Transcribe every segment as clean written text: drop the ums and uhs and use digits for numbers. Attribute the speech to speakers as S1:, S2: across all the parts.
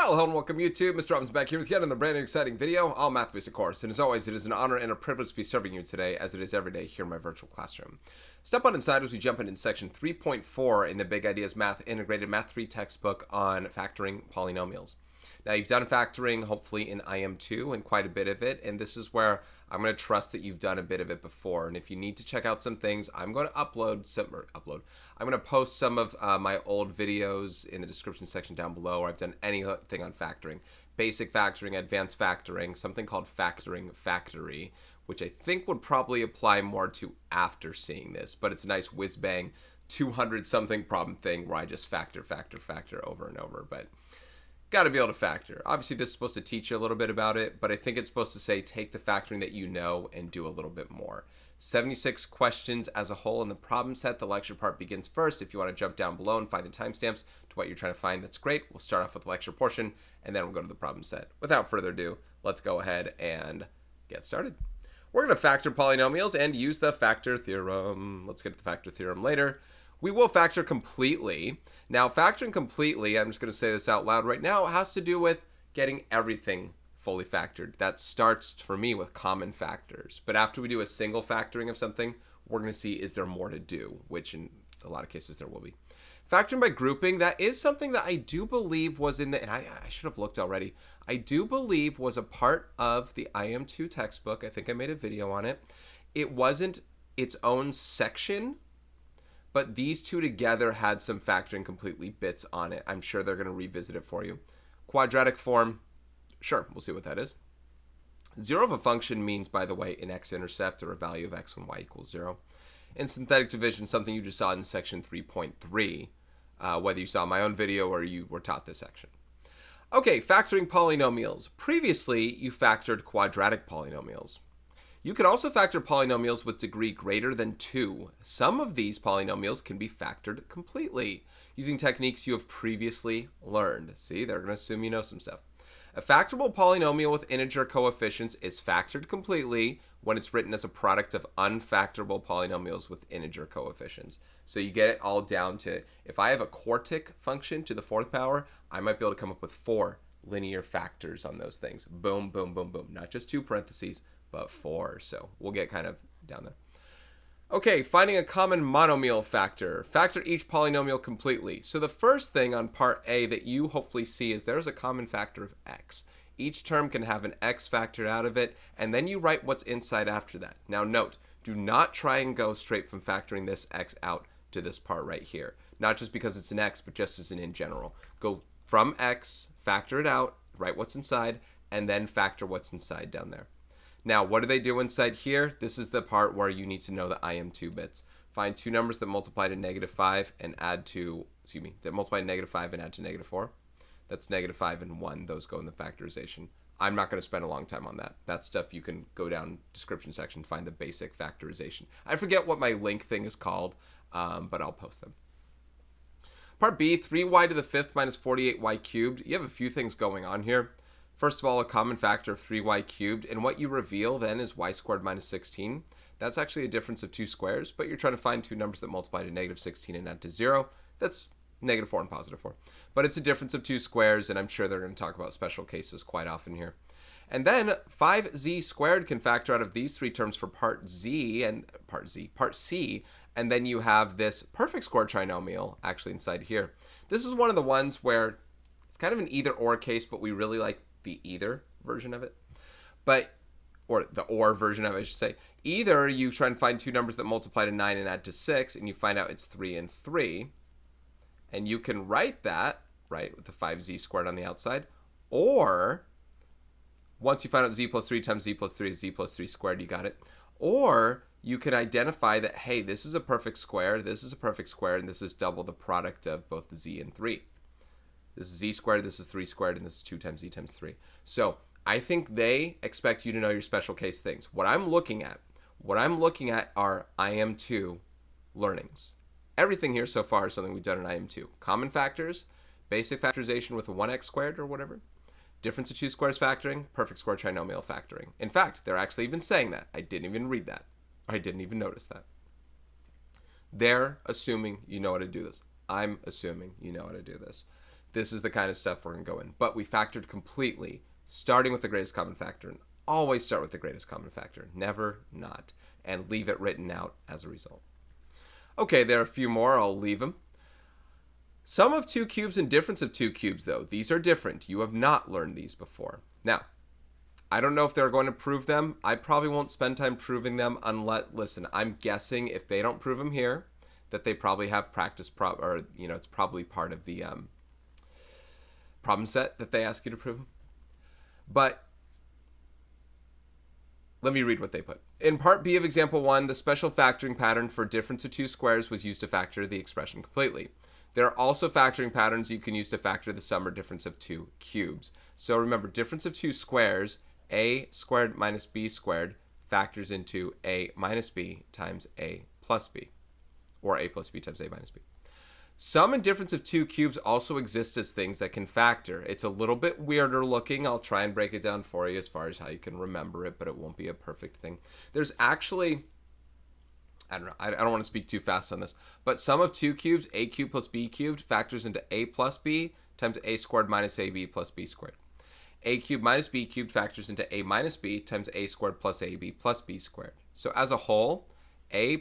S1: Well, hello and welcome YouTube. Mr. Robbins back here with yet another brand new exciting video, all math-based of course. And as always, it is an honor and a privilege to be serving you today, as it is every day here in my virtual classroom. Step on inside as we jump in section 3.4 in the Big Ideas Math Integrated Math 3 textbook on factoring polynomials. Now, you've done factoring, hopefully, in IM2 and quite a bit of it, and this is where I'm going to trust that you've done a bit of it before. And if you need to check out some things, I'm going to I'm going to post some of my old videos in the description section down below, where I've done anything on factoring. Basic factoring, advanced factoring, something called factoring factory, which I think would probably apply more to after seeing this, but it's a nice whiz-bang 200-something problem thing where I just factor over and over, but got to be able to factor. Obviously, this is supposed to teach you a little bit about it, but I think it's supposed to say take the factoring that you know and do a little bit more. 76 questions as a whole in the problem set. The lecture part begins first. If you want to jump down below and find the timestamps to what you're trying to find, that's great. We'll start off with the lecture portion, and then we'll go to the problem set. Without further ado, let's go ahead and get started. We're going to factor polynomials and use the factor theorem. Let's get to the factor theorem later. We will factor completely. Now, factoring completely, I'm just going to say this out loud right now, has to do with getting everything fully factored. That starts, for me, with common factors. But after we do a single factoring of something, we're going to see, is there more to do? Which, in a lot of cases, there will be. Factoring by grouping, that is something that I do believe was in the, and I should have looked already, I do believe was a part of the IM2 textbook. I think I made a video on it. It wasn't its own section, but these two together had some factoring completely bits on it. I'm sure they're going to revisit it for you. Quadratic form, sure, we'll see what that is. Zero of a function means, by the way, an x-intercept or a value of x when y equals 0. And synthetic division, something you just saw in section 3.3, whether you saw my own video or you were taught this section. Okay, factoring polynomials. Previously, you factored quadratic polynomials. You could also factor polynomials with degree greater than 2. Some of these polynomials can be factored completely using techniques you have previously learned. See, they're going to assume you know some stuff. A factorable polynomial with integer coefficients is factored completely when it's written as a product of unfactorable polynomials with integer coefficients. So you get it all down to, if I have a quartic function to the 4th power, I might be able to come up with 4 linear factors on those things. Boom, boom, boom, boom. Not just 2 parentheses, but 4. So we'll get kind of down there. Okay, finding a common monomial factor. Factor each polynomial completely. So the first thing on part A that you hopefully see is there's a common factor of x. Each term can have an x factored out of it, and then you write what's inside after that. Now note, do not try and go straight from factoring this x out to this part right here. Not just because it's an x, but just as an in general. Go from x, factor it out, write what's inside, and then factor what's inside down there. Now, what do they do inside here? This is the part where you need to know the IM2 bits. Find two numbers that multiply to -5 and add to, that multiply to -5 and add to -4. That's -5 and 1. Those go in the factorization. I'm not going to spend a long time on that. That stuff you can go down description section, find the basic factorization. I forget what my link thing is called, but I'll post them. Part B, 3y to the 5th minus 48y cubed. You have a few things going on here. First of all, a common factor of 3y cubed, and what you reveal then is y squared minus 16. That's actually a difference of 2 squares, but you're trying to find two numbers that multiply to -16 and add to 0. That's -4 and +4. But it's a difference of 2 squares, and I'm sure they're going to talk about special cases quite often here. And then 5z squared can factor out of these 3 terms for part C, and then you have this perfect square trinomial actually inside here. This is one of the ones where it's kind of an either-or case, but we really like the either version of it, or the or version of it, I should say. Either you try and find two numbers that multiply to 9 and add to 6, and you find out it's 3 and 3, and you can write that, right, with the 5z squared on the outside, or once you find out z plus 3 times z plus 3 is z plus 3 squared, you got it, or you can identify that, hey, this is a perfect square, this is a perfect square, and this is double the product of both the z and 3. This is z squared, this is 3 squared, and this is 2 times z times 3. So I think they expect you to know your special case things. What I'm looking at are IM2 learnings. Everything here so far is something we've done in IM2. Common factors, basic factorization with a 1x squared or whatever, difference of 2 squares factoring, perfect square trinomial factoring. In fact, they're actually even saying that. I didn't even read that. I didn't even notice that. They're assuming you know how to do this. I'm assuming you know how to do this. this is the kind of stuff we're going to go in. But we factored completely, starting with the greatest common factor. And always start with the greatest common factor. Never not. And leave it written out as a result. Okay, there are a few more. I'll leave them. Sum of two cubes and difference of two cubes, though. These are different. You have not learned these before. Now, I don't know if they're going to prove them. I probably won't spend time proving them unless, listen, I'm guessing if they don't prove them here, that they probably have practice, or, you know, it's probably part of the problem set that they ask you to prove them. But let me read what they put. In part B of example 1, the special factoring pattern for difference of two squares was used to factor the expression completely. There are also factoring patterns you can use to factor the sum or difference of two cubes. So remember, difference of two squares, a squared minus b squared, factors into a minus b times a plus b, or a plus b times a minus b. Sum and difference of two cubes also exist as things that can factor. It's a little bit weirder looking. I'll try and break it down for you as far as how you can remember it, but it won't be a perfect thing. There's actually, I don't know, I don't want to speak too fast on this, but sum of two cubes, a cubed plus b cubed, factors into a plus b times a squared minus ab plus b squared. A cubed minus b cubed factors into a minus b times a squared plus ab plus b squared. So as a whole, a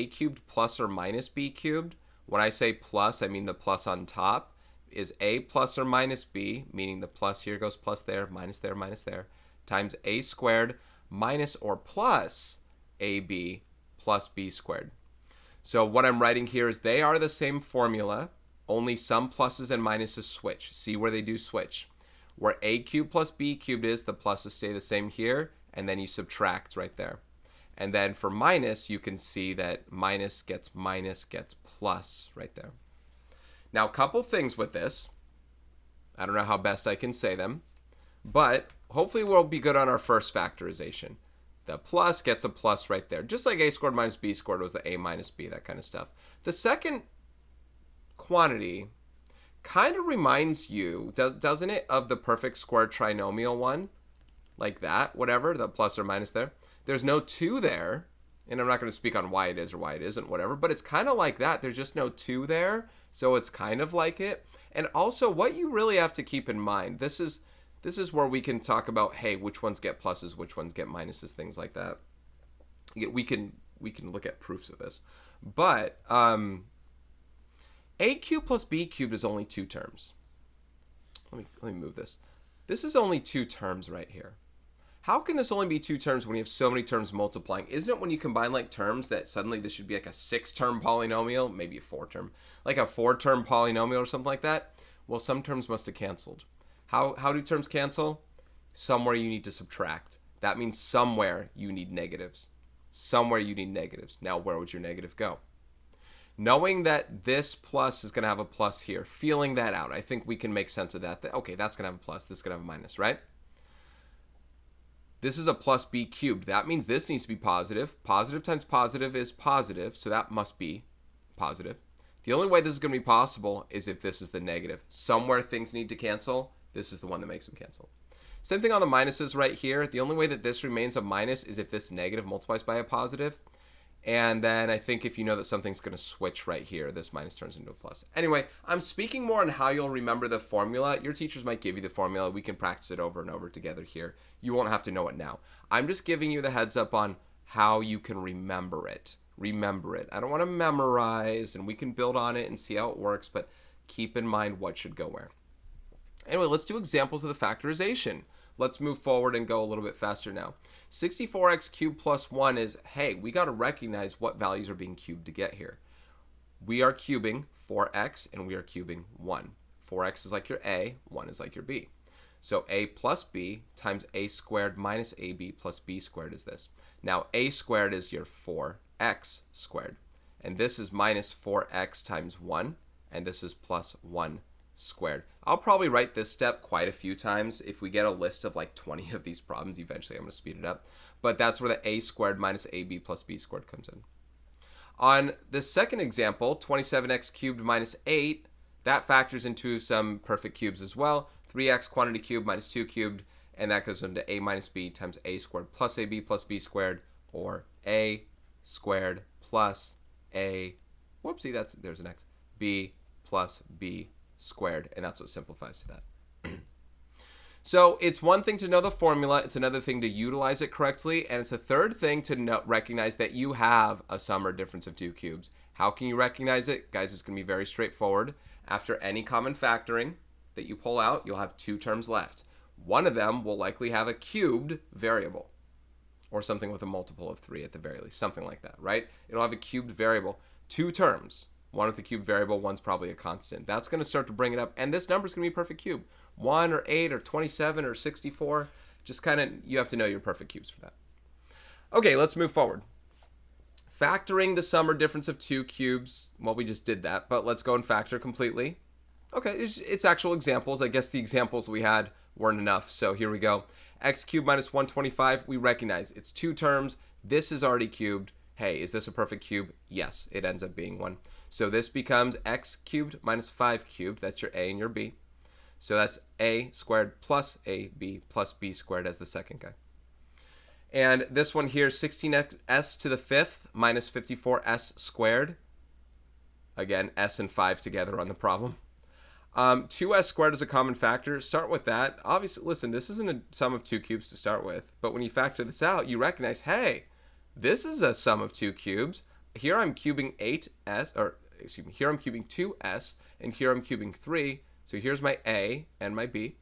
S1: cubed plus or minus b cubed, when I say plus, I mean the plus on top, is a plus or minus b, meaning the plus here goes plus there, minus there, times a squared minus or plus ab plus b squared. So what I'm writing here is they are the same formula, only some pluses and minuses switch. See where they do switch. Where a cubed plus b cubed is, the pluses stay the same here, and then you subtract right there. And then for minus, you can see that minus gets plus right there. Now, a couple things with this. I don't know how best I can say them, but hopefully we'll be good on our first factorization. The plus gets a plus right there, just like a squared minus b squared was the a minus b, that kind of stuff. The second quantity kind of reminds you, doesn't it, of the perfect square trinomial one? Like that, whatever, the plus or minus there. There's no 2 there, and I'm not going to speak on why it is or why it isn't, whatever, but it's kind of like that. There's just no 2 there, so it's kind of like it. And also, what you really have to keep in mind, this is where we can talk about, hey, which ones get pluses, which ones get minuses, things like that. We can look at proofs of this. But a cubed plus b cubed is only 2 terms. Let me move this. This is only 2 terms right here. How can this only be 2 terms when you have so many terms multiplying? Isn't it when you combine like terms that suddenly this should be like a 6-term polynomial, maybe a 4-term, like a 4-term polynomial or something like that? Well, some terms must have canceled. How do terms cancel? Somewhere you need to subtract. That means somewhere you need negatives. Somewhere you need negatives. Now, where would your negative go? Knowing that this plus is going to have a plus here, feeling that out, I think we can make sense of that. Okay, that's going to have a plus, this is going to have a minus, right? This is a plus b cubed. That means this needs to be positive. Positive times positive is positive, so that must be positive. The only way this is going to be possible is if this is the negative. Somewhere things need to cancel. This is the one that makes them cancel. Same thing on the minuses right here. The only way that this remains a minus is if this negative multiplies by a positive. And then I think if you know that something's going to switch right here, this minus turns into a plus. Anyway, I'm speaking more on how you'll remember the formula. Your teachers might give you the formula. We can practice it over and over together here. You won't have to know it now. I'm just giving you the heads up on how you can remember it. Remember it. I don't want to memorize, and we can build on it and see how it works, but keep in mind what should go where. Anyway, let's do examples of the factorization. Let's move forward and go a little bit faster now. 64x cubed plus 1 is, hey, we got to recognize what values are being cubed to get here. We are cubing 4x and we are cubing 1. 4x is like your a, 1 is like your b. So a plus b times a squared minus ab plus b squared is this. Now a squared is your 4x squared. And this is minus 4x times 1. And this is plus 1 squared. I'll probably write this step quite a few times. If we get a list of like 20 of these problems, eventually I'm going to speed it up. But that's where the a squared minus ab plus b squared comes in. On the second example, 27x cubed minus 8, that factors into some perfect cubes as well. 3x quantity cubed minus 2 cubed, and that goes into a minus b times a squared plus ab plus b squared, or a squared plus a, whoopsie, there's an x, b plus b squared, and that's what simplifies to that. So it's one thing to know the formula, it's another thing to utilize it correctly, and it's a third thing to recognize that you have a sum or difference of two cubes. How can you recognize it? Guys, it's going to be very straightforward. After any common factoring that you pull out, you'll have two terms left. One of them will likely have a cubed variable, or something with a multiple of 3 at the very least, something like that, right? It'll have a cubed variable. Two terms. One with a cubed variable, one's probably a constant. That's going to start to bring it up, and this number is going to be a perfect cube. 1 or 8 or 27 or 64. Just kind of, you have to know your perfect cubes for that. Okay, let's move forward. Factoring the sum or difference of two cubes. Well, we just did that, but let's go and factor completely. Okay, it's actual examples. I guess the examples we had weren't enough, so here we go. X cubed minus 125, we recognize it's two terms. This is already cubed. Hey, is this a perfect cube? Yes, it ends up being one. So this becomes x cubed minus 5 cubed. That's your a and your b. So that's a squared plus ab plus b squared as the second guy. And this one here, 16s to the 5th minus 54s squared. Again, s and 5 together on the problem. 2s squared is a common factor. Start with that. Obviously, listen, this isn't a sum of two cubes to start with. But when you factor this out, you recognize, hey, this is a sum of two cubes. Here I'm cubing 8s, or excuse me, here I'm cubing 2s, and here I'm cubing 3. So here's my a and my b.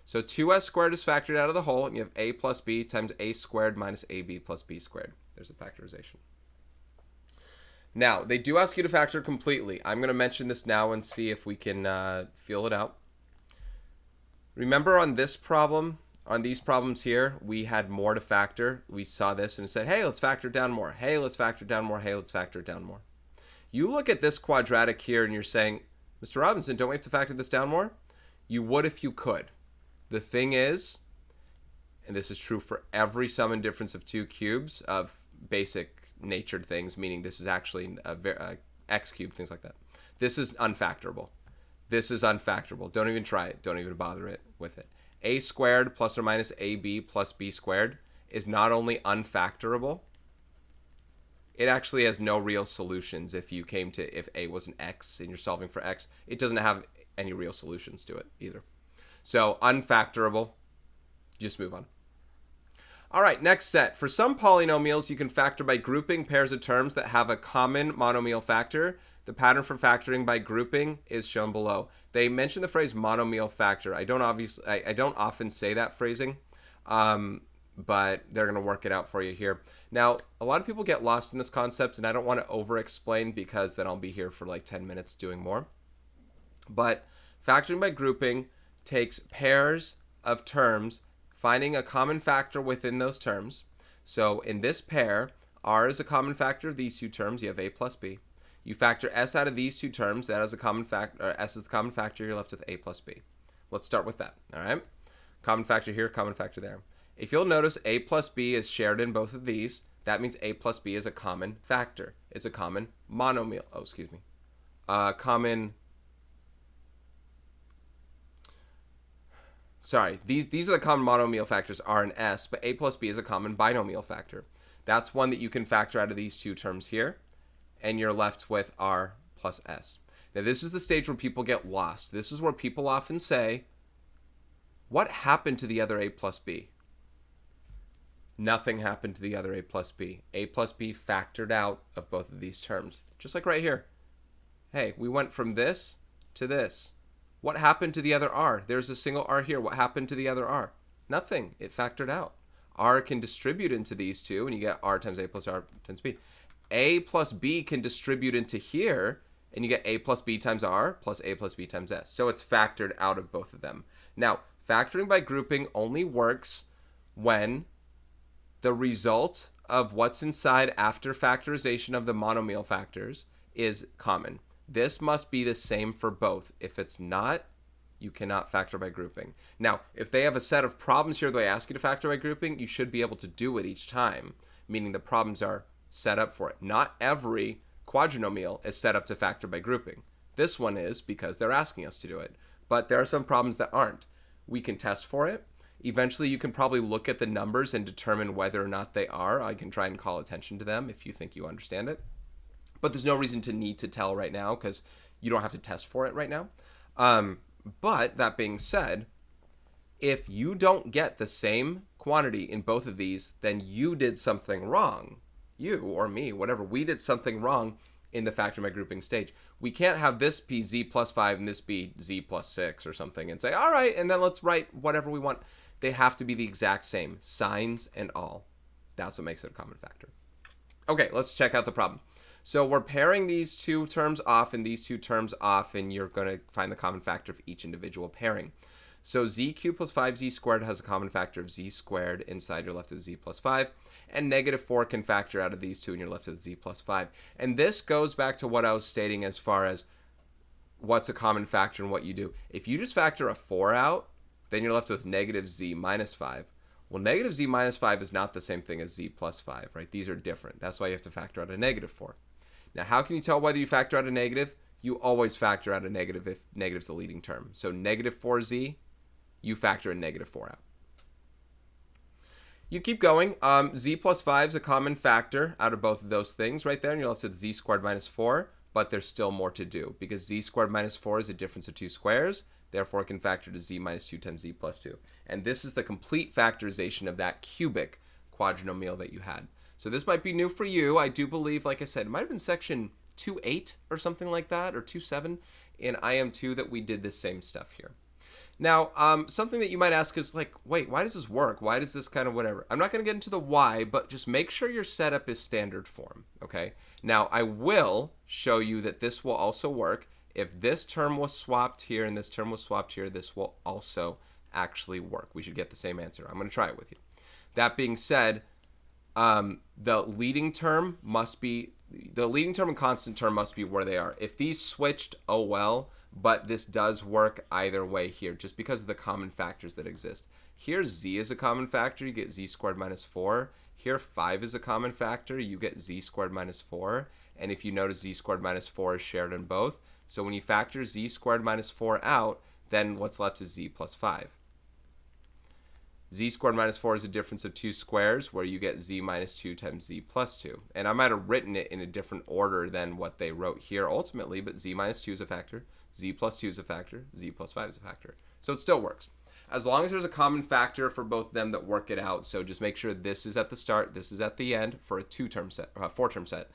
S1: So 2s squared is factored out of the whole, and you have a plus b times a squared minus ab plus b squared. There's a factorization. Now, they do ask you to factor completely. I'm going to mention this now and see if we can feel it out. Remember on this problem, on these problems here, we had more to factor. We saw this and said, hey, let's factor down more. Hey, let's factor down more. Hey, let's factor down more. You look at this quadratic here and you're saying, Mr. Robinson, don't we have to factor this down more? You would if you could. The thing is, and this is true for every sum and difference of two cubes of basic natured things, meaning this is actually a x cubed, things like that. This is unfactorable. This is unfactorable. Don't even try it. Don't even bother it with it. A squared plus or minus ab plus b squared is not only unfactorable, it actually has no real solutions. If a was an x and you're solving for x, it doesn't have any real solutions to it either. So unfactorable, just move on. All right, next set. For some polynomials, you can factor by grouping pairs of terms that have a common monomial factor. The pattern for factoring by grouping is shown below. They mention the phrase monomial factor. I don't often say that phrasing, but they're going to work it out for you here. Now, a lot of people get lost in this concept, and I don't want to over-explain because then I'll be here for like 10 minutes doing more. But factoring by grouping takes pairs of terms, finding a common factor within those terms. So in this pair, r is a common factor of these two terms. You have a plus b. You factor s out of these two terms. That is a common factor. S is the common factor. You're left with a plus b. Let's start with that. All right. Common factor here, common factor there. If you'll notice, a plus b is shared in both of these. That means a plus b is a common factor. It's a common monomial. Oh, excuse me. Sorry, these are the common monomial factors, r and s, but a plus b is a common binomial factor. That's one that you can factor out of these two terms here, and you're left with r plus s. Now, this is the stage where people get lost. This is where people often say, what happened to the other a plus b? Nothing happened to the other a plus b. A plus b factored out of both of these terms, just like right here. Hey, we went from this to this. What happened to the other r? There's a single r here. What happened to the other r? Nothing. It factored out. R can distribute into these two, and you get r times a plus r times b. A plus b can distribute into here, and you get a plus b times r plus a plus b times s. So it's factored out of both of them. Now, factoring by grouping only works when the result of what's inside after factorization of the monomial factors is common. This must be the same for both. If it's not, you cannot factor by grouping. Now, if they have a set of problems here that they ask you to factor by grouping, you should be able to do it each time, meaning the problems are set up for it. Not every quadrinomial is set up to factor by grouping. This one is because they're asking us to do it. But there are some problems that aren't. We can test for it. Eventually, you can probably look at the numbers and determine whether or not they are. I can try and call attention to them if you think you understand it. But there's no reason to need to tell right now because you don't have to test for it right now. But that being said, if you don't get the same quantity in both of these, then you did something wrong. You or me, whatever, we did something wrong in the factor by grouping stage. We can't have this be z plus 5 and this be z plus 6 or something and say, all right, and then let's write whatever we want. They have to be the exact same, signs and all. That's what makes it a common factor. Okay, let's check out the problem. So we're pairing these two terms off and these two terms off, and you're going to find the common factor of each individual pairing. So z cubed plus 5z squared has a common factor of z squared. Inside you're left with z plus 5. And negative 4 can factor out of these two and you're left with z plus 5. And this goes back to what I was stating as far as what's a common factor and what you do. If you just factor a 4 out, then you're left with negative z minus 5. Well, negative z minus 5 is not the same thing as z plus 5, right? These are different. That's why you have to factor out a negative 4. Now, how can you tell whether you factor out a negative? You always factor out a negative if negative's the leading term. So negative 4z, you factor a negative 4 out. You keep going. Z plus 5 is a common factor out of both of those things right there, and you're left with z squared minus 4, but there's still more to do because z squared minus 4 is a difference of two squares, therefore it can factor to z minus 2 times z plus 2. And this is the complete factorization of that cubic quadrinomial that you had. So this might be new for you. I do believe, like I said, it might have been section 2.8 or something like that, or 2.7 in IM2 that we did this same stuff here. Now, something that you might ask is like, wait, why does this work? Why does this kind of whatever? I'm not going to get into the why, but just make sure your setup is standard form, okay? Now, I will show you that this will also work. If this term was swapped here and this term was swapped here, this will also actually work. We should get the same answer. I'm going to try it with you. That being said, the leading term and constant term must be where they are. If these switched, oh well. But this does work either way here, just because of the common factors that exist. Here, z is a common factor, you get z squared minus 4. Here, 5 is a common factor, you get z squared minus 4. And if you notice, z squared minus 4 is shared in both. So when you factor z squared minus 4 out, then what's left is z plus 5. Z squared minus 4 is a difference of two squares, where you get z minus 2 times z plus 2. And I might have written it in a different order than what they wrote here ultimately, but z minus 2 is a factor. Z plus 2 is a factor, z plus 5 is a factor. So it still works. As long as there's a common factor for both of them that work it out. So just make sure this is at the start, this is at the end for a four-term set.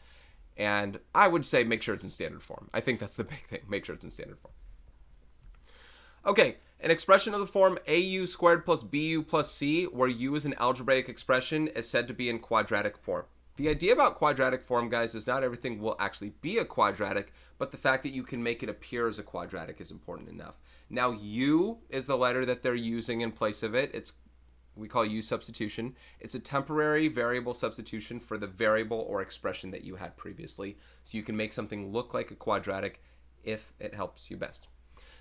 S1: And I would say make sure it's in standard form. I think that's the big thing. Make sure it's in standard form. Okay, an expression of the form au squared plus bu plus c, where u is an algebraic expression, is said to be in quadratic form. The idea about quadratic form, guys, is not everything will actually be a quadratic, but the fact that you can make it appear as a quadratic is important enough. Now, u is the letter that they're using in place of it. We call u substitution. It's a temporary variable substitution for the variable or expression that you had previously, so you can make something look like a quadratic if it helps you best.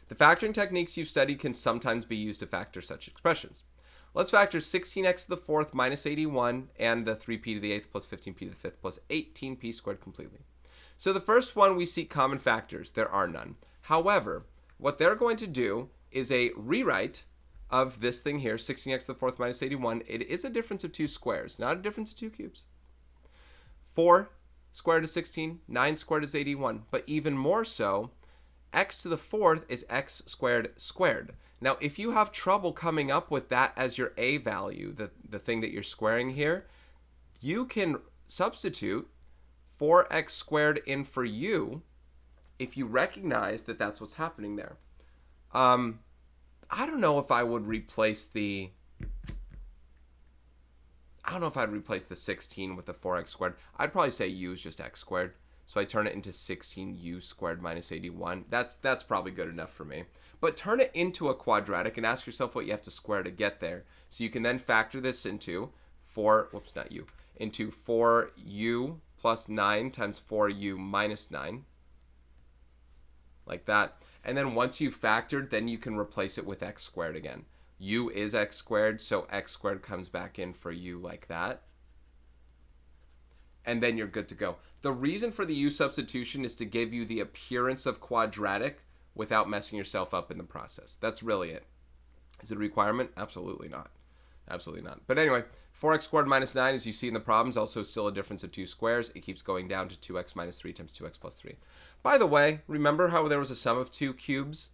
S1: The factoring techniques you've studied can sometimes be used to factor such expressions. Let's factor 16x to the 4th minus 81 and the 3p to the 8th plus 15p to the 5th plus 18p squared completely. So the first one, we seek common factors. There are none. However, what they're going to do is a rewrite of this thing here, 16x to the 4th minus 81. It is a difference of two squares, not a difference of two cubes. 4 squared is 16, 9 squared is 81. But even more so, x to the 4th is x squared squared. Now, if you have trouble coming up with that as your a value, the thing that you're squaring here, you can substitute 4x squared in for u if you recognize that that's what's happening there. I don't know if I would replace the... I don't know if I'd replace the 16 with the 4x squared. I'd probably say u is just x squared. So I turn it into 16u squared minus 81. That's probably good enough for me. But turn it into a quadratic and ask yourself what you have to square to get there. So you can then factor this into 4u plus 9 times 4u minus 9. Like that. And then once you've factored, then you can replace it with x squared again. U is x squared, so x squared comes back in for u like that. And then you're good to go. The reason for the u substitution is to give you the appearance of quadratic without messing yourself up in the process. That's really it. Is it a requirement? Absolutely not. Absolutely not. But anyway, 4x squared minus 9, as you see in the problem, is also still a difference of two squares. It keeps going down to 2x minus 3 times 2x plus 3. By the way, remember how there was a sum of two cubes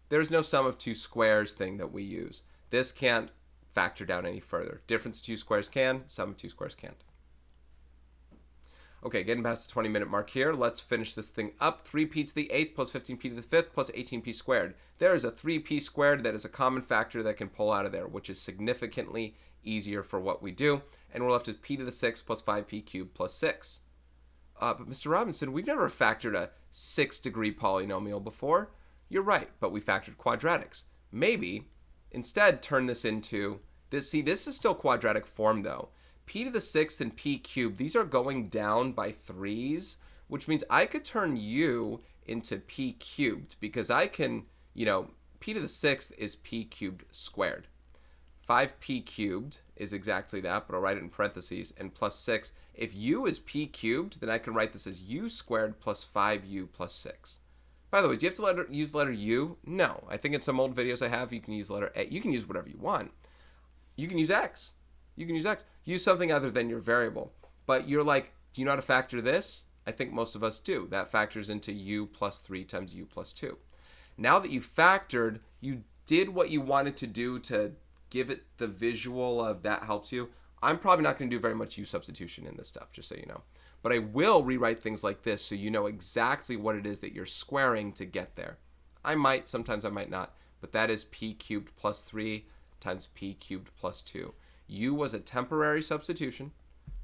S1: there's no sum of two squares thing that we use. This can't factor down any further. Difference of two squares can, sum of two squares can't. Okay, getting past the 20-minute mark here, let's finish this thing up. 3p to the 8th plus 15p to the 5th plus 18p squared. There is a 3p squared that is a common factor that can pull out of there, which is significantly easier for what we do. And we're left with p to the 6th plus 5p cubed plus 6. But Mr. Robinson, we've never factored a 6-degree polynomial before. You're right, but we factored quadratics. Maybe instead turn this into this. See, this is still quadratic form though. P to the 6th and p cubed, these are going down by 3s, which means I could turn u into p cubed because I can, p to the 6th is p cubed squared. 5p cubed is exactly that, but I'll write it in parentheses, and plus 6. If u is p cubed, then I can write this as u squared plus 5u plus 6. By the way, do you have to use the letter u? No. I think in some old videos I have, you can use letter a. You can use whatever you want. You can use x. You can use x. Use something other than your variable. But you're like, do you know how to factor this? I think most of us do. That factors into u plus 3 times u plus 2. Now that you factored, you did what you wanted to do to give it the visual of that helps you. I'm probably not going to do very much u substitution in this stuff, just so you know. But I will rewrite things like this so you know exactly what it is that you're squaring to get there. I might, sometimes I might not, but that is p cubed plus 3 times p cubed plus 2. U was a temporary substitution.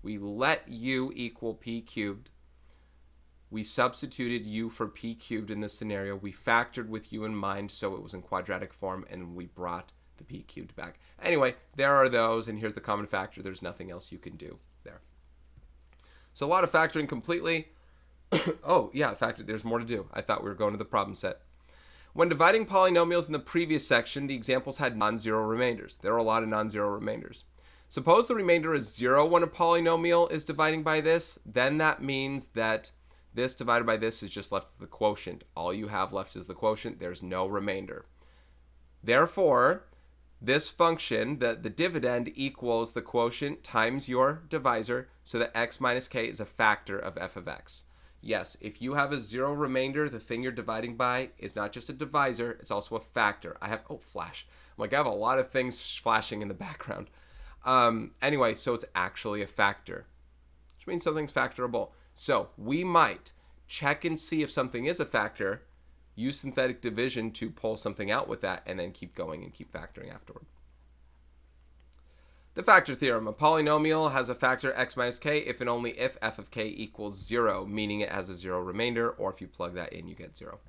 S1: We let u equal p cubed. We substituted u for p cubed in this scenario. We factored with u in mind so it was in quadratic form, and we brought the p cubed back. Anyway, there are those, and here's the common factor. There's nothing else you can do there. So a lot of factoring completely. Oh, yeah, there's more to do. I thought we were going to the problem set. When dividing polynomials in the previous section, the examples had non-zero remainders. There are a lot of non-zero remainders. Suppose the remainder is 0 when a polynomial is dividing by this, then that means that this divided by this is just left with the quotient. All you have left is the quotient. There's no remainder. Therefore, this function, the dividend, equals the quotient times your divisor, so that x minus k is a factor of f of x. Yes, if you have a 0 remainder, the thing you're dividing by is not just a divisor, it's also a factor. I have I have a lot of things flashing in the background. Anyway, so it's actually a factor, which means something's factorable. So we might check and see if something is a factor, use synthetic division to pull something out with that, and then keep going and keep factoring afterward. The factor theorem. A polynomial has a factor x minus k if and only if f of k equals 0, meaning it has a 0 remainder, or if you plug that in, you get 0.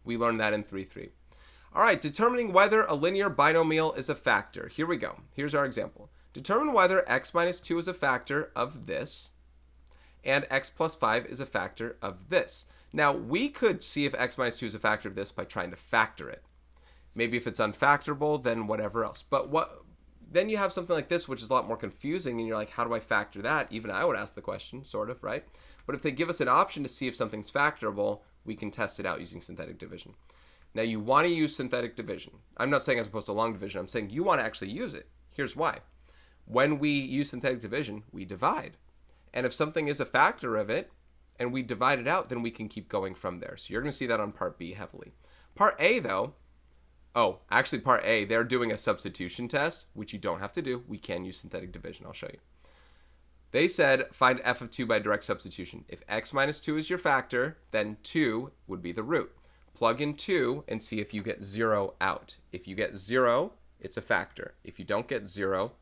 S1: We learned that in 3.3. All right, determining whether a linear binomial is a factor. Here we go. Here's our example. Determine whether x minus 2 is a factor of this, and x plus 5 is a factor of this. Now, we could see if x minus 2 is a factor of this by trying to factor it. Maybe if it's unfactorable, then whatever else. But then you have something like this, which is a lot more confusing, and you're like, how do I factor that? Even I would ask the question, sort of, right? But if they give us an option to see if something's factorable, we can test it out using synthetic division. Now, you want to use synthetic division. I'm not saying as opposed to long division. I'm saying you want to actually use it. Here's why. When we use synthetic division, we divide. And if something is a factor of it, and we divide it out, then we can keep going from there. So you're going to see that on part B heavily. Part A, though, part A, they're doing a substitution test, which you don't have to do. We can use synthetic division. I'll show you. They said find f of 2 by direct substitution. If x minus 2 is your factor, then 2 would be the root. Plug in 2 and see if you get 0 out. If you get 0, it's a factor. If you don't get 0,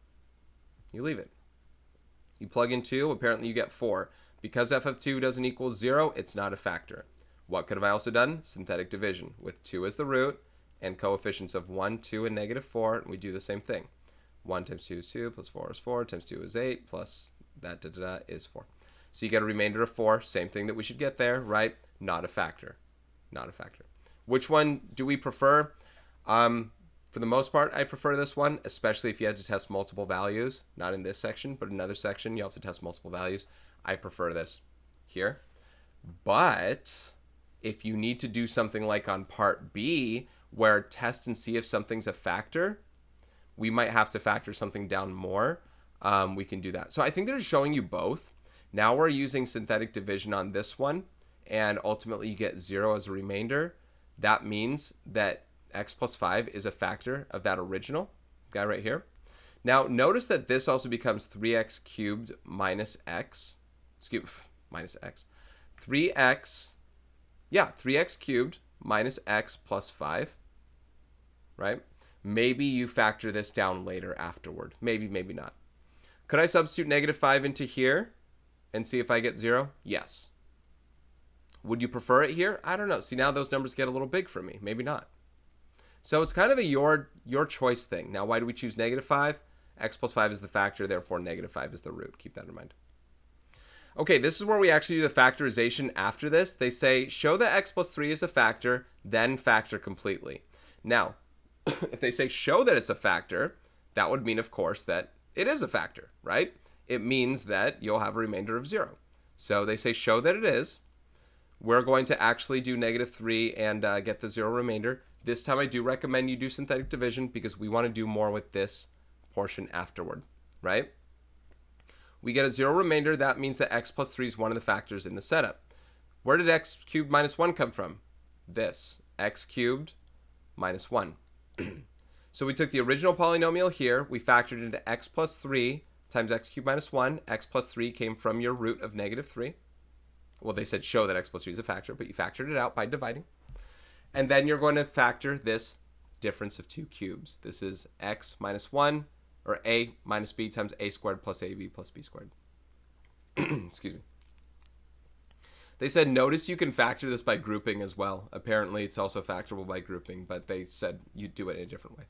S1: you leave it. You plug in 2, apparently you get 4. Because f of 2 doesn't equal 0, it's not a factor. What could have I also done? Synthetic division with 2 as the root and coefficients of 1, 2, and negative 4, and we do the same thing. 1 times 2 is 2, plus 4 is 4, times 2 is 8, plus that is 4. So you get a remainder of 4, same thing that we should get there, right? Not a factor. Not a factor. Which one do we prefer? For the most part, I prefer this one, especially if you had to test multiple values. Not in this section, but another section, you have to test multiple values. I prefer this here. But if you need to do something like on part B, where test and see if something's a factor, we might have to factor something down more. We can do that. So I think they're showing you both. Now we're using synthetic division on this one, and ultimately you get 0 as a remainder. that means that x plus 5 is a factor of that original guy right here. Now, notice that this also becomes 3x cubed minus x. Minus x. 3x cubed minus x plus 5, right? Maybe you factor this down later afterward. Maybe, maybe not. Could I substitute negative 5 into here and see if I get 0? Yes. Would you prefer it here? I don't know. See, now those numbers get a little big for me. Maybe not. So it's kind of a your choice thing. Now, why do we choose negative 5? X plus 5 is the factor, therefore negative 5 is the root. Keep that in mind. Okay, this is where we actually do the factorization after this. They say, show that x plus 3 is a factor, then factor completely. Now, if they say show that it's a factor, that would mean, of course, that it is a factor, right? It means that you'll have a remainder of 0. So they say show that it is. We're going to actually do negative 3 and get the 0 remainder. This time I do recommend you do synthetic division because we want to do more with this portion afterward, right? We get a 0 remainder. That means that x plus 3 is one of the factors in the setup. Where did x cubed minus 1 come from? This, x cubed minus 1. So we took the original polynomial here. We factored into x plus 3 times x cubed minus 1. X plus 3 came from your root of negative 3. Well, they said show that x plus 3 is a factor, but you factored it out by dividing. And then you're going to factor this difference of two cubes. This is x minus 1, or a minus b times a squared plus ab plus b squared. Excuse me. They said notice you can factor this by grouping as well. Apparently it's also factorable by grouping, but they said you do it in a different way.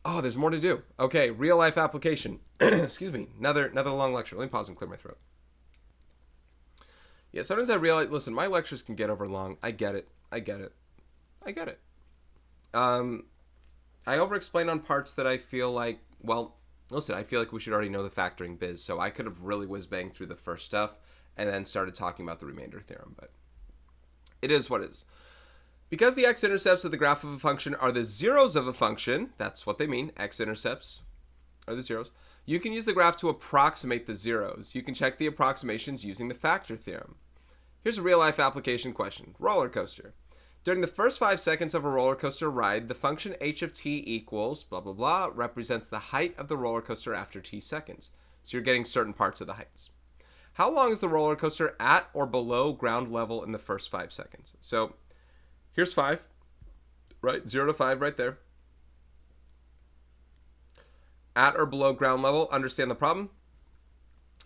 S1: Oh, there's more to do. Okay, real life application. Excuse me. Another long lecture. Let me pause and clear my throat. Yeah, sometimes I realize, listen, my lectures can get over long. I get it. I over-explain on parts that I feel like, well, listen, I feel like we should already know the factoring biz, so I could have really whiz-banged through the first stuff and then started talking about the remainder theorem, but it is what it is. Because the x-intercepts of the graph of a function are the zeros of a function, that's what they mean, x-intercepts are the zeros, you can use the graph to approximate the zeros. You can check the approximations using the factor theorem. Here's a real-life application question. Roller coaster. During the first 5 seconds of a roller coaster ride, the function h of t equals blah, blah, blah represents the height of the roller coaster after t seconds. So you're getting certain parts of the heights. How long is the roller coaster at or below ground level in the first 5 seconds? So here's 5, right? 0 to 5 right there. At or below ground level, understand the problem.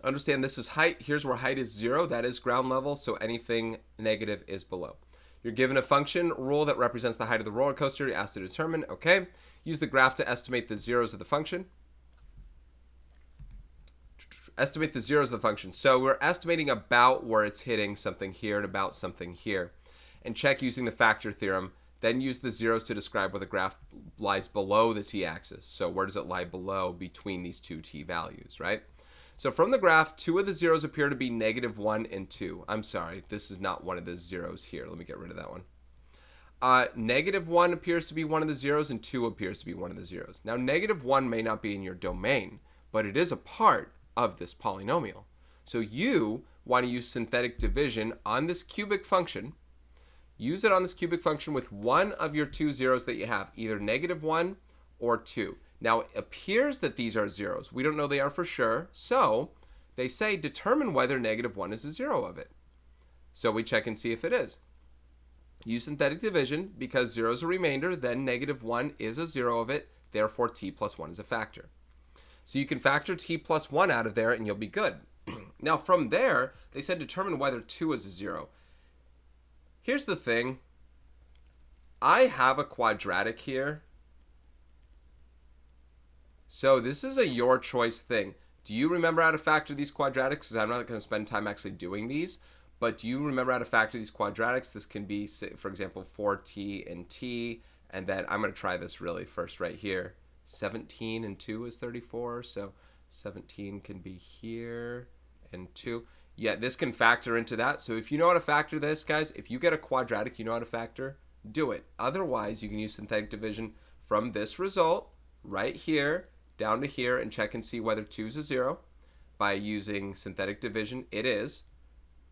S1: Understand this is height. Here's where height is 0. That is ground level, so anything negative is below. You're given a function rule that represents the height of the roller coaster. You're asked to determine. Okay. Use the graph to estimate the zeros of the function. Estimate the zeros of the function. So we're estimating about where it's hitting something here and about something here. And check using the factor theorem. Then use the zeros to describe where the graph lies below the t-axis. So where does it lie below between these two t values, right? So from the graph, 2 of the zeros appear to be negative 1 and 2. I'm sorry, this is not one of the zeros here. Let me get rid of that one. Negative 1 appears to be one of the zeros and 2 appears to be one of the zeros. Now, negative 1 may not be in your domain, but it is a part of this polynomial. So you want to use synthetic division on this cubic function. Use it on this cubic function with one of your two zeros that you have, either negative 1 or 2. Now, it appears that these are zeros. We don't know they are for sure. So they say determine whether negative 1 is a zero of it. So we check and see if it is. Use synthetic division. Because 0 is a remainder, then negative 1 is a zero of it. Therefore, t plus 1 is a factor. So you can factor t plus 1 out of there and you'll be good. Now, from there, they said determine whether 2 is a zero. Here's the thing. I have a quadratic here. So this is a your choice thing. Do you remember how to factor these quadratics? Because I'm not going to spend time actually doing these. But do you remember how to factor these quadratics? This can be, for example, 4t and t. And then I'm going to try this really first right here. 17 and 2 is 34. So 17 can be here and 2. Yeah, this can factor into that. So if you know how to factor this, guys, if you get a quadratic you know how to factor, do it. Otherwise, you can use synthetic division from this result right here down to here and check and see whether 2 is a 0 by using synthetic division. It is.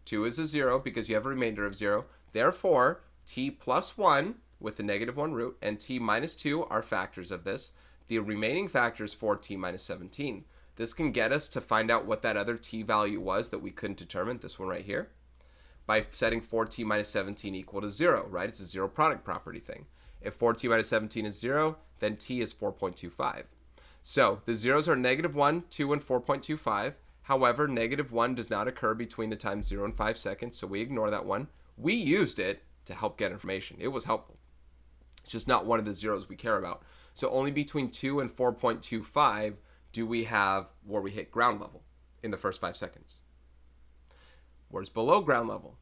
S1: 2 is a 0 because you have a remainder of 0. Therefore, t plus 1 with the negative 1 root and t minus 2 are factors of this. The remaining factor is 4t minus 17. This can get us to find out what that other t value was that we couldn't determine, this one right here, by setting 4t minus 17 equal to 0, right? It's a zero product property thing. If 4t minus 17 is 0, then t is 4.25. So the zeros are negative 1, 2, and 4.25. However, negative 1 does not occur between the times 0 and 5 seconds, so we ignore that one. We used it to help get information. It was helpful. It's just not one of the zeros we care about. So only between 2 and 4.25 do we have where we hit ground level in the first 5 seconds. Whereas below ground level,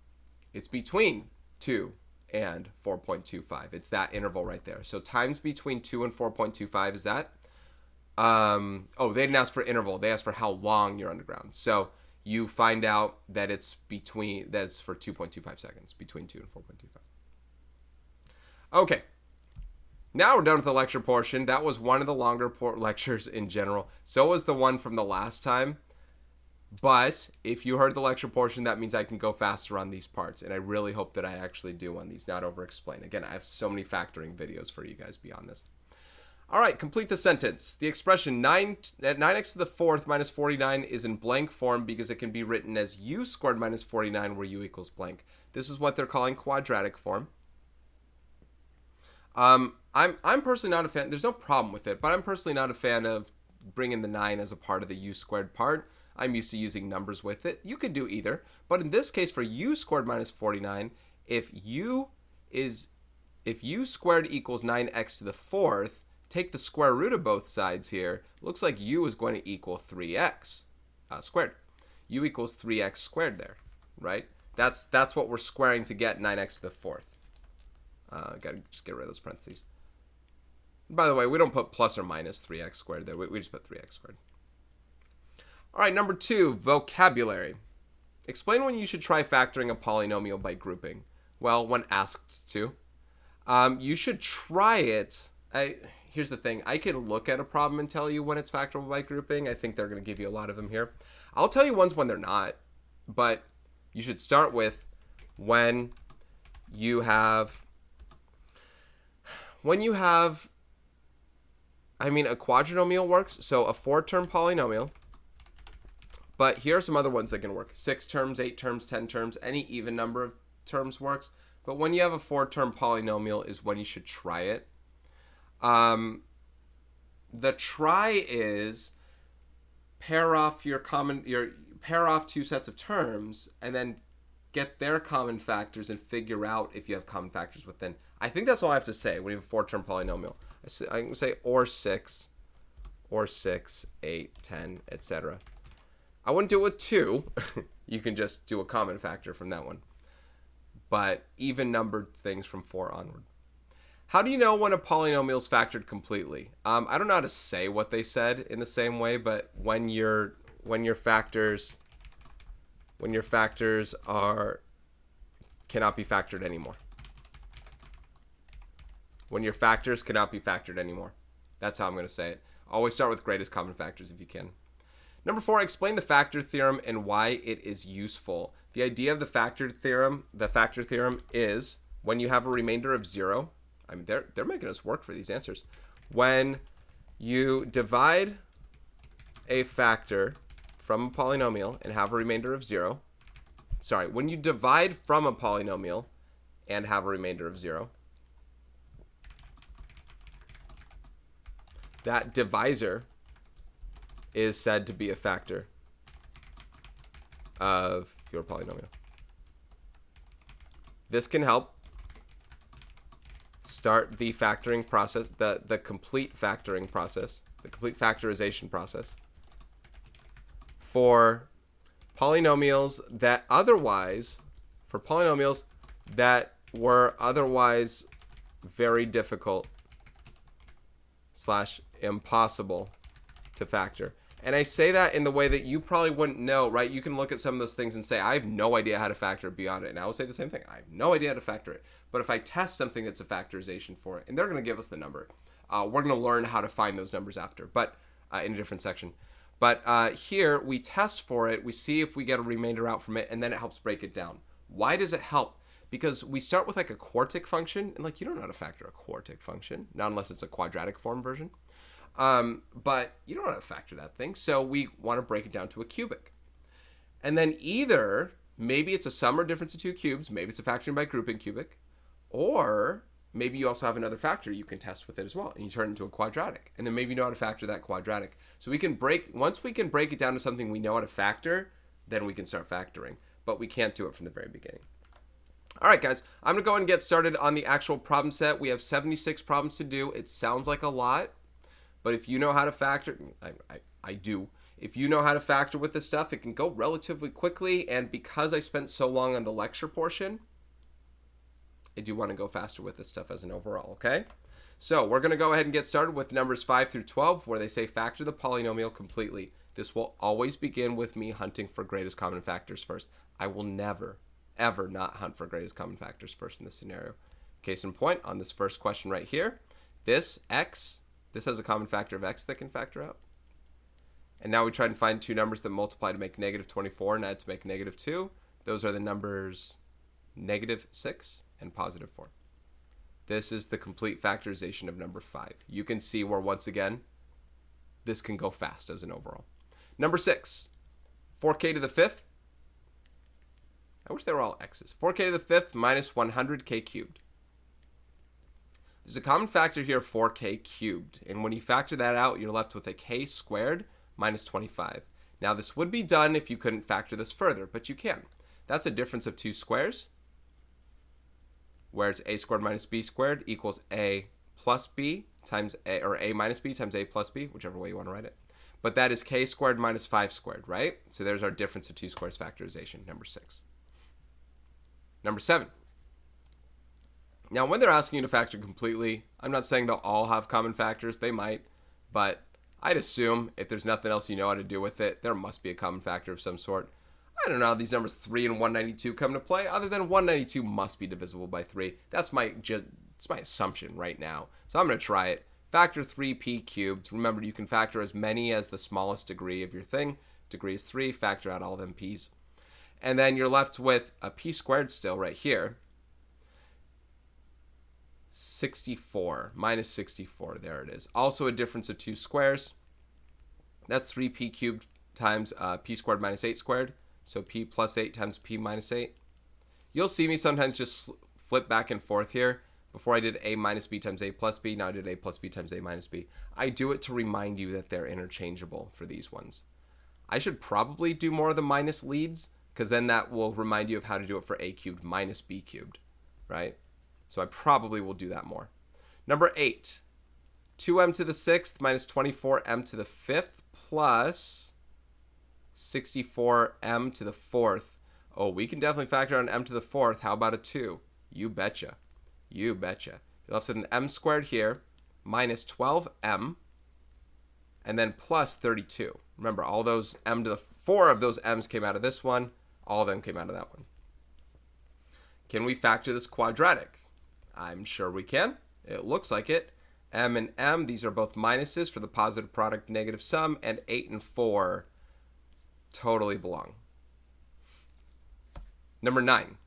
S1: it's between 2 and 4.25. It's that interval right there. So times between 2 and 4.25 is that. They didn't ask for interval. They asked for how long you're underground. So you find out that it's for 2.25 seconds, between 2 and 4.25. Okay. Now we're done with the lecture portion. That was one of the longer lectures in general. So was the one from the last time. But if you heard the lecture portion, that means I can go faster on these parts. And I really hope that I actually do on these, not over-explain. Again, I have so many factoring videos for you guys beyond this. All right, complete the sentence. The expression 9x to the fourth minus 49 is in blank form because it can be written as u squared minus 49 where u equals blank. This is what they're calling quadratic form. I'm personally not a fan. There's no problem with it, but I'm personally not a fan of bringing the 9 as a part of the u squared part. I'm used to using numbers with it. You could do either, but in this case for u squared minus 49, if u squared equals 9x to the fourth, take the square root of both sides here. Looks like u is going to equal 3x squared. U equals 3x squared there, right? That's what we're squaring to get 9x to the fourth. Gotta just get rid of those parentheses. By the way, we don't put plus or minus 3x squared there. We just put 3x squared. All right, number 2, vocabulary. Explain when you should try factoring a polynomial by grouping. Well, when asked to. You should try it. Here's the thing. I can look at a problem and tell you when it's factorable by grouping. I think they're going to give you a lot of them here. I'll tell you ones when they're not. But you should start with when you have a quadrinomial works. So a 4-term polynomial. But here are some other ones that can work. 6 terms, 8 terms, 10 terms, any even number of terms works. But when you have a 4-term polynomial is when you should try it. The try is pair off pair off 2 sets of terms and then get their common factors and figure out if you have common factors within. I think that's all I have to say when you have a 4-term polynomial. I can say or 6, 8, 10, etc. I wouldn't do it with 2. You can just do a common factor from that one. But even numbered things from 4 onward. How do you know when a polynomial is factored completely? I don't know how to say what they said in the same way, but when your factors cannot be factored anymore. When your factors cannot be factored anymore. That's how I'm going to say it. Always start with greatest common factors if you can. Number 4, explain the factor theorem and why it is useful. The idea of the factor theorem is when you have a remainder of 0. I mean, they're making us work for these answers. When you divide a factor from a polynomial and have a remainder of 0. Sorry, when you divide from a polynomial and have a remainder of 0. That divisor is said to be a factor of your polynomial. This can help start the factoring process, the complete factoring process, the complete factorization process for polynomials that were otherwise very difficult / impossible to factor. And I say that in the way that you probably wouldn't know, right? You can look at some of those things and say, I have no idea how to factor it beyond it. And I would say the same thing. I have no idea how to factor it. But if I test something that's a factorization for it, and they're going to give us the number, we're going to learn how to find those numbers after, but in a different section. But here, we test for it. We see if we get a remainder out from it, and then it helps break it down. Why does it help? because we start with like a quartic function, and like you don't know how to factor a quartic function, not unless it's a quadratic form version. But you don't know how to factor that thing, so we want to break it down to a cubic. And then either maybe it's a sum or difference of two cubes, maybe it's a factoring by grouping cubic, or maybe you also have another factor you can test with it as well, and you turn it into a quadratic. And then maybe you know how to factor that quadratic. So once we can break it down to something we know how to factor, then we can start factoring. But we can't do it from the very beginning. All right, guys, I'm going to go ahead and get started on the actual problem set. We have 76 problems to do. It sounds like a lot, but if you know how to factor, I do. If you know how to factor with this stuff, it can go relatively quickly. And because I spent so long on the lecture portion, I do want to go faster with this stuff as an overall, okay? So we're going to go ahead and get started with numbers 5 through 12, where they say factor the polynomial completely. This will always begin with me hunting for greatest common factors first. I will never, ever not hunt for greatest common factors first in this scenario. Case in point, on this first question right here, this x, this has a common factor of x that can factor out. And now we try and find two numbers that multiply to make negative 24 and add to make negative 2. Those are the numbers negative 6 and positive 4. This is the complete factorization of number 5. You can see where, once again, this can go fast as an overall. Number 6, 4k to the 5th. I wish they were all x's. 4k to the 5th minus 100k cubed. There's a common factor here, 4k cubed. And when you factor that out, you're left with a k squared minus 25. Now, this would be done if you couldn't factor this further, but you can. That's a difference of two squares, where it's a squared minus b squared equals a plus b times a, or a minus b times a plus b, whichever way you want to write it. But that is k squared minus 5 squared, right? So there's our difference of two squares factorization, number 6. Number 7. Now, when they're asking you to factor completely, I'm not saying they'll all have common factors. They might, but I'd assume if there's nothing else you know how to do with it, there must be a common factor of some sort. I don't know how these numbers 3 and 192 come into play, other than 192 must be divisible by 3. That's my assumption right now. So I'm going to try it. Factor 3p cubed. Remember, you can factor as many as the smallest degree of your thing. Degree is 3. Factor out all them p's. And then you're left with a p squared still right here. 64. Minus 64. There it is. Also a difference of two squares. That's 3p cubed times p squared minus 8 squared. So p plus 8 times p minus 8. You'll see me sometimes just flip back and forth here. Before I did a minus b times a plus b, now I did a plus b times a minus b. I do it to remind you that they're interchangeable for these ones. I should probably do more of the minus leads, because then that will remind you of how to do it for a cubed minus b cubed, right? So I probably will do that more. Number 8, 2m to the 6th minus 24m to the 5th plus 64m to the 4th. Oh, we can definitely factor on m to the 4th. How about a 2? You betcha. You betcha. You're left with an m squared here, minus 12m, and then plus 32. Remember, all those m to the 4 of those m's came out of this one. All of them came out of that one. Can we factor this quadratic? I'm sure we can. It looks like it. M and m, these are both minuses for the positive product negative sum, and 8 and 4 totally belong. Number 9.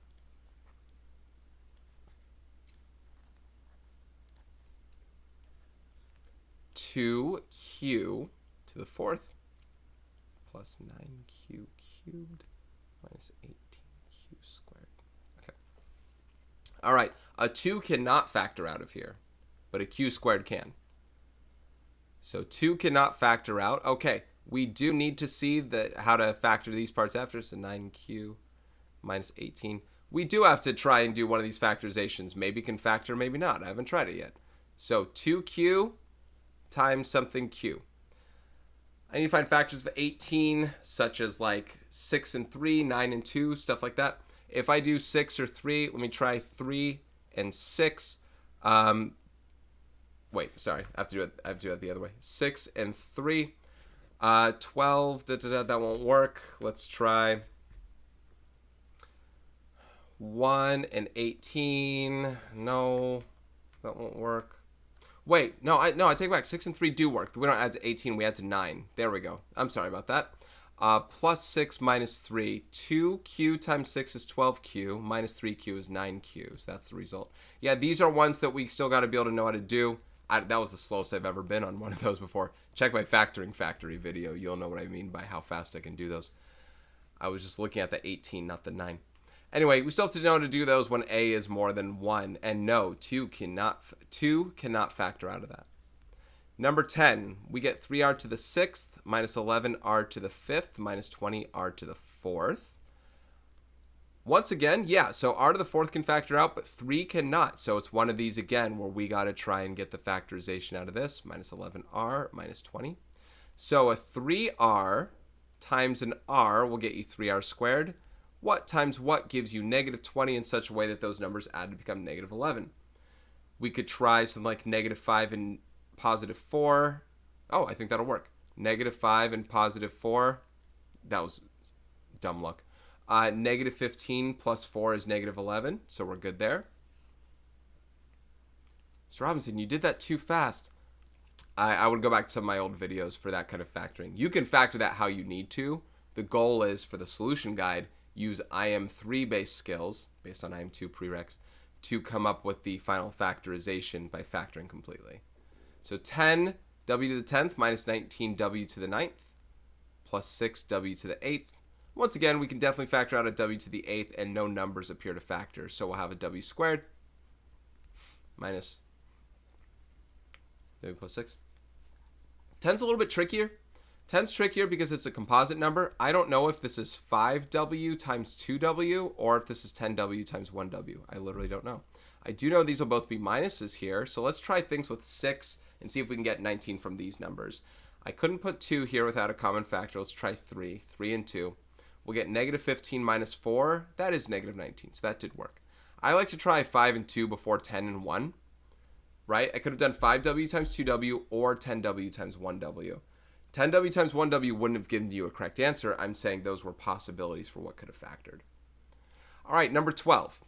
S1: 2q to the 4th plus 9q cubed minus 18q squared. Okay. All right. A 2 cannot factor out of here, but a q squared can. So 2 cannot factor out. Okay. We do need to see how to factor these parts after. So 9q minus 18. We do have to try and do one of these factorizations. Maybe can factor, maybe not. I haven't tried it yet. So 2q times something q. I need to find factors of 18, such as like 6 and 3, 9 and 2, stuff like that. If I do 6 or 3, let me try 3 and 6. Wait, sorry, I have to do it the other way. 6 and 3. 12, that won't work. Let's try 1 and 18. No, that won't work. Wait, no, I take back. 6 and 3 do work. We don't add to 18. We add to 9. There we go. I'm sorry about that. plus 6 minus 3. 2q times 6 is 12q, minus 3q is 9q. So that's the result. Yeah, these are ones that we still got to be able to know how to do. That was the slowest I've ever been on one of those before. Check my factoring factory video. You'll know what I mean by how fast I can do those. I was just looking at the 18, not the 9. Anyway, we still have to know how to do those when a is more than 1. And no, 2 cannot factor out of that. Number 10, we get 3r to the 6th minus 11r to the 5th minus 20r to the 4th. Once again, yeah, so r to the 4th can factor out, but 3 cannot. So it's one of these again where we got to try and get the factorization out of this. Minus 11r minus 20. So a 3r times an r will get you 3r squared. What times what gives you negative 20 in such a way that those numbers add to become negative 11? We could try something like negative 5 and positive 4. Oh, I think that'll work. Negative 5 and positive 4. That was dumb luck. Negative 15 plus 4 is negative 11, so we're good there. Mr. Robinson, you did that too fast. I would go back to some of my old videos for that kind of factoring. You can factor that how you need to. The goal is, for the solution guide, use IM3 based skills, based on IM2 prereqs, to come up with the final factorization by factoring completely. So 10w to the 10th minus 19w to the 9th plus 6w to the 8th. Once again, we can definitely factor out a w to the 8th, and no numbers appear to factor. So we'll have a w squared minus w plus 6. 10's a little bit trickier. 10's trickier because it's a composite number. I don't know if this is 5w times 2w or if this is 10w times 1w. I literally don't know. I do know these will both be minuses here. So let's try things with 6 and see if we can get 19 from these numbers. I couldn't put 2 here without a common factor. Let's try 3. 3 and 2. We'll get negative 15 minus 4. That is negative 19, so that did work. I like to try 5 and 2 before 10 and 1, right? I could have done 5w times 2w or 10w times 1w. 10w times 1w wouldn't have given you a correct answer. I'm saying those were possibilities for what could have factored. All right, number 12.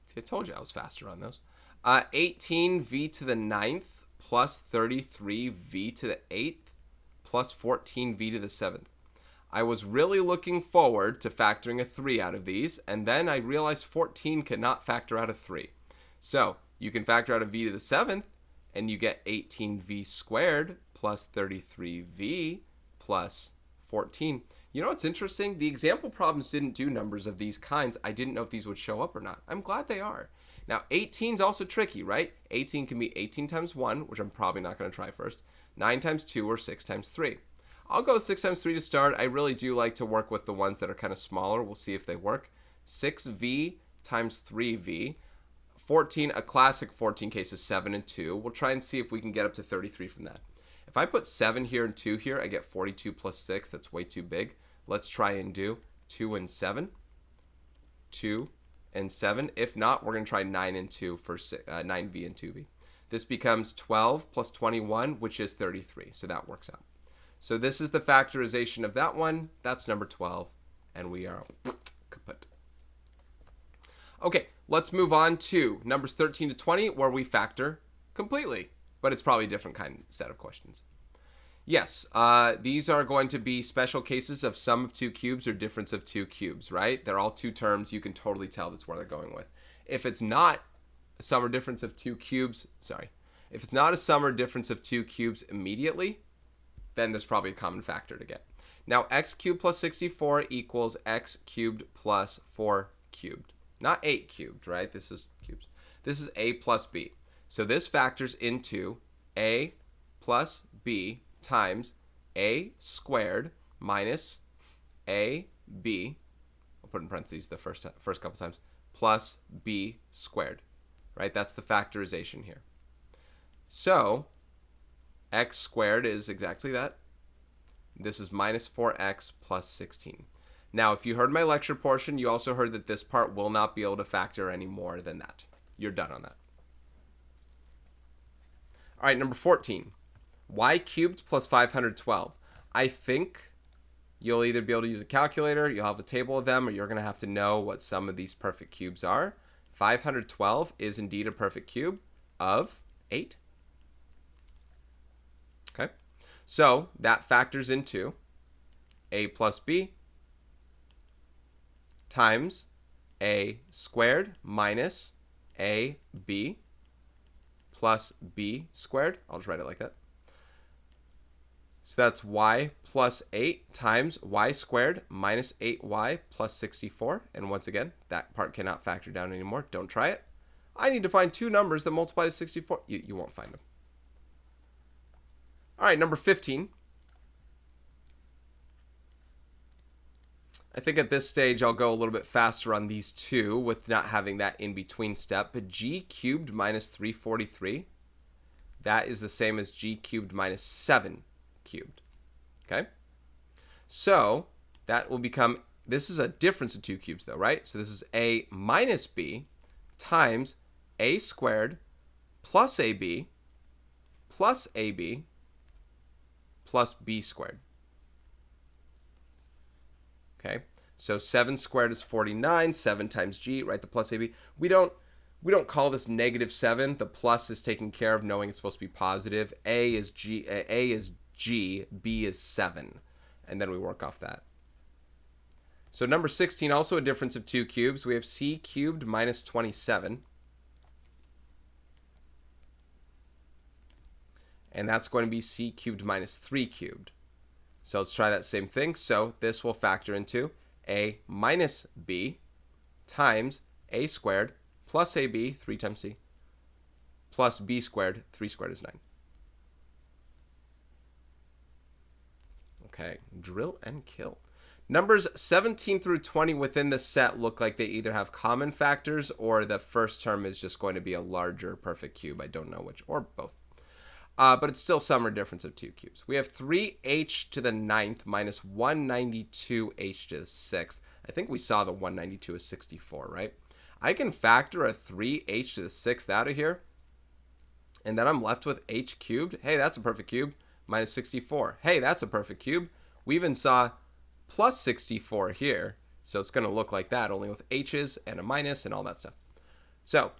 S1: See, I told you I was faster on those. 18v to the 9th plus 33v to the 8th plus 14v to the 7th. I was really looking forward to factoring a 3 out of these, and then I realized 14 cannot factor out a 3. So you can factor out a v to the 7th, and you get 18v squared plus 33v plus 14. You know what's interesting? The example problems didn't do numbers of these kinds. I didn't know if these would show up or not. I'm glad they are. Now, 18 is also tricky, right? 18 can be 18 times 1, which I'm probably not going to try first, 9 times 2, or 6 times 3. I'll go with 6 times 3 to start. I really do like to work with the ones that are kind of smaller. We'll see if they work. 6v times 3v. 14, a classic 14 case is 7 and 2. We'll try and see if we can get up to 33 from that. If I put 7 here and 2 here, I get 42 plus 6. That's way too big. Let's try and do 2 and 7. 2 and 7. If not, we're going to try 9 and 2 for 9v and 2v. This becomes 12 plus 21, which is 33. So that works out. So this is the factorization of that one. That's number 12. And we are kaput. Okay, let's move on to numbers 13 to 20, where we factor completely. But it's probably a different kind of set of questions. Yes, these are going to be special cases of sum of two cubes or difference of two cubes, right? They're all two terms. You can totally tell that's where they're going with. If it's not a sum or difference of two cubes, if it's not a sum or difference of two cubes immediately, then there's probably a common factor to get. Now, x cubed plus 64 equals x cubed plus 4 cubed. Not 8 cubed, right? This is cubes. This is a plus b. So this factors into a plus b times a squared minus ab, I'll put in parentheses the first couple times, plus b squared, right? That's the factorization here. So x squared is exactly that. This is minus 4x plus 16. Now, if you heard my lecture portion, you also heard that this part will not be able to factor any more than that. You're done on that. All right, number 14. Y cubed plus 512. I think you'll either be able to use a calculator, you'll have a table of them, or you're going to have to know what some of these perfect cubes are. 512 is indeed a perfect cube of 8. Okay, So that factors into a plus b times a squared minus ab plus b squared. I'll just write it like that. So that's y plus 8 times y squared minus 8y plus 64. And once again, that part cannot factor down anymore. Don't try it. I need to find two numbers that multiply to 64. You won't find them. All right, number 15. I think at this stage I'll go a little bit faster on these two with not having that in-between step. But g cubed minus 343, that is the same as g cubed minus 7 cubed. Okay? So that will become, this is a difference of two cubes though, right? So this is a minus b times a squared plus ab plus ab plus b squared. Okay, so 7 squared is 49. 7 times g, right? The plus ab. We don't call this negative 7. The plus is taken care of, knowing it's supposed to be positive. A is g, b is 7, and then we work off that. So number 16, also a difference of two cubes. We have c cubed minus 27, and that's going to be c cubed minus 3 cubed. So let's try that same thing. So this will factor into a minus b times a squared plus ab, 3 times c, plus b squared, 3 squared is 9. Okay, drill and kill. Numbers 17 through 20 within the set look like they either have common factors or the first term is just going to be a larger perfect cube. I don't know which, or both. But it's still some or difference of two cubes. We have 3h to the 9th minus 192h to the 6th. I think we saw the 192 is 64, right? I can factor a 3h to the 6th out of here, and then I'm left with h cubed. Hey, that's a perfect cube. Minus 64. Hey, that's a perfect cube. We even saw plus 64 here, so it's going to look like that, only with h's and a minus and all that stuff. So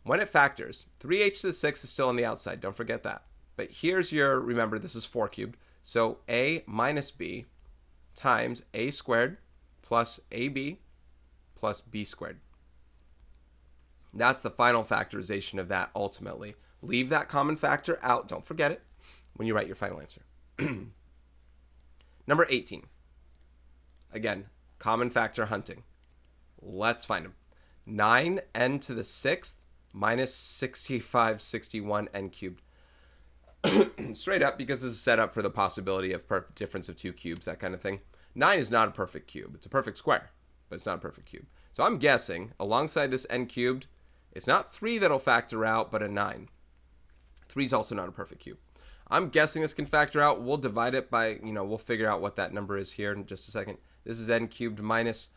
S1: when it factors, 3h to the 6th is still on the outside. Don't forget that. But here's your, remember, this is 4 cubed. So a minus b times a squared plus ab plus b squared. That's the final factorization of that ultimately. Leave that common factor out. Don't forget it when you write your final answer. Number 18. Again, common factor hunting. Let's find them. 9n to the 6th minus 6561n cubed. Straight up, because this is set up for the possibility of difference of two cubes, that kind of thing. 9 is not a perfect cube. It's a perfect square, but it's not a perfect cube. So I'm guessing, alongside this n cubed, it's not 3 that'll factor out, but a 9. 3 is also not a perfect cube. I'm guessing this can factor out. We'll divide it by, we'll figure out what that number is here in just a second. This is n cubed minus,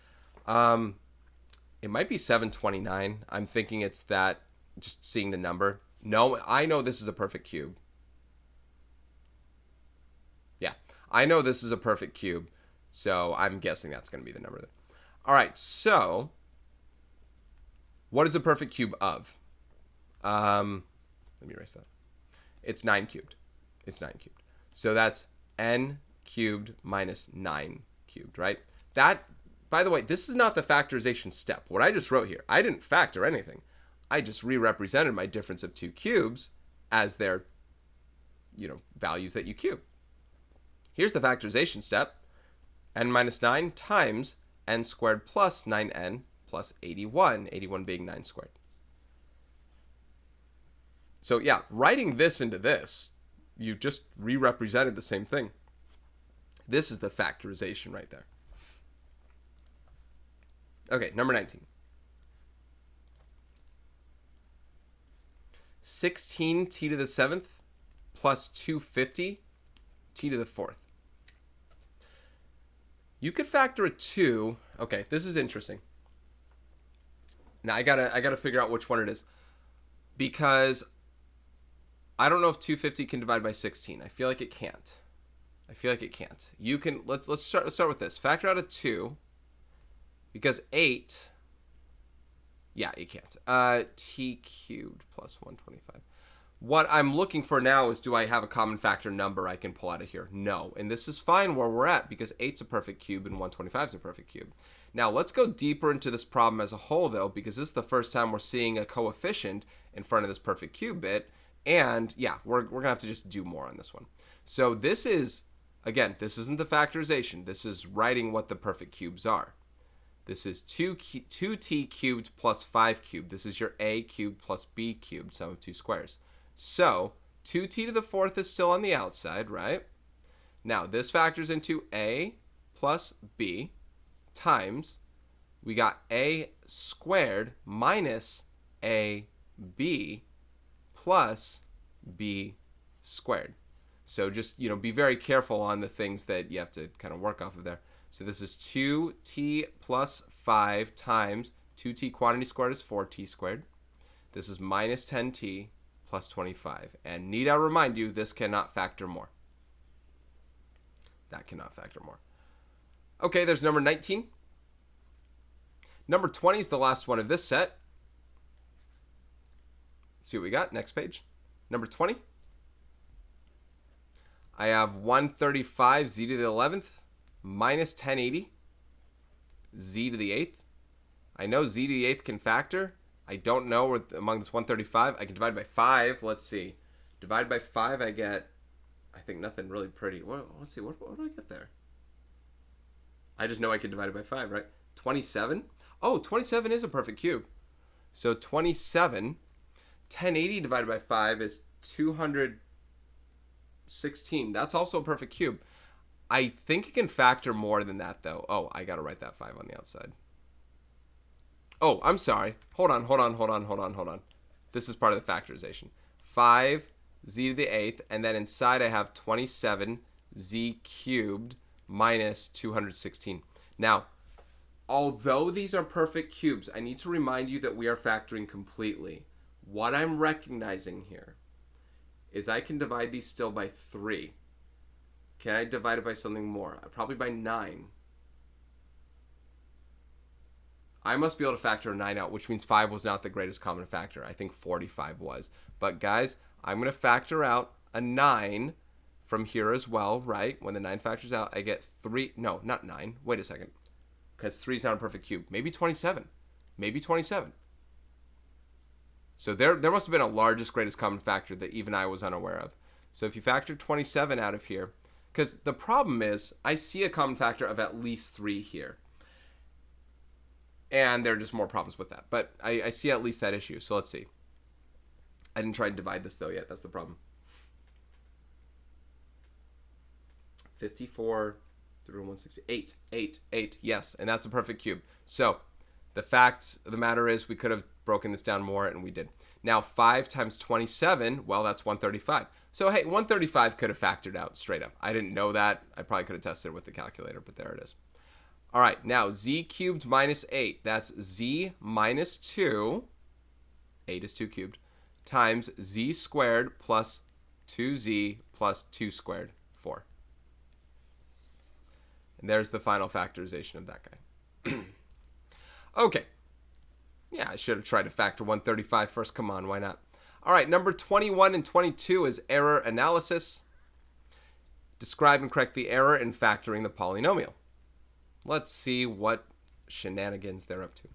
S1: it might be 729. I'm thinking it's that, just seeing the number. No, I know this is a perfect cube. Yeah, I know this is a perfect cube, so I'm guessing that's going to be the number there. All right, so what is a perfect cube of? Let me erase that. It's 9 cubed. It's 9 cubed. So that's n cubed minus 9 cubed, right? That, by the way, this is not the factorization step. What I just wrote here, I didn't factor anything. I just re-represented my difference of two cubes as their, values that you cube. Here's the factorization step. N minus 9 times n squared plus 9n plus 81, 81 being 9 squared. So yeah, writing this into this, you just re-represented the same thing. This is the factorization right there. Okay, number 19. 16 t to the 7th plus 250 t to the 4th. You could factor a 2. Okay, this is interesting. Now I gotta figure out which one it is, because I don't know if 250 can divide by 16. I feel like it can't. You can. Let's start with this. Factor out a 2, because 8. Yeah, you can't. T cubed plus 125. What I'm looking for now is, do I have a common factor number I can pull out of here? No. And this is fine where we're at because 8's a perfect cube and 125 is a perfect cube. Now, let's go deeper into this problem as a whole, though, because this is the first time we're seeing a coefficient in front of this perfect cube bit. And, yeah, we're going to have to just do more on this one. So this is, again, this isn't the factorization. This is writing what the perfect cubes are. This is 2t cubed plus 5 cubed. This is your a cubed plus b cubed, sum of two squares. So 2t to the fourth is still on the outside, right? Now, this factors into a plus b times, we got a squared minus ab plus b squared. So just, be very careful on the things that you have to kind of work off of there. So this is 2t plus 5 times 2t quantity squared is 4t squared. This is minus 10t plus 25. And need I remind you, this cannot factor more. That cannot factor more. Okay, there's number 19. Number 20 is the last one of this set. Let's see what we got. Next page. Number 20. I have 135 z to the 11th minus 1080 z to the 8th. I know z to the 8th can factor. I don't know among this 135. I can divide by 5. Let's see. Divide by 5, I get, I think, nothing really pretty. Let's see. What do I get there? I just know I can divide it by 5, right? 27. Oh, 27 is a perfect cube. So 27, 1080 divided by 5 is 216. That's also a perfect cube. I think it can factor more than that, though. Oh, I got to write that 5 on the outside. Oh, I'm sorry. Hold on. This is part of the factorization. 5 z to the 8th, and then inside I have 27 z cubed minus 216. Now, although these are perfect cubes, I need to remind you that we are factoring completely. What I'm recognizing here is I can divide these still by 3. Can I divide it by something more? Probably by 9. I must be able to factor a 9 out, which means 5 was not the greatest common factor. I think 45 was. But guys, I'm going to factor out a 9 from here as well, right? When the 9 factors out, I get 3. No, not 9. Wait a second. Because 3 is not a perfect cube. Maybe 27. Maybe 27. So there must have been a largest, greatest common factor that even I was unaware of. So if you factor 27 out of here, because the problem is I see a common factor of at least 3 here. And there are just more problems with that. But I see at least that issue. So let's see. I didn't try and divide this, though, yet. That's the problem. 54 through 168. 8. Yes, and that's a perfect cube. So the fact of the matter is we could have broken this down more, and we did. Now, 5 times 27, well, that's 135. So, hey, 135 could have factored out straight up. I didn't know that. I probably could have tested it with the calculator, but there it is. All right, now z cubed minus 8. That's z minus 2. 8 is 2 cubed. Times z squared plus 2z plus 2 squared, 4. And there's the final factorization of that guy. Okay. Yeah, I should have tried to factor 135 first. Come on, why not? All right, number 21 and 22 is error analysis. Describe and correct the error in factoring the polynomial. Let's see what shenanigans they're up to.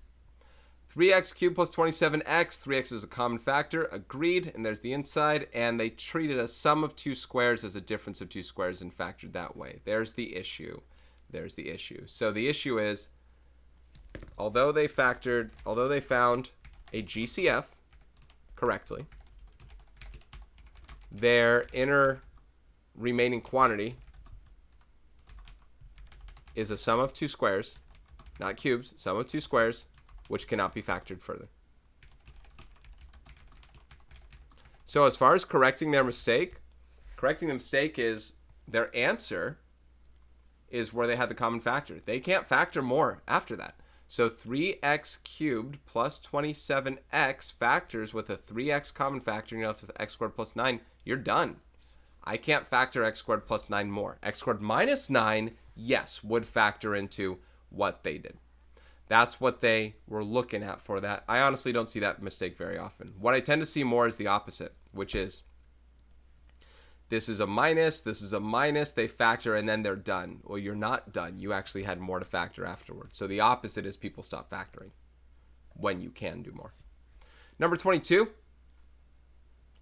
S1: 3x cubed plus 27x. 3x is a common factor. Agreed. And there's the inside. And they treated a sum of two squares as a difference of two squares and factored that way. There's the issue. So the issue is, although they found a GCF correctly, their inner remaining quantity is a sum of two squares, not cubes, sum of two squares, which cannot be factored further. So as far as correcting the mistake is their answer is where they had the common factor. They can't factor more after that. So 3x cubed plus 27x factors with a 3x common factor, and you're left with x squared plus 9. You're done. I can't factor x squared plus 9 more. X squared minus 9, yes, would factor into what they did. That's what they were looking at for that. I honestly don't see that mistake very often. What I tend to see more is the opposite, which is this is a minus, they factor, and then they're done. Well, you're not done. You actually had more to factor afterwards. So the opposite is people stop factoring when you can do more. Number 22,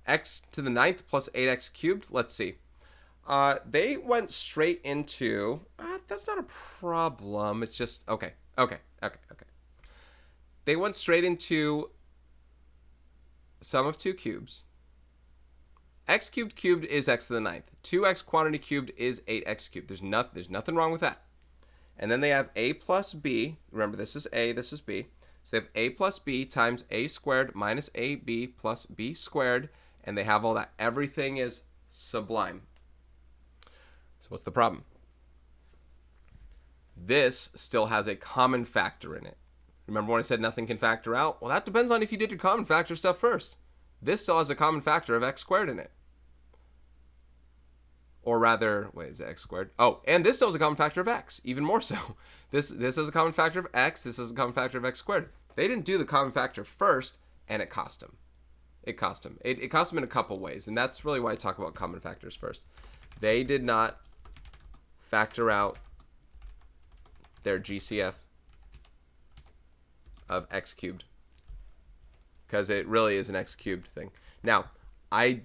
S1: x to the 9th plus 8x cubed. Let's see. They went straight into, that's not a problem. It's just, okay. They went straight into sum of two cubes. X cubed is x to the 9th. 2x quantity cubed is 8x cubed. There's nothing wrong with that. And then they have a plus b. Remember, this is a, this is b. So they have a plus b times a squared minus ab plus b squared. And they have all that. Everything is sublime. So what's the problem? This still has a common factor in it. Remember when I said nothing can factor out? Well, that depends on if you did your common factor stuff first. This still has a common factor of x squared in it. Or rather, wait, is it x squared? Oh, and this still has a common factor of x, even more so. This has a common factor of x, this has a common factor of x squared. They didn't do the common factor first, and it cost them. It cost them. It cost them in a couple ways, and that's really why I talk about common factors first. They did not factor out their GCF of x cubed, because it really is an x cubed thing. Now, I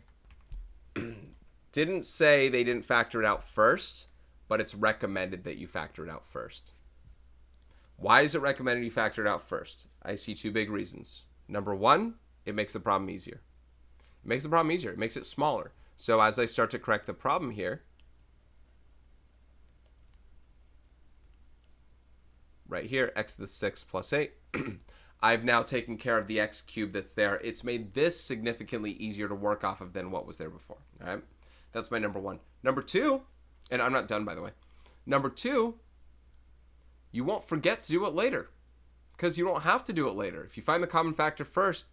S1: didn't say they didn't factor it out first, but it's recommended that you factor it out first. Why is it recommended you factor it out first? I see two big reasons. Number one, it makes the problem easier. It makes the problem easier. It makes it smaller. So as I start to correct the problem here, right here, x to the 6th plus 8, I've now taken care of the x cubed that's there. It's made this significantly easier to work off of than what was there before. All right, that's my number one. Number two, and I'm not done, by the way. Number two, you won't forget to do it later, because you don't have to do it later. If you find the common factor first,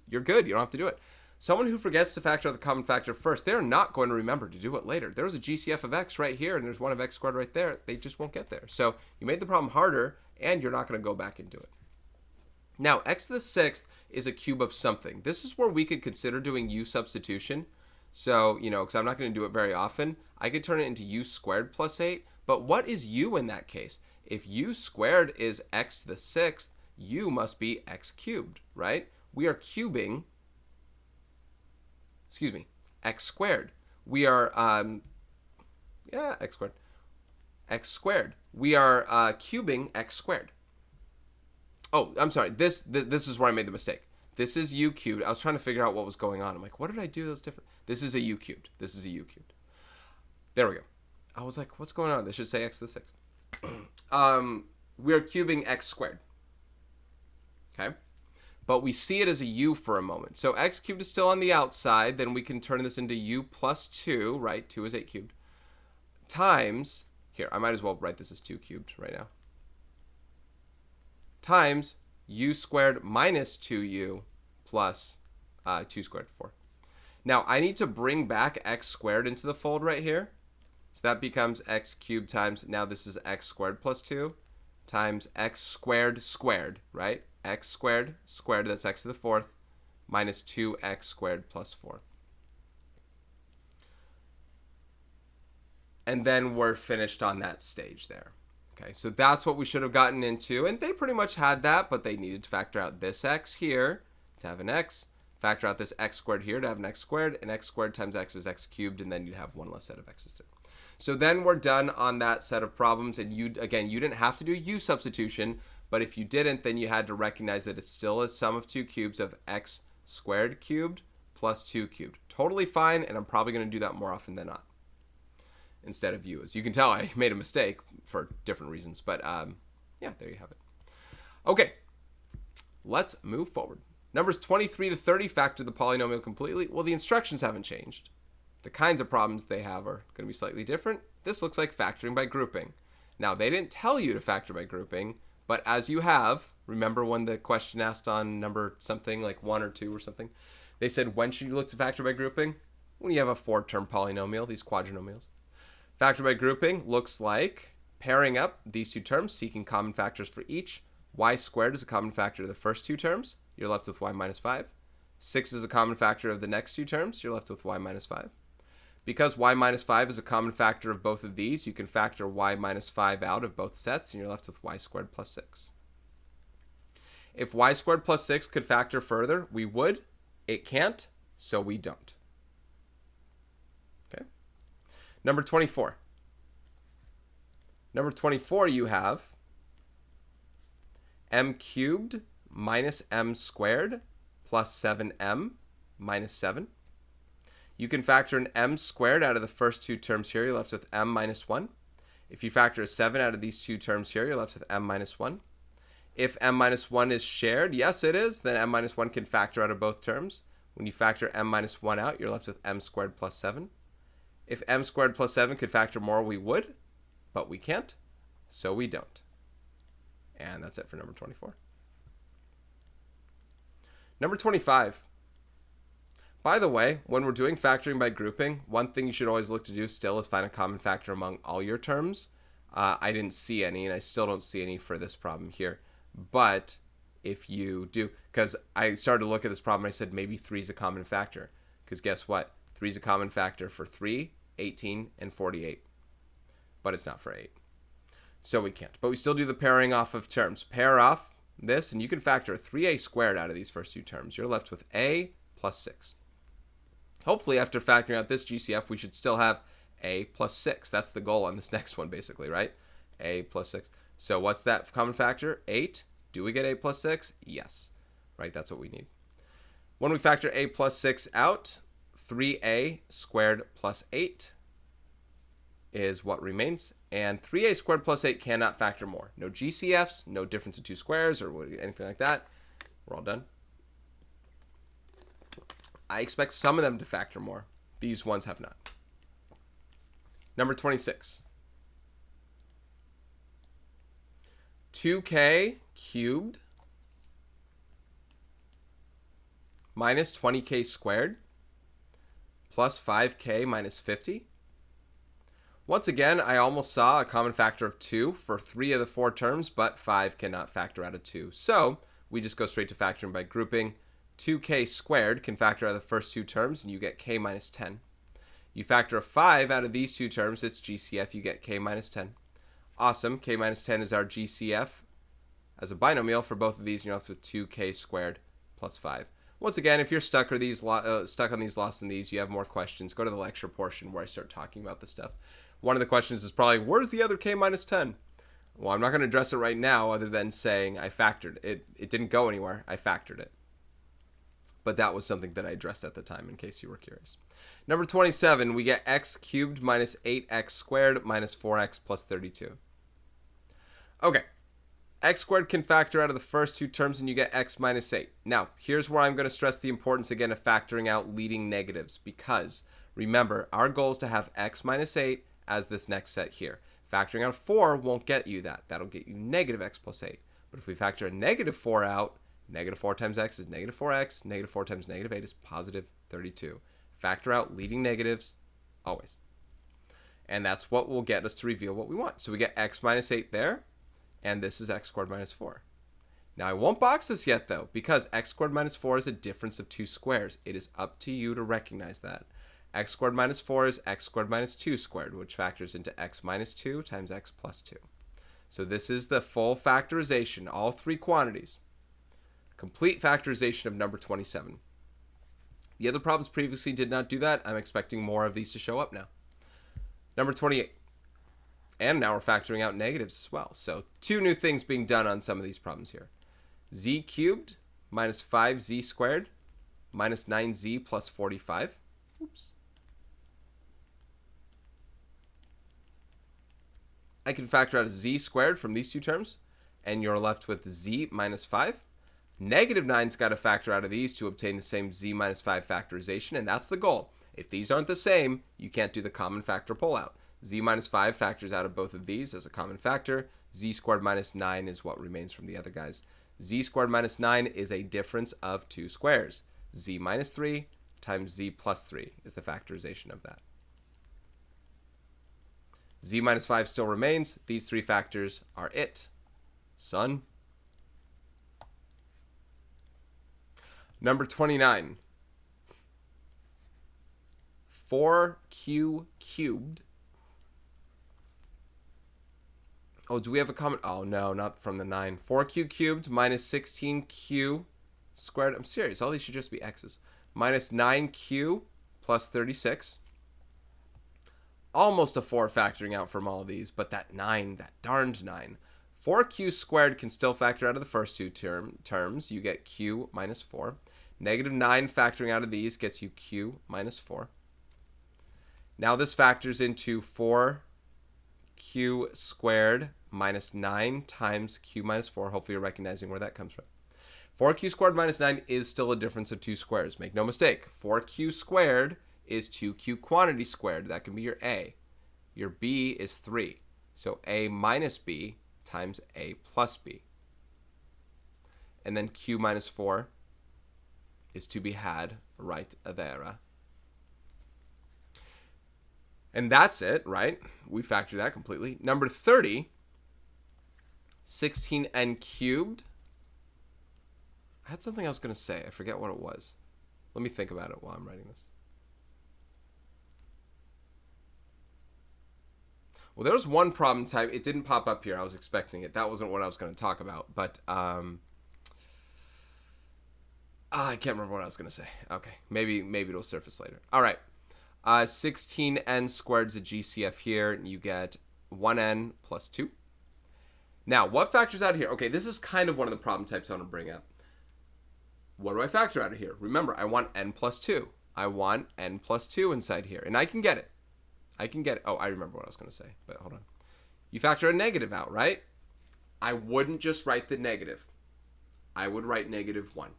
S1: you're good. You don't have to do it. Someone who forgets to factor out the common factor first, they're not going to remember to do it later. There's a GCF of x right here, and there's one of x squared right there. They just won't get there. So you made the problem harder, and you're not going to go back and do it. Now, x to the 6th is a cube of something. This is where we could consider doing u substitution. So, because I'm not going to do it very often, I could turn it into u squared plus 8. But what is u in that case? If u squared is x to the 6th, u must be x cubed, right? We are cubing, x squared. We are, x squared. X squared. We are cubing x squared. Oh, I'm sorry. This is where I made the mistake. This is u cubed. I was trying to figure out what was going on. I'm like, what did I do that was different? This is a u cubed. This is a u cubed. There we go. I was like, what's going on? This should say x to the 6th. We are cubing x squared. Okay? But we see it as a u for a moment. So x cubed is still on the outside. Then we can turn this into u plus 2, right? 2 is 8 cubed. Times, here, I might as well write this as 2 cubed right now. Times u squared minus 2u plus 2 squared, 4. Now, I need to bring back x squared into the fold right here. So that becomes x cubed times, now this is x squared plus 2, times x squared squared, right? X squared squared, that's x to the 4th, minus 2x squared plus 4. And then we're finished on that stage there. Okay, so that's what we should have gotten into, and they pretty much had that, but they needed to factor out this x here to have an x, factor out this x squared here to have an x squared, and x squared times x is x cubed, and then you'd have one less set of x's there. So then we're done on that set of problems, and you didn't have to do u substitution, but if you didn't, then you had to recognize that it's still a sum of two cubes of x squared cubed plus 2 cubed. Totally fine, and I'm probably going to do that more often than not instead of u. As you can tell, I made a mistake for different reasons, but yeah, there you have it. Okay, let's move forward. Numbers 23 to 30 factor the polynomial completely. Well, the instructions haven't changed. The kinds of problems they have are going to be slightly different. This looks like factoring by grouping. Now, they didn't tell you to factor by grouping, but as you have, remember when the question asked on number something like 1 or 2 or something, they said, when should you look to factor by grouping? When you have a 4-term polynomial, these quadrinomials. Factor by grouping looks like pairing up these two terms, seeking common factors for each, y squared is a common factor of the first two terms. You're left with y minus 5. 6 is a common factor of the next two terms. You're left with y minus 5. Because y minus 5 is a common factor of both of these, you can factor y minus 5 out of both sets, and you're left with y squared plus 6. If y squared plus 6 could factor further, we would. It can't, so we don't. Okay. Number 24. Number 24, you have m cubed minus m squared plus 7m minus 7. You can factor an m squared out of the first two terms here. You're left with m minus 1. If you factor a 7 out of these two terms here, you're left with m minus 1. If m minus 1 is shared, yes it is, then m minus 1 can factor out of both terms. When you factor m minus 1 out, you're left with m squared plus 7. If m squared plus 7 could factor more, we would, but we can't, so we don't. And that's it for number 24. Number 25. By the way, when we're doing factoring by grouping, one thing you should always look to do still is find a common factor among all your terms. I didn't see any, and I still don't see any for this problem here. But if you do, because I started to look at this problem, I said maybe 3 is a common factor. Because guess what? 3 is a common factor for 3, 18, and 48. But it's not for 8. So we can't. But we still do the pairing off of terms. Pair off this, and you can factor 3a squared out of these first two terms. You're left with a plus 6. Hopefully, after factoring out this GCF, we should still have a plus 6. That's the goal on this next one, basically, right? A plus 6. So what's that common factor? 8. Do we get a plus 6? Yes. Right, that's what we need. When we factor a plus 6 out, 3a squared plus 8 is what remains. And 3a squared plus 8 cannot factor more. No GCFs, no difference of two squares or anything like that. We're all done. I expect some of them to factor more. These ones have not. Number 26. 2k cubed minus 20k squared plus 5k minus 50. Once again, I almost saw a common factor of 2 for 3 of the 4 terms, but 5 cannot factor out of 2. So we just go straight to factoring by grouping. 2k squared can factor out of the first two terms, and you get k minus 10. You factor a 5 out of these two terms, it's GCF, you get k minus 10. Awesome, k minus 10 is our GCF as a binomial for both of these, and you're left with 2k squared plus 5. Once again, if you're stuck on these lost in these, you have more questions, go to the lecture portion where I start talking about this stuff. One of the questions is probably, where's the other k minus 10? Well, I'm not going to address it right now other than saying I factored it. It didn't go anywhere. I factored it. But that was something that I addressed at the time in case you were curious. Number 27, we get x cubed minus 8x squared minus 4x plus 32. Okay, x squared can factor out of the first two terms and you get x minus 8. Now, here's where I'm going to stress the importance again of factoring out leading negatives because, remember, our goal is to have x minus 8 as this next set here. Factoring out 4 won't get you that. That'll get you negative x plus 8. But if we factor a negative 4 out, negative 4 times x is negative 4x. Negative 4 times negative 8 is positive 32. Factor out leading negatives always. And that's what will get us to reveal what we want. So we get x minus 8 there, and this is x squared minus 4. Now I won't box this yet though, because x squared minus 4 is a difference of two squares. It is up to you to recognize that. X squared minus 4 is x squared minus 2 squared, which factors into x minus 2 times x plus 2. So this is the full factorization, all three quantities. Complete factorization of number 27. The other problems previously did not do that. I'm expecting more of these to show up now. Number 28. And now we're factoring out negatives as well. So 2 new things being done on some of these problems here. Z cubed minus 5z squared minus 9z plus 45. Oops. I can factor out a z squared from these two terms, and you're left with z minus 5. Negative 9's got to factor out of these to obtain the same z minus 5 factorization, and that's the goal. If these aren't the same, you can't do the common factor pullout. Z minus 5 factors out of both of these as a common factor. Z squared minus 9 is what remains from the other guys. Z squared minus 9 is a difference of two squares. Z minus 3 times z plus 3 is the factorization of that. Z minus 5 still remains. These three factors are it. Son, Number 29. 4q cubed. Oh, do we have a comment? Oh, no, not from the 9. 4q cubed minus 16q squared. I'm serious. All these should just be x's. Minus 9q plus 36. Almost a 4 factoring out from all of these, but that 9, that darned 9. 4q squared can still factor out of the first two terms. You get q minus 4. Negative 9 factoring out of these gets you q minus 4. Now this factors into 4q squared minus 9 times q minus 4. Hopefully you're recognizing where that comes from. 4q squared minus 9 is still a difference of two squares. Make no mistake. 4q squared is 2q quantity squared. That can be your a. Your b is 3. So a minus b times a plus b. And then q minus 4 is to be had right there. And that's it, right? We factor that completely. Number 30, 16n cubed. I had something I was going to say. I forget what it was. Let me think about it while I'm writing this. Well, there was one problem type. It didn't pop up here. I was expecting it. That wasn't what I was going to talk about. But I can't remember what I was going to say. Okay, maybe it'll surface later. All right. 16n squared is a GCF here, and you get 1n plus 2. Now, what factors out of here? Okay, this is kind of one of the problem types I want to bring up. What do I factor out of here? Remember, I want n plus 2. I want n plus 2 inside here, and I can get it. Oh, I remember what I was going to say, but hold on. You factor a negative out, right? I wouldn't just write the negative. I would write negative 1.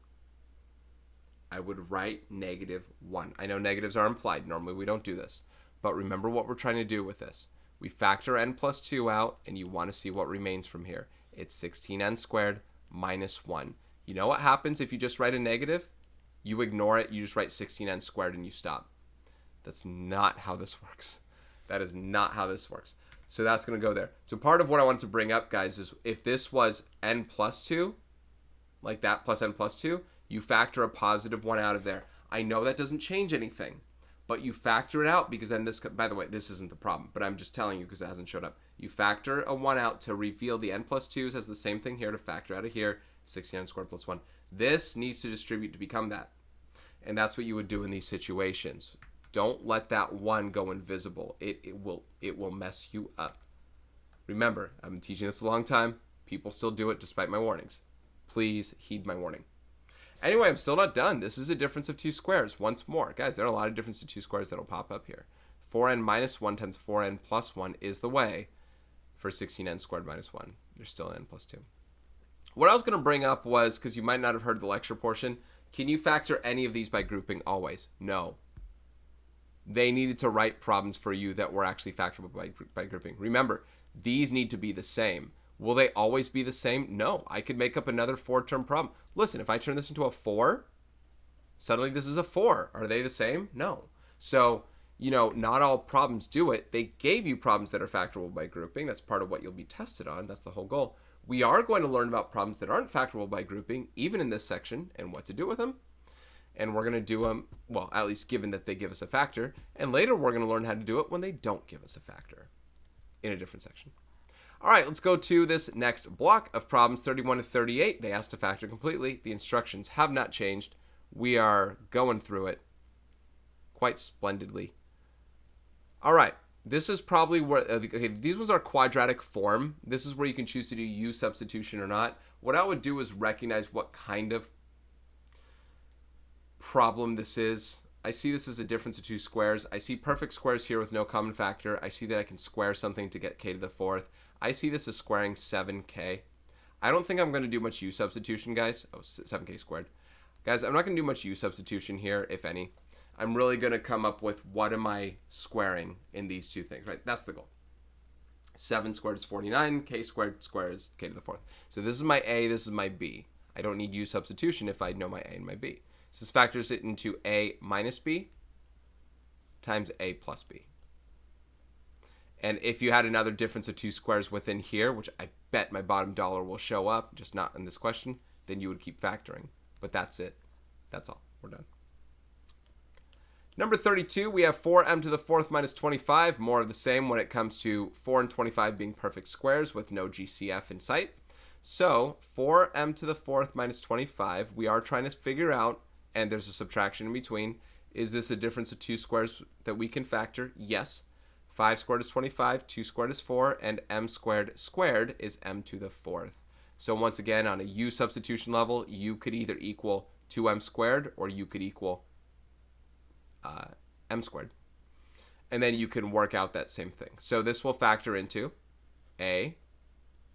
S1: I would write negative 1. I know negatives are implied. Normally we don't do this. But remember what we're trying to do with this. We factor n plus 2 out, and you want to see what remains from here. It's 16n squared minus 1. You know what happens if you just write a negative? You ignore it. You just write 16n squared and you stop. That's not how this works. That is not how this works. So that's going to go there. So part of what I wanted to bring up, guys, is if this was n plus 2, like that plus n plus 2, you factor a positive 1 out of there. I know that doesn't change anything, but you factor it out because then this, by the way, this isn't the problem, but I'm just telling you because it hasn't showed up. You factor a 1 out to reveal the n plus 2s as the same thing here to factor out of here, 16n squared plus 1. This needs to distribute to become that. And that's what you would do in these situations. Don't let that 1 go invisible. It will mess you up. Remember, I've been teaching this a long time. People still do it despite my warnings. Please heed my warning. Anyway, I'm still not done. This is a difference of two squares. Once more. Guys, there are a lot of differences of two squares that will pop up here. 4n minus 1 times 4n plus 1 is the way for 16n squared minus 1. There's still n plus 2. What I was going to bring up was, because you might not have heard the lecture portion, can you factor any of these by grouping always? No. They needed to write problems for you that were actually factorable by grouping. Remember, these need to be the same. Will they always be the same? No. I could make up another 4-term problem. Listen, if I turn this into a 4, suddenly this is a 4. Are they the same? No. So, not all problems do it. They gave you problems that are factorable by grouping. That's part of what you'll be tested on. That's the whole goal. We are going to learn about problems that aren't factorable by grouping, even in this section, and what to do with them. And we're going to do them, well, at least given that they give us a factor. And later we're going to learn how to do it when they don't give us a factor in a different section. All right, let's go to this next block of problems, 31 to 38. They asked to factor completely. The instructions have not changed. We are going through it quite splendidly. All right, this is probably where, okay, these ones are quadratic form. This is where you can choose to do U substitution or not. What I would do is recognize what kind of problem this is. I see this as a difference of two squares. I see perfect squares here with no common factor. I see that I can square something to get k to the 4th. I see this as squaring 7k. I don't think I'm going to do much U substitution, guys. Oh, 7k squared. Guys, I'm not going to do much U substitution here, if any. I'm really going to come up with what am I squaring in these two things, right? That's the goal. 7 squared is 49. K squared is k to the 4th. So this is my A, this is my B. I don't need U substitution if I know my A and my B. So this factors it into A minus B times A plus B. And if you had another difference of two squares within here, which I bet my bottom dollar will show up, just not in this question, then you would keep factoring. But that's it. That's all. We're done. Number 32, we have 4m to the fourth minus 25. More of the same when it comes to 4 and 25 being perfect squares with no GCF in sight. So 4m to the fourth minus 25, we are trying to figure out, and there's a subtraction in between, is this a difference of two squares that we can factor? Yes. 5 squared is 25, 2 squared is 4, and m squared squared is m to the fourth. So once again, on a u substitution level, u could either equal 2m squared or u could equal m squared. And then you can work out that same thing. So this will factor into a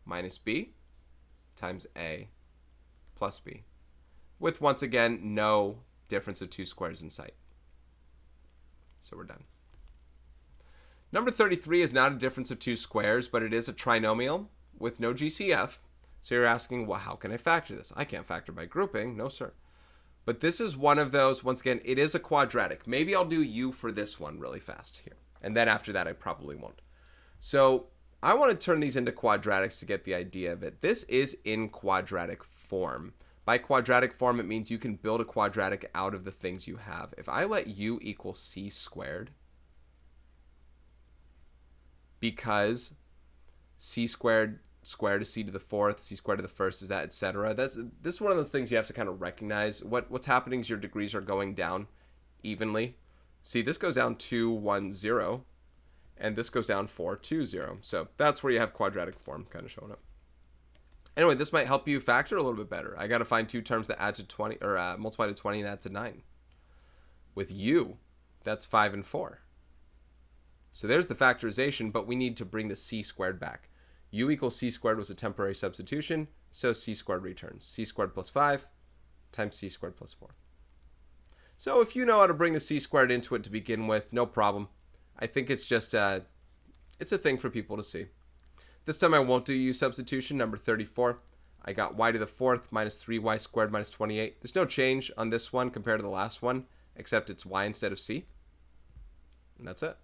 S1: minus b times a plus b, with once again no difference of two squares in sight. So we're done. Number 33 is not a difference of two squares, but it is a trinomial with no GCF. So you're asking, well, how can I factor this? I can't factor by grouping. No, sir. But this is one of those, once again, it is a quadratic. Maybe I'll do u for this one really fast here. And then after that, I probably won't. So I want to turn these into quadratics to get the idea of it. This is in quadratic form. By quadratic form, it means you can build a quadratic out of the things you have. If I let u equal c squared, because c squared is c to the fourth, c squared to the first is that, etc. This is one of those things you have to kind of recognize. What's happening is your degrees are going down evenly. See, this goes down 2, 1, 0, and this goes down 4, 2, 0. So that's where you have quadratic form kind of showing up. Anyway, this might help you factor a little bit better. I got to find two terms that add to 20 or multiply to 20 and add to 9. With u, that's 5 and 4. So there's the factorization, but we need to bring the c squared back. U equals c squared was a temporary substitution, so c squared returns. C squared plus 5 times c squared plus 4. So if you know how to bring the c squared into it to begin with, no problem. I think it's just it's a thing for people to see. This time I won't do u substitution. Number 34, I got y to the fourth minus 3y squared minus 28. There's no change on this one compared to the last one, except it's y instead of c. And that's it.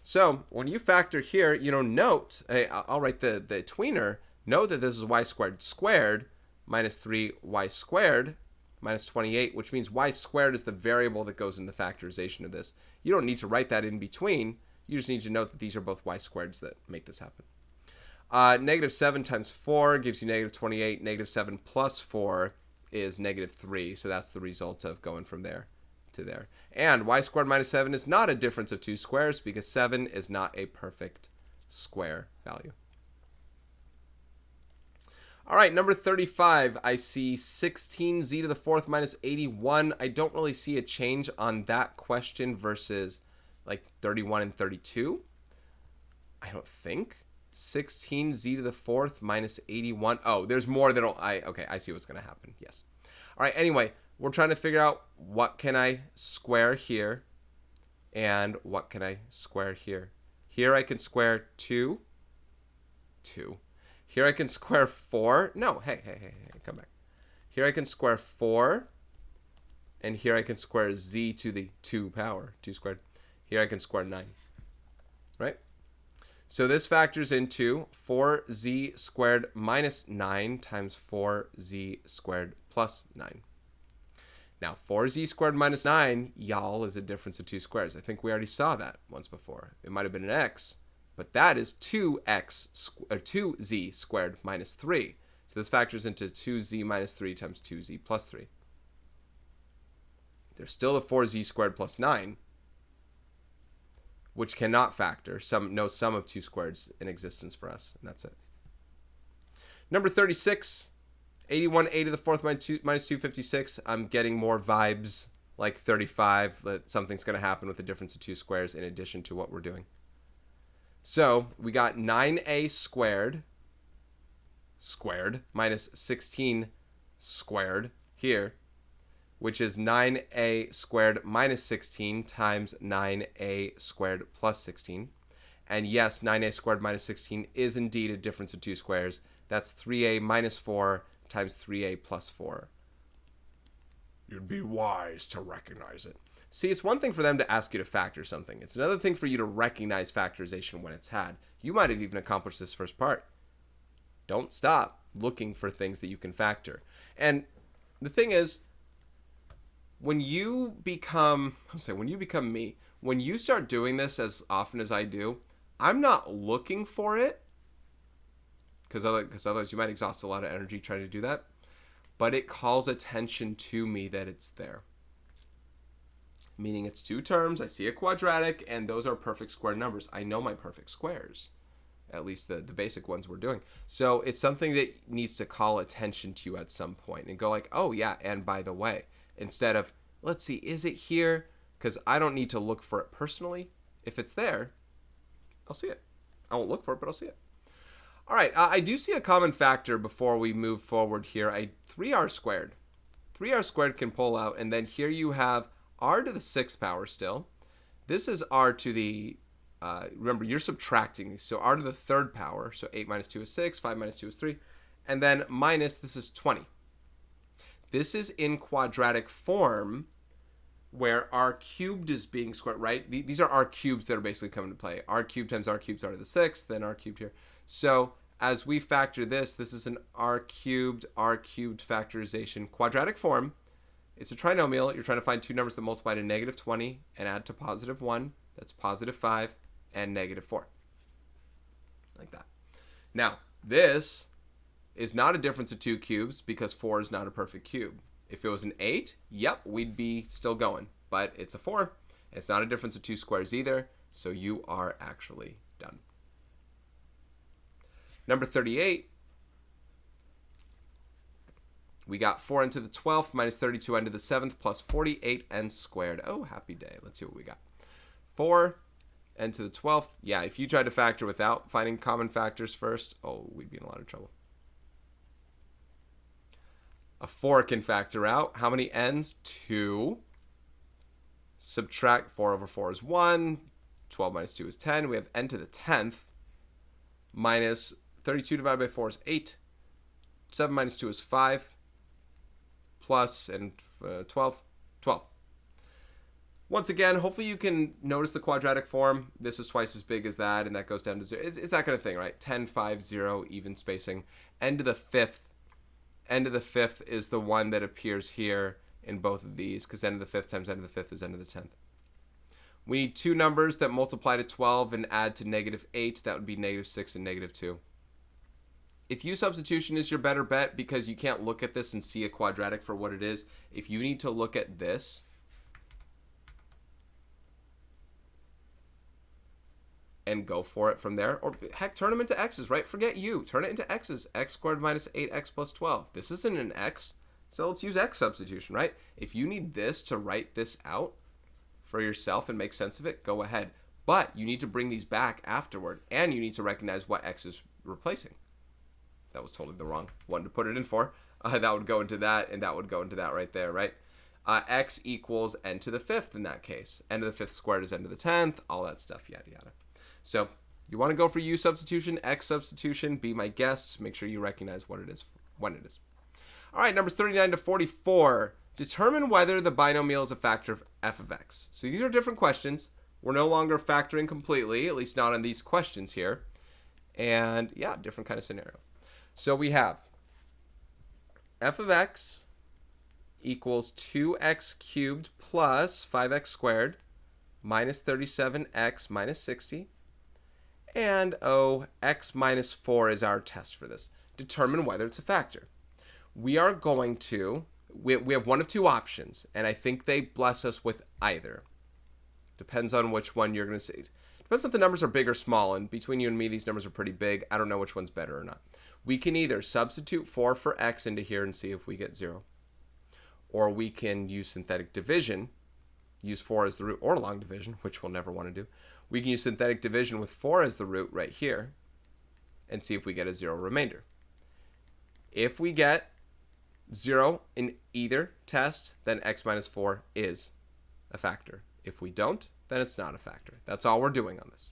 S1: So when you factor here, note, I'll write the tweener, note that this is y squared minus 3y squared minus 28, which means y squared is the variable that goes in the factorization of this. You don't need to write that in between. You just need to note that these are both y squareds that make this happen. Negative 7 times 4 gives you negative 28. Negative 7 plus 4 is negative 3. So that's the result of going from there to there. And y squared minus 7 is not a difference of two squares because 7 is not a perfect square value. All right, number 35, I see 16z to the fourth minus 81. I don't really see a change on that question versus like 31 and 32. I don't think. 16z to the fourth minus 81. Oh, there's more than okay, I see what's going to happen. Yes. All right, anyway, we're trying to figure out what can I square here and what can I square here. Here I can square 2. Here I can square 4. No, hey, come back. Here I can square 4. And here I can square z to the 2 power, 2 squared. Here I can square 9. Right? So this factors into 4z squared minus 9 times 4z squared plus 9. Now, 4z squared minus 9, y'all, is a difference of two squares. I think we already saw that once before. It might have been an x, but that is 2z squared minus 3. So this factors into 2z minus 3 times 2z plus 3. There's still a 4z squared plus 9, which cannot factor. No sum of two squareds in existence for us, and that's it. Number 36, 81a to the fourth minus 256. I'm getting more vibes like 35, that something's going to happen with the difference of two squares in addition to what we're doing. So we got 9a squared minus 16 squared here, which is 9a squared minus 16 times 9a squared plus 16. And yes, 9a squared minus 16 is indeed a difference of two squares. That's 3a minus 4 times 3a plus 4. You'd be wise to recognize it. See, it's one thing for them to ask you to factor something. It's another thing for you to recognize factorization when it's had. You might have even accomplished this first part. Don't stop looking for things that you can factor. And the thing is, when you become, when you become me, when you start doing this as often as I do, I'm not looking for it, because otherwise you might exhaust a lot of energy trying to do that, but it calls attention to me that it's there. Meaning it's two terms, I see a quadratic, and those are perfect square numbers. I know my perfect squares, at least the basic ones we're doing. So it's something that needs to call attention to you at some point and go like, oh yeah, and by the way, instead of, let's see, is it here? Because I don't need to look for it personally. If it's there, I'll see it. I won't look for it, but I'll see it. All right, I do see a common factor before we move forward here. 3r squared. 3r squared can pull out, and then here you have r to the 6th power still. This is r to the, remember, you're subtracting these, so r to the 3rd power, so 8 minus 2 is 6, 5 minus 2 is 3, and then minus, this is 20. This is in quadratic form, where r cubed is being squared, right? These are r cubes that are basically coming to play. R cubed times r cubed is r to the 6th, then r cubed here. So as we factor this is an r cubed factorization, quadratic form. It's a trinomial. You're trying to find two numbers that multiply to negative 20 and add to positive 1. That's positive 5 and negative 4. Like that. Now, this is not a difference of two cubes because 4 is not a perfect cube. If it was an 8, yep, we'd be still going. But it's a 4. It's not a difference of two squares either, so you are actually done. Number 38, we got 4n to the 12th minus 32n to the 7th plus 48n squared. Oh, happy day. Let's see what we got. 4n to the 12th. Yeah, if you tried to factor without finding common factors first, oh, we'd be in a lot of trouble. A 4 can factor out. How many n's? 2. Subtract 4 over 4 is 1. 12 minus 2 is 10. We have n to the 10th minus 32 divided by 4 is 8. 7 minus 2 is 5. Plus, and 12. Once again, hopefully you can notice the quadratic form. This is twice as big as that, and that goes down to 0. It's that kind of thing, right? 10, 5, 0, even spacing. N to the 5th. N to the 5th is the one that appears here in both of these, because n to the 5th times n to the 5th is n to the 10th. We need two numbers that multiply to 12 and add to negative 8. That would be negative 6 and negative 2. If U substitution is your better bet because you can't look at this and see a quadratic for what it is, if you need to look at this and go for it from there, or heck, turn them into x's, right? Forget U. Turn it into x's. X squared minus 8x plus 12. This isn't an x, so let's use x substitution, right? If you need this to write this out for yourself and make sense of it, go ahead. But you need to bring these back afterward, and you need to recognize what x is replacing. That was totally the wrong one to put it in for. That would go into that, and that would go into that right there, right? X equals n to the 5th in that case. N to the 5th squared is n to the 10th, all that stuff, yada, yada. So you want to go for U substitution, X substitution, be my guest. Make sure you recognize what it is, when it is. All right, numbers 39 to 44. Determine whether the binomial is a factor of f of x. So these are different questions. We're no longer factoring completely, at least not on these questions here. And yeah, different kind of scenario. So we have f of x equals 2x cubed plus 5x squared minus 37x minus 60. And x minus 4 is our test for this. Determine whether it's a factor. We are going to, we have one of two options, and I think they bless us with either. Depends on which one you're going to see. Depends if the numbers are big or small, and between you and me, these numbers are pretty big. I don't know which one's better or not. We can either substitute 4 for x into here and see if we get 0. Or we can use synthetic division, use 4 as the root, or long division, which we'll never want to do. We can use synthetic division with 4 as the root right here and see if we get a 0 remainder. If we get 0 in either test, then x minus 4 is a factor. If we don't, then it's not a factor. That's all we're doing on this.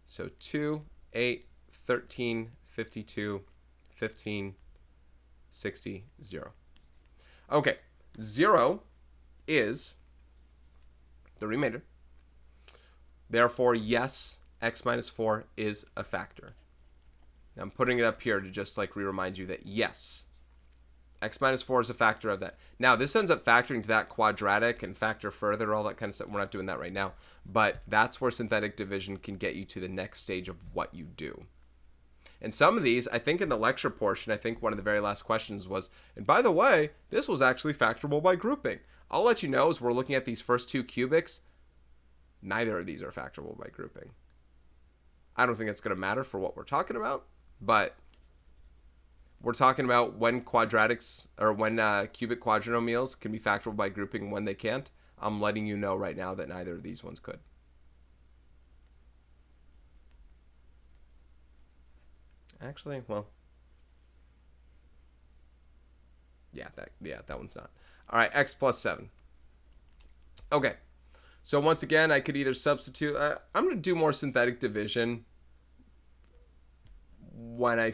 S1: So 2, 8, 13, 52, 15, 60, 0. Okay, 0 is the remainder. Therefore, yes, x minus 4 is a factor. I'm putting it up here to just like remind you that yes, X minus 4 is a factor of that. Now, this ends up factoring to that quadratic and factor further, all that kind of stuff. We're not doing that right now. But that's where synthetic division can get you to the next stage of what you do. And some of these, I think in the lecture portion, I think one of the very last questions was, and by the way, this was actually factorable by grouping. I'll let you know as we're looking at these first two cubics, neither of these are factorable by grouping. I don't think it's going to matter for what we're talking about, but we're talking about when quadratics or when cubic quadrinomials can be factorable by grouping and when they can't. I'm letting you know right now that neither of these ones could. Actually, well, yeah, that one's not. All right, x plus 7. Okay, so once again, I could either substitute. I'm going to do more synthetic division when I'm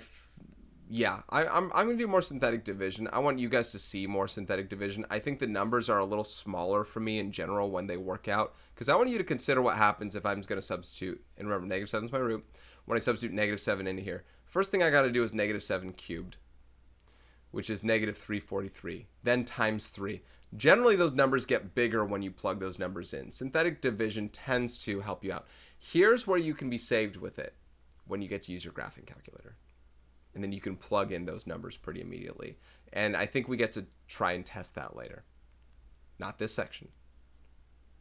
S1: going to do more synthetic division. I want you guys to see more synthetic division. I think the numbers are a little smaller for me in general when they work out, because I want you to consider what happens if I'm going to substitute. And remember, negative 7 is my root. When I substitute negative 7 into here, first thing I got to do is negative 7 cubed, which is negative 343, then times 3. Generally, those numbers get bigger when you plug those numbers in. Synthetic division tends to help you out. Here's where you can be saved with it when you get to use your graphing calculator. And then you can plug in those numbers pretty immediately. And I think we get to try and test that later. Not this section,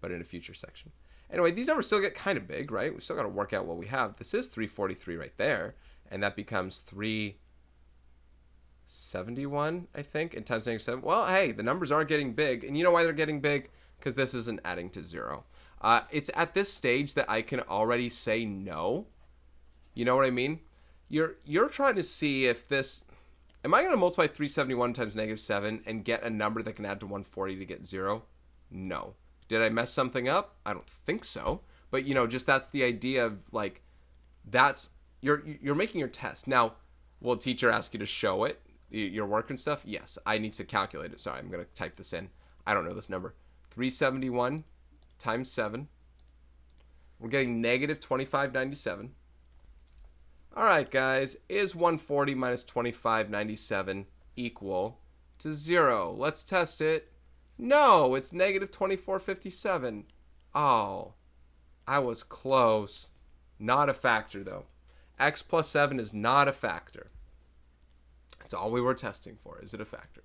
S1: but in a future section. Anyway, these numbers still get kind of big, right? We still got to work out what we have. This is 343 right there. And that becomes 371, I think, and times negative 7. Well, hey, the numbers are getting big. And you know why they're getting big? Because this isn't adding to 0. It's at this stage that I can already say no. You know what I mean? You're trying to see if this... Am I going to multiply 371 times negative 7 and get a number that can add to 140 to get 0? No. Did I mess something up? I don't think so. But, you know, just that's the idea of, like, that's... You're making your test. Now, will a teacher ask you to show it, your work and stuff? Yes. I need to calculate it. Sorry, I'm going to type this in. I don't know this number. 371 times 7. We're getting negative 2597. All right, guys. Is 140 minus 2597 equal to 0? Let's test it. No, it's negative 2457. Oh, I was close. Not a factor, though. X plus 7 is not a factor. That's all we were testing for. Is it a factor?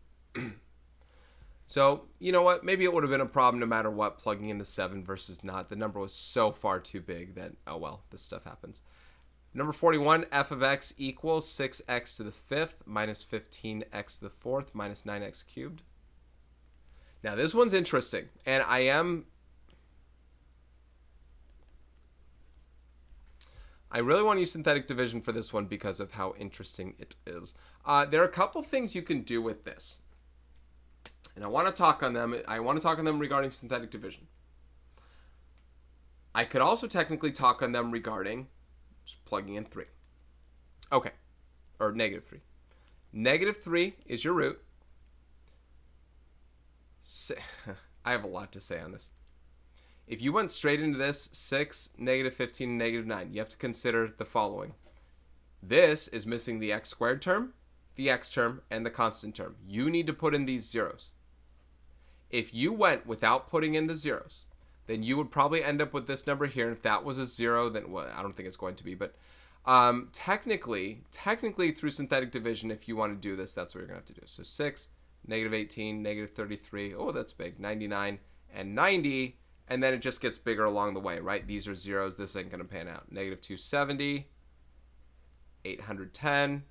S1: So, you know what? Maybe it would have been a problem no matter what, plugging in the 7 versus not. The number was so far too big that, oh well, this stuff happens. Number 41, f of x equals 6x to the 5th minus 15x to the 4th minus 9x cubed. Now, this one's interesting, and I really want to use synthetic division for this one because of how interesting it is. There are a couple things you can do with this. And I want to talk on them. I want to talk on them regarding synthetic division. I could also technically talk on them regarding just plugging in 3. Okay. Or negative 3. Negative 3 is your root. I have a lot to say on this. If you went straight into this, 6, negative 15, and negative 9, you have to consider the following. This is missing the x squared term, the x term, and the constant term. You need to put in these zeros. If you went without putting in the zeros, then you would probably end up with this number here. And if that was a 0, then well, I don't think it's going to be. But technically through synthetic division, if you want to do this, that's what you're going to have to do. So 6, negative 18, negative 33. Oh, that's big. 99 and 90. And then it just gets bigger along the way, right? These are zeros. This ain't going to pan out. Negative 270, 810,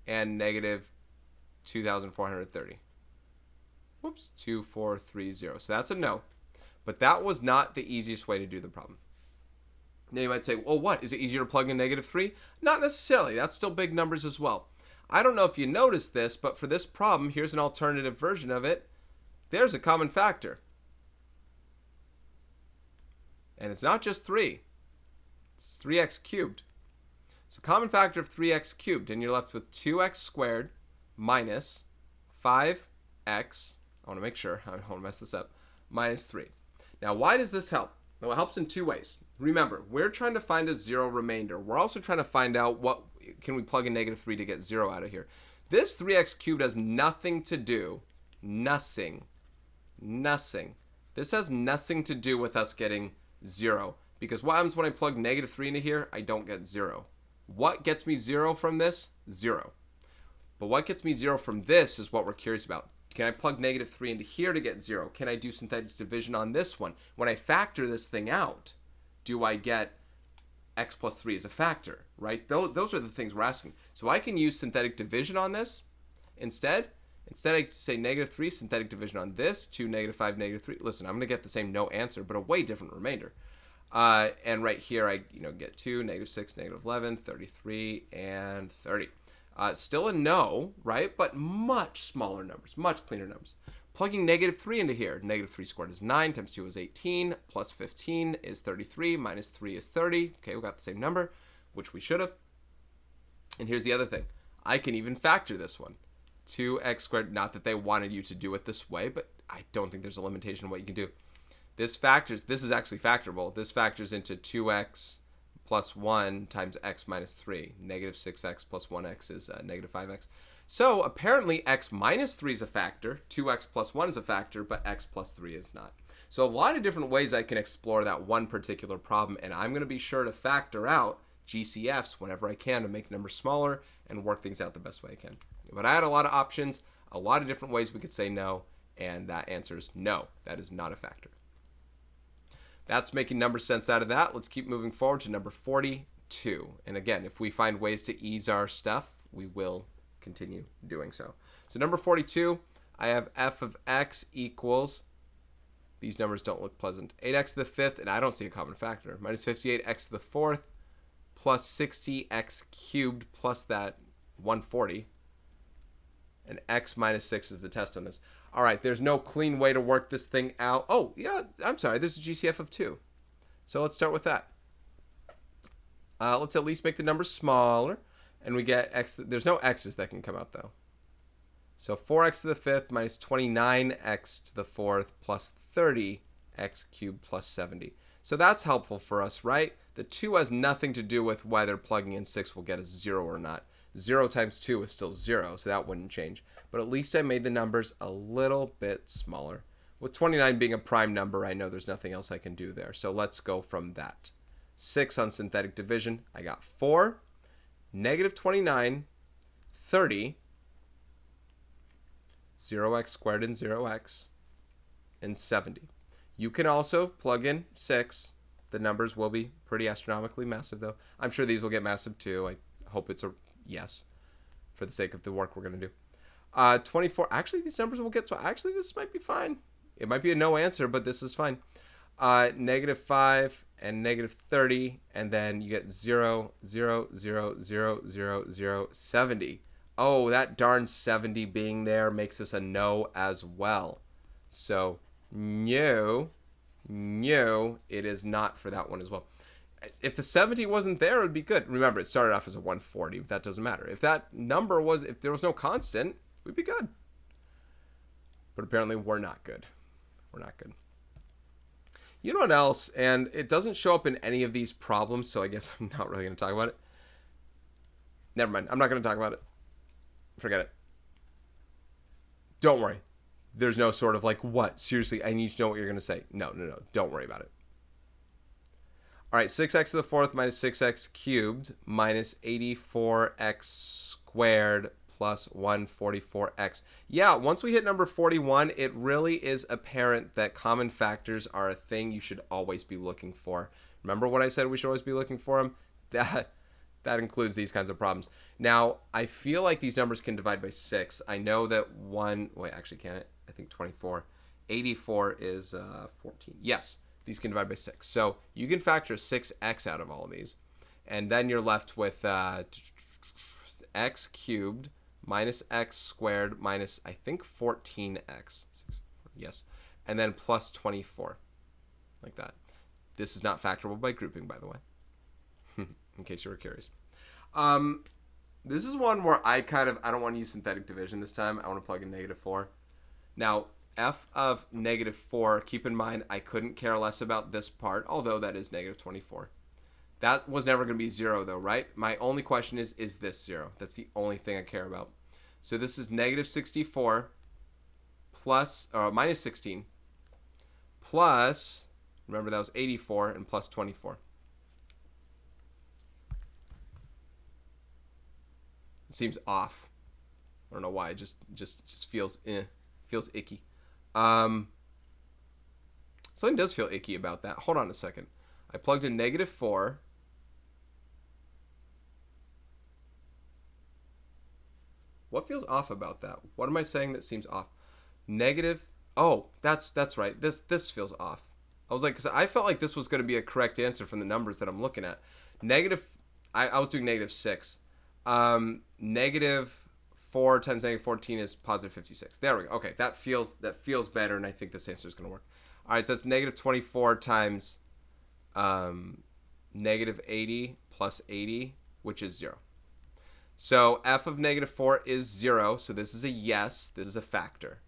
S1: and negative 2,430. Whoops, 2430. So that's a no. But that was not the easiest way to do the problem. Now you might say, well, what? Is it easier to plug in negative 3? Not necessarily. That's still big numbers as well. I don't know if you noticed this, but for this problem, here's an alternative version of it. There's a common factor. And it's not just 3. It's 3x cubed. It's a common factor of 3x cubed, and you're left with 2x squared minus 5x. I want to make sure. I don't want to mess this up. Minus 3. Now, why does this help? Well, it helps in two ways. Remember, we're trying to find a 0 remainder. We're also trying to find out what can we plug in negative 3 to get 0 out of here. This 3x cubed has nothing to do, nothing. This has nothing to do with us getting 0. Because what happens when I plug negative 3 into here? I don't get 0. What gets me 0 from this? 0. But what gets me 0 from this is what we're curious about. Can I plug negative 3 into here to get 0? Can I do synthetic division on this one? When I factor this thing out, do I get x plus 3 as a factor, right? Those are the things we're asking. So I can use synthetic division on this instead. Instead, I say negative 3, synthetic division on this, 2, negative 5, negative 3. Listen, I'm going to get the same no answer, but a way different remainder. And right here, I get 2, negative 6, negative 11, 33, and 30. Still a no, right? But much smaller numbers, much cleaner numbers. Plugging negative 3 into here. Negative 3 squared is 9, times 2 is 18, plus 15 is 33, minus 3 is 30. Okay, we got the same number, which we should have. And here's the other thing. I can even factor this one. 2x squared, not that they wanted you to do it this way, but I don't think there's a limitation on what you can do. This is actually factorable. This factors into 2x plus 1 times x minus 3. Negative 6x plus 1x is negative 5x. So apparently x minus 3 is a factor, 2x plus 1 is a factor, but x plus 3 is not. So a lot of different ways I can explore that one particular problem, and I'm going to be sure to factor out GCFs whenever I can to make numbers smaller and work things out the best way I can. But I had a lot of options, a lot of different ways we could say no, and that answer is no. That is not a factor. That's making number sense out of that. Let's keep moving forward to number 42. And again, if we find ways to ease our stuff, we will continue doing so. So number 42, I have f of x equals, these numbers don't look pleasant, 8x to the 5th, and I don't see a common factor, minus 58x to the 4th, plus 60x cubed, plus that 140. And x minus 6 is the test on this. All right, there's no clean way to work this thing out. Oh, yeah, I'm sorry. There's a GCF of 2. So let's start with that. Let's at least make the numbers smaller. And we get x. There's no x's that can come out, though. So 4x to the 5th minus 29x to the 4th plus 30x cubed plus 70. So that's helpful for us, right? The 2 has nothing to do with whether plugging in 6 will get us 0 or not. 0 times 2 is still 0, so that wouldn't change. But at least I made the numbers a little bit smaller. With 29 being a prime number, I know there's nothing else I can do there. So let's go from that. 6 on synthetic division. I got 4, negative 29, 30, 0x squared and 0x, and 70. You can also plug in 6. The numbers will be pretty astronomically massive, though. I'm sure these will get massive, too. I hope it's a yes, for the sake of the work we're going to do. 24. Actually, these numbers will get... So actually, this might be fine. It might be a no answer, but this is fine. Negative 5 and negative 30. And then you get 0, 0, 0, 0, 0, 0, 70. Oh, that darn 70 being there makes this a no as well. So, no, it is not for that one as well. If the 70 wasn't there, it would be good. Remember, it started off as a 140. That doesn't matter. If that number was, if there was no constant, we'd be good. But apparently we're not good. We're not good. You know what else? And it doesn't show up in any of these problems, so I guess I'm not really going to talk about it. Never mind. I'm not going to talk about it. Forget it. Don't worry. There's no sort of like, what? Seriously, I need to know what you're going to say. No. Don't worry about it. All right, 6x to the 4th minus 6x cubed minus 84x squared plus 144x. Yeah, once we hit number 41, it really is apparent that common factors are a thing you should always be looking for. Remember what I said we should always be looking for them? That includes these kinds of problems. Now, I feel like these numbers can divide by 6. I know that wait, actually, can it? I think 24. 84 is 14. Yes. These can divide by 6. So you can factor 6x out of all of these. And then you're left with x cubed minus x squared minus, I think, 14x. Yes. And then plus 24. Like that. This is not factorable by grouping, by the way. In case you were curious. This is one where I don't want to use synthetic division this time. I want to plug in negative 4. Now, f of negative 4, keep in mind, I couldn't care less about this part, although that is negative 24. That was never going to be 0, though, right? My only question is this 0? That's the only thing I care about. So this is negative 64 plus, minus 16 plus, remember that was 84, and plus 24. It seems off. I don't know why. It just feels feels icky. Something does feel icky about that. Hold on a second. I plugged in negative 4. What feels off about that? What am I saying that seems off? Negative. Oh, that's right. This feels off. I was like, because I felt like this was going to be a correct answer from the numbers that I'm looking at. Negative. I was doing negative 6. Negative 4 times negative 14 is positive 56. There we go. Okay, that feels better, and I think this answer is going to work. All right, so that's negative 24 times negative 80 plus 80, which is 0. So f of negative 4 is 0, so this is a yes. This is a factor.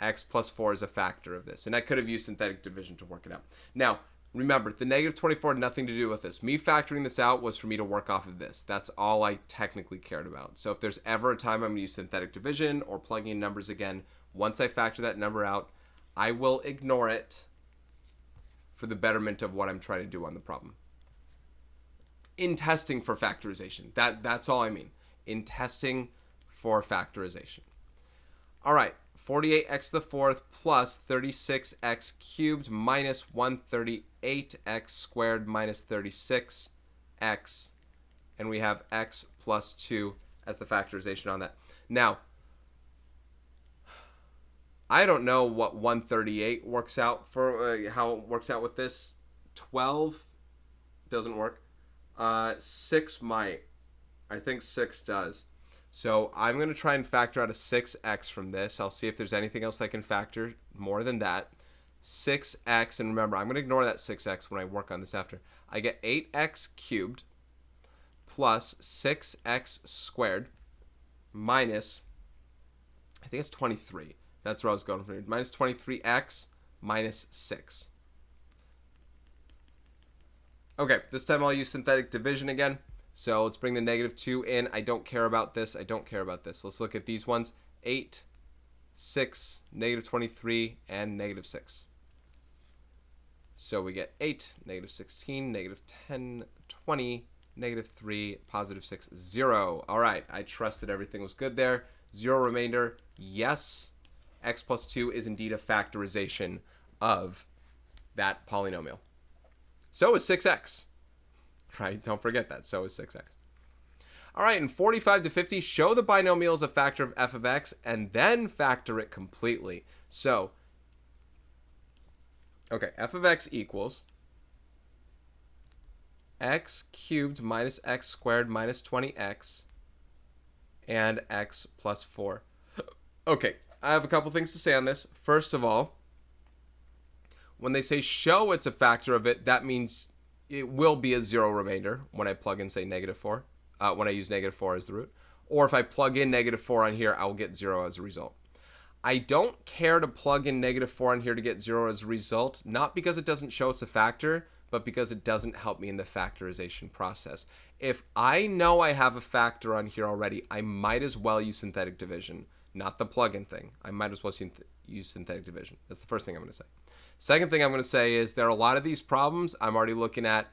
S1: X plus 4 is a factor of this. And I could have used synthetic division to work it out. Now, remember, the negative 24 had nothing to do with this. Me factoring this out was for me to work off of this. That's all I technically cared about. So if there's ever a time I'm going to use synthetic division or plugging in numbers again, once I factor that number out, I will ignore it for the betterment of what I'm trying to do on the problem. In testing for factorization. That's all I mean. In testing for factorization. All right. 48x to the fourth plus 36x cubed minus 138x squared minus 36x. And we have x plus 2 as the factorization on that. Now, I don't know what 138 works out for, how it works out with this. 12 doesn't work. 6 might. I think 6 does. So I'm going to try and factor out a 6x from this. I'll see if there's anything else I can factor more than that. 6x, and remember, I'm going to ignore that 6x when I work on this after. I get 8x cubed plus 6x squared minus, I think it's 23. That's where I was going from here. Minus 23x minus 6. Okay, this time I'll use synthetic division again. So let's bring the negative 2 in. I don't care about this. I don't care about this. Let's look at these ones. 8, 6, negative 23, and negative 6. So we get 8, negative 16, negative 10, 20, negative 3, positive 6, 0. All right, I trust that everything was good there. 0 remainder, yes. X plus 2 is indeed a factorization of that polynomial. So is 6x. Right? Don't forget that. So is 6x. All right, in 45 to 50, show the binomial as a factor of f of x and then factor it completely. So, okay, f of x equals x cubed minus x squared minus 20x and x plus 4. Okay, I have a couple things to say on this. First of all, when they say show it's a factor of it, that means it will be a 0 remainder when I plug in, say, negative 4, when I use negative 4 as the root. Or if I plug in negative 4 on here, I will get 0 as a result. I don't care to plug in negative 4 on here to get 0 as a result, not because it doesn't show it's a factor, but because it doesn't help me in the factorization process. If I know I have a factor on here already, I might as well use synthetic division, not the plug-in thing. I might as well use synthetic division. That's the first thing I'm going to say. Second thing I'm going to say is there are a lot of these problems. I'm already looking at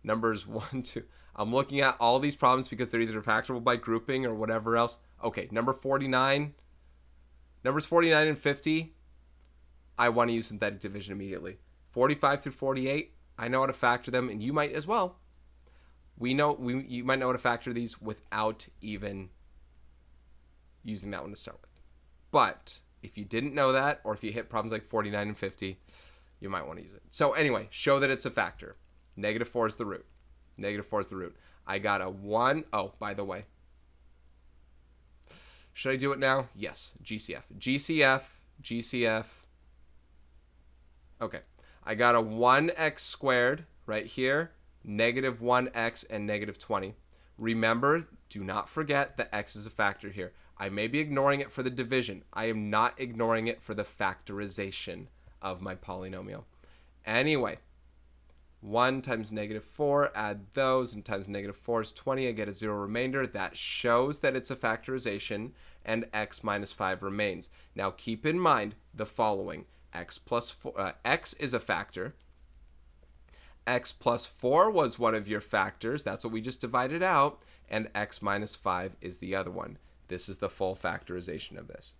S1: numbers 1, 2. I'm looking at all these problems because they're either factorable by grouping or whatever else. Okay, number 49. Numbers 49 and 50, I want to use synthetic division immediately. 45 through 48, I know how to factor them, and you might as well. You might know how to factor these without even using that one to start with. But if you didn't know that, or if you hit problems like 49 and 50, you might want to use it. So anyway, show that it's a factor. Negative 4 is the root. Negative 4 is the root. I got a 1. Oh, by the way. Should I do it now? Yes. GCF. GCF. Okay. I got a 1x squared right here, negative 1x, and negative 20. Remember, do not forget that x is a factor here. I may be ignoring it for the division. I am not ignoring it for the factorization of my polynomial. Anyway, 1 times negative 4, add those, and times negative 4 is 20. I get a 0 remainder. That shows that it's a factorization, and x minus 5 remains. Now keep in mind the following. X is a factor. X plus 4 was one of your factors. That's what we just divided out. And x minus 5 is the other one. This is the full factorization of this.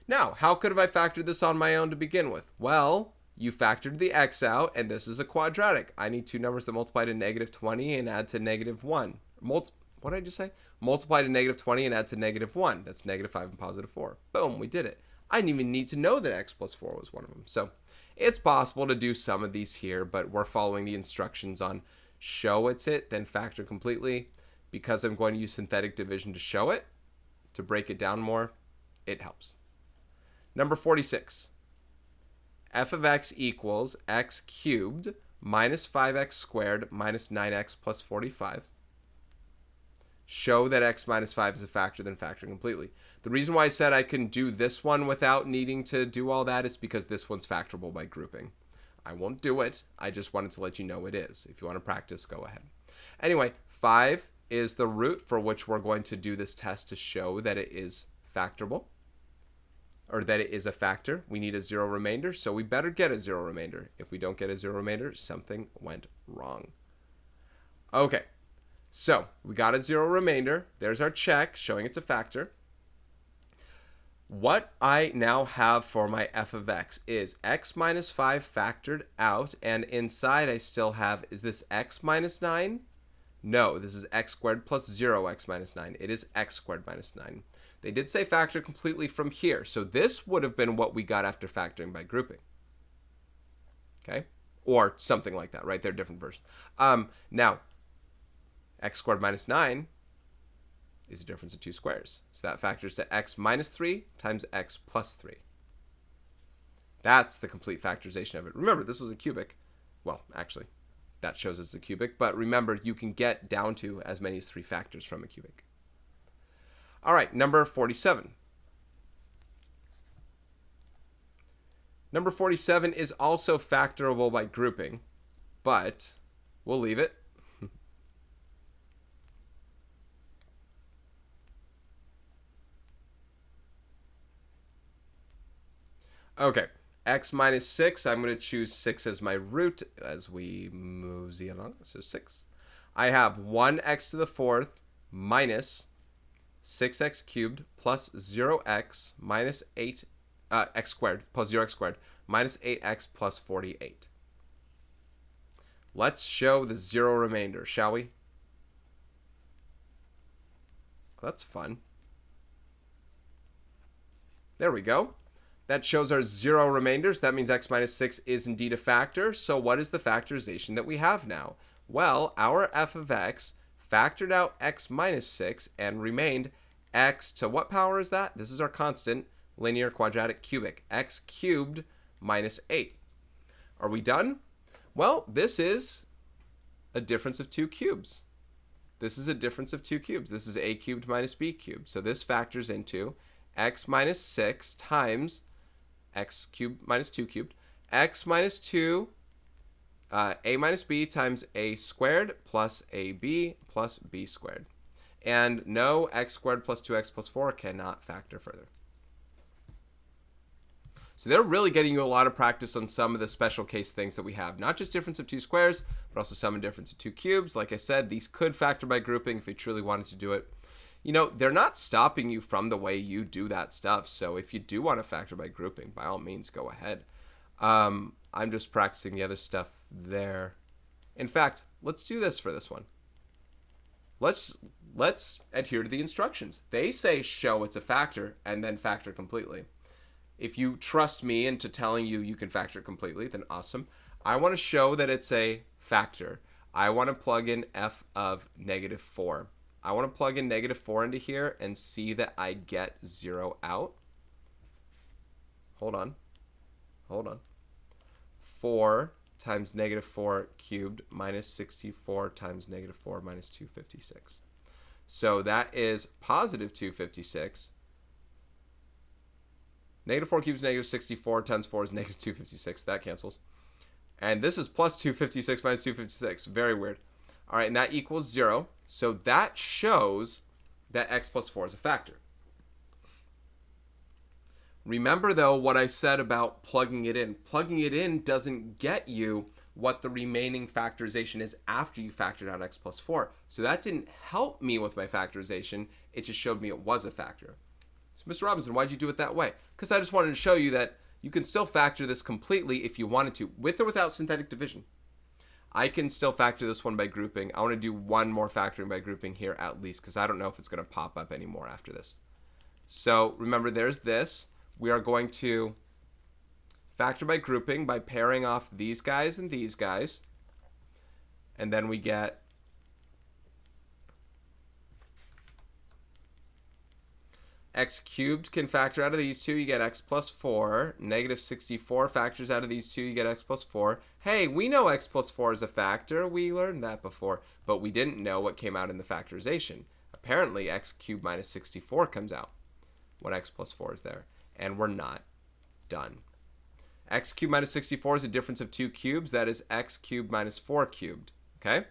S1: Now, how could have I factored this on my own to begin with? Well, you factored the x out, and this is a quadratic. I need two numbers that multiply to negative 20 and add to negative 1. What did I just say? Multiply to negative 20 and add to negative 1. That's negative 5 and positive 4. Boom, we did it. I didn't even need to know that x plus 4 was one of them. So it's possible to do some of these here, but we're following the instructions on show it's it, then factor completely. Because I'm going to use synthetic division to show it, to break it down more, it helps. Number 46. F of x equals x cubed minus 5x squared minus 9x plus 45. Show that x minus 5 is a factor, then factor completely. The reason why I said I can do this one without needing to do all that is because this one's factorable by grouping. I won't do it. I just wanted to let you know it is. If you want to practice, go ahead. Anyway, 5 is the root for which we're going to do this test to show that it is factorable, or that it is a factor. We need a 0 remainder, so we better get a 0 remainder. If we don't get a 0 remainder, something went wrong. Okay, so we got a 0 remainder. There's our check showing it's a factor. What I now have for my f of x is x minus 5 factored out, and inside I still have, is this x minus 9? No, this is x squared plus 0x minus 9. It is x squared minus 9. They did say factor completely from here, so this would have been what we got after factoring by grouping. Okay? Or something like that, right? They're different versions. Now, x squared minus 9 is a difference of two squares. So that factors to x minus 3 times x plus 3. That's the complete factorization of it. Remember, this was a cubic. Well, actually, that shows it's a cubic, but remember, you can get down to as many as 3 factors from a cubic. All right, number 47. Number 47 is also factorable by grouping, but we'll leave it. Okay, x minus 6, I'm going to choose 6 as my root as we mosey along, so 6. I have 1x to the 4th minus 6x cubed plus 0x minus 8, x squared plus 0x squared minus 8x plus 48. Let's show the 0 remainder, shall we? That's fun. There we go. That shows our 0 remainders. That means x minus 6 is indeed a factor. So what is the factorization that we have now? Well, our f of x factored out x minus 6 and remained x to what power is that? This is our constant, linear, quadratic, cubic. X cubed minus 8. Are we done? Well, this is a difference of 2 cubes. This is a difference of 2 cubes. This is a cubed minus b cubed. So this factors into x minus 6 times x cubed minus 2 cubed, x minus 2, a minus b times a squared plus ab plus b squared. And no, x squared plus 2x plus 4 cannot factor further. So they're really getting you a lot of practice on some of the special case things that we have. Not just difference of 2 squares, but also sum and difference of 2 cubes. Like I said, these could factor by grouping if you truly wanted to do it. You know, they're not stopping you from the way you do that stuff. So if you do want to factor by grouping, by all means, go ahead. I'm just practicing the other stuff there. In fact, let's do this for this one. Let's adhere to the instructions. They say show it's a factor and then factor completely. If you trust me into telling you you can factor completely, then awesome. I want to show that it's a factor. I want to plug in f of negative 4. I want to plug in negative 4 into here and see that I get 0 out. Hold on. 4 times negative 4 cubed minus 64 times negative 4 minus 256. So that is positive 256. Negative 4 cubed is negative 64 times 4 is negative 256. That cancels. And this is plus 256 minus 256. Very weird. All right, and that equals 0. So that shows that x plus 4 is a factor. Remember, though, what I said about plugging it in. Plugging it in doesn't get you what the remaining factorization is after you factored out x plus 4. So that didn't help me with my factorization. It just showed me it was a factor. So, Mr. Robinson, why'd you do it that way? Because I just wanted to show you that you can still factor this completely if you wanted to, with or without synthetic division. I can still factor this one by grouping. I want to do one more factoring by grouping here at least, because I don't know if it's going to pop up anymore after this. So remember, there's this. We are going to factor by grouping by pairing off these guys and these guys. And then we get x cubed can factor out of these two, you get x plus 4. Negative 64 factors out of these two, you get x plus 4. Hey, we know x plus 4 is a factor. We learned that before, but we didn't know what came out in the factorization. Apparently, x cubed minus 64 comes out when x plus 4 is there, and we're not done. X cubed minus 64 is a difference of two cubes. That is x cubed minus 4 cubed. Okay?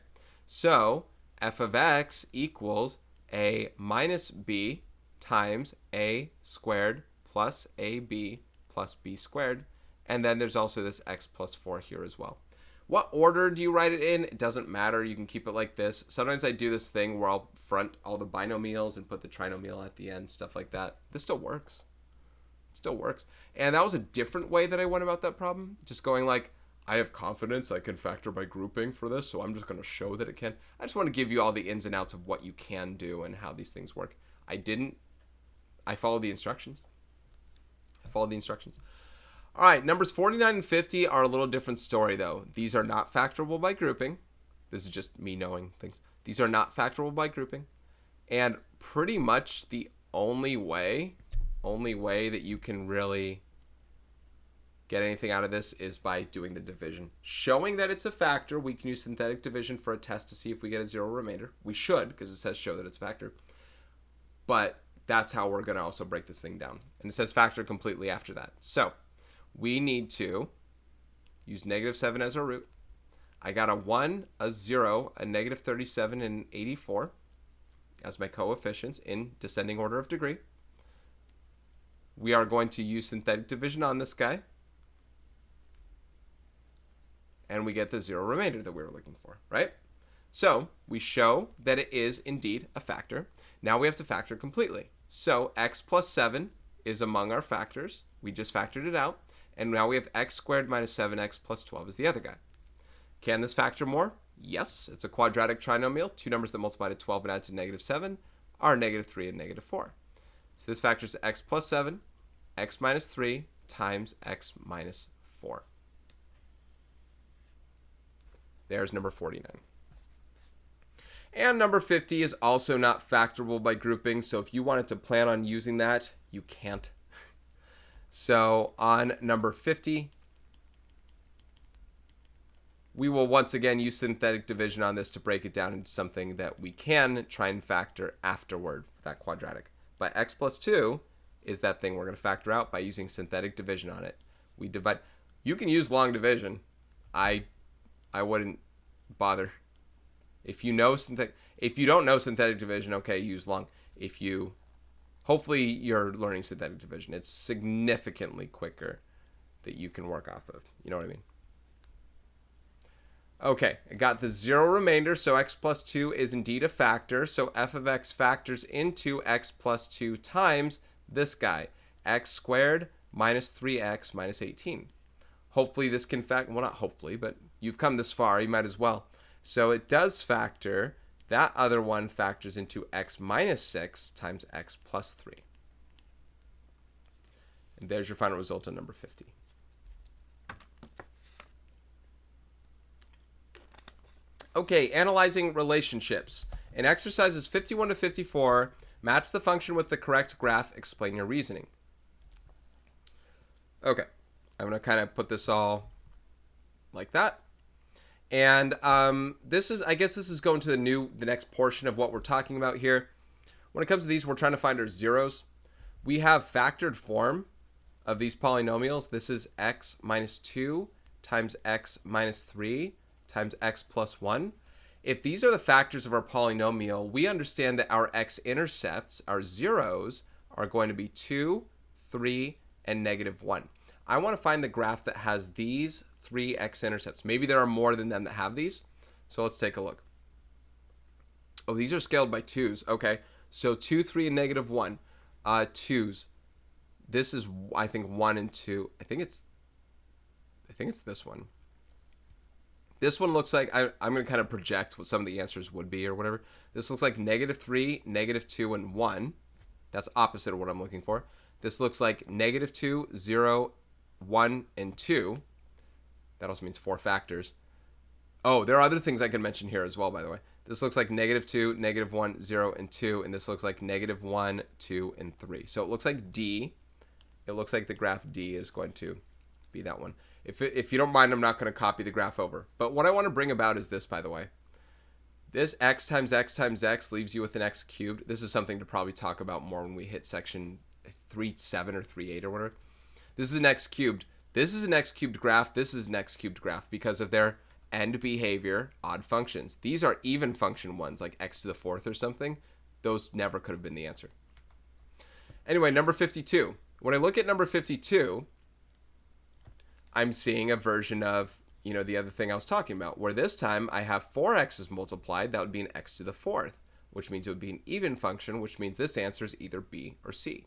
S1: So, f of x equals a minus b times a squared plus ab plus b squared. And then there's also this x plus 4 here as well. What order do you write it in? It doesn't matter. You can keep it like this. Sometimes I do this thing where I'll front all the binomials and put the trinomial at the end, stuff like that. This still works. It still works. And that was a different way that I went about that problem. Just going like, I have confidence I can factor by grouping for this, so I'm just going to show that it can. I just want to give you all the ins and outs of what you can do and how these things work. I followed the instructions. All right, numbers 49 and 50 are a little different story, though. These are not factorable by grouping. This is just me knowing things. These are not factorable by grouping. And pretty much the only way that you can really get anything out of this is by doing the division. Showing that it's a factor, we can use synthetic division for a test to see if we get a zero remainder. We should, because it says show that it's a factor. But that's how we're going to also break this thing down. And it says factor completely after that. So we need to use negative 7 as our root. I got a 1, a 0, a negative 37, and 84 as my coefficients in descending order of degree. We are going to use synthetic division on this guy. And we get the zero remainder that we were looking for, right? So we show that it is indeed a factor. Now we have to factor completely. So x plus 7 is among our factors. We just factored it out. And now we have x squared minus 7x plus 12 is the other guy. Can this factor more? Yes. It's a quadratic trinomial. Two numbers that multiply to 12 and add to negative 7 are negative 3 and negative 4. So this factors x plus 7, x minus 3 times x minus 4. There's number 49. And number 50 is also not factorable by grouping, so if you wanted to plan on using that, you can't. So on number 50, we will once again use synthetic division on this to break it down into something that we can try and factor afterward, that quadratic. But x plus 2 is that thing we're going to factor out by using synthetic division on it. We divide. You can use long division. I wouldn't bother. If you don't know synthetic division, okay, use long. Hopefully you're learning synthetic division. It's significantly quicker that you can work off of. You know what I mean? Okay, I got the zero remainder, so x plus 2 is indeed a factor. So f of x factors into x plus 2 times this guy, x squared minus 3x minus 18. Hopefully this can well, not hopefully, but you've come this far, you might as well. So it does factor. That other one factors into x minus 6 times x plus 3. And there's your final result on number 50. Okay, analyzing relationships. In exercises 51 to 54, match the function with the correct graph, explain your reasoning. Okay, I'm going to kind of put this all like that. And I guess this is going to the next portion of what we're talking about here. When it comes to these, we're trying to find our zeros. We have factored form of these polynomials. This is x minus 2 times x minus 3 times x plus 1. If these are the factors of our polynomial, we understand that our x-intercepts, our zeros, are going to be 2, 3, and negative 1. I want to find the graph that has these 3 x-intercepts. Maybe there are more than them that have these. So let's take a look. Oh, these are scaled by 2's. Okay, so 2, 3, and negative 1. 2's. This is, I think, 1 and 2. I think it's this one. This one looks like, I'm going to kind of project what some of the answers would be or whatever. This looks like negative 3, negative 2, and 1. That's opposite of what I'm looking for. This looks like negative 2, 0, 1, and 2. That also means 4 factors. Oh, there are other things I can mention here as well, by the way. This looks like negative 2, negative 1, 0, and 2. And this looks like negative 1, 2, and 3. So it looks like D. It looks like the graph D is going to be that one. If you don't mind, I'm not going to copy the graph over. But what I want to bring about is this, by the way. This x times x times x leaves you with an x cubed. This is something to probably talk about more when we hit section 3.7 or 3.8 or whatever. This is an x cubed. This is an x cubed graph. This is an x cubed graph because of their end behavior, odd functions. These are even function ones, like x to the 4th or something. Those never could have been the answer. Anyway, number 52. When I look at number 52, I'm seeing a version of, the other thing I was talking about, where this time I have 4 x's multiplied. That would be an x to the 4th, which means it would be an even function, which means this answer is either B or C.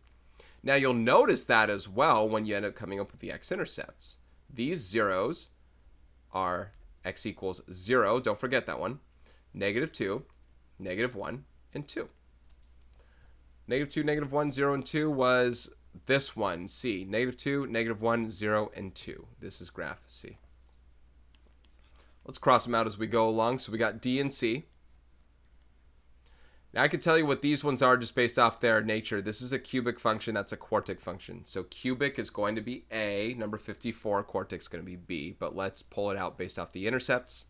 S1: Now, you'll notice that as well when you end up coming up with the x-intercepts. These zeros are x equals 0. Don't forget that one. Negative 2, negative 1, and 2. Negative 2, negative 1, 0, and 2 was this one, C. Negative 2, negative 1, 0, and 2. This is graph C. Let's cross them out as we go along. So we got D and C. Now I can tell you what these ones are just based off their nature. This is a cubic function. That's a quartic function. So cubic is going to be A. Number 54, quartic is going to be B. But let's pull it out based off the intercepts.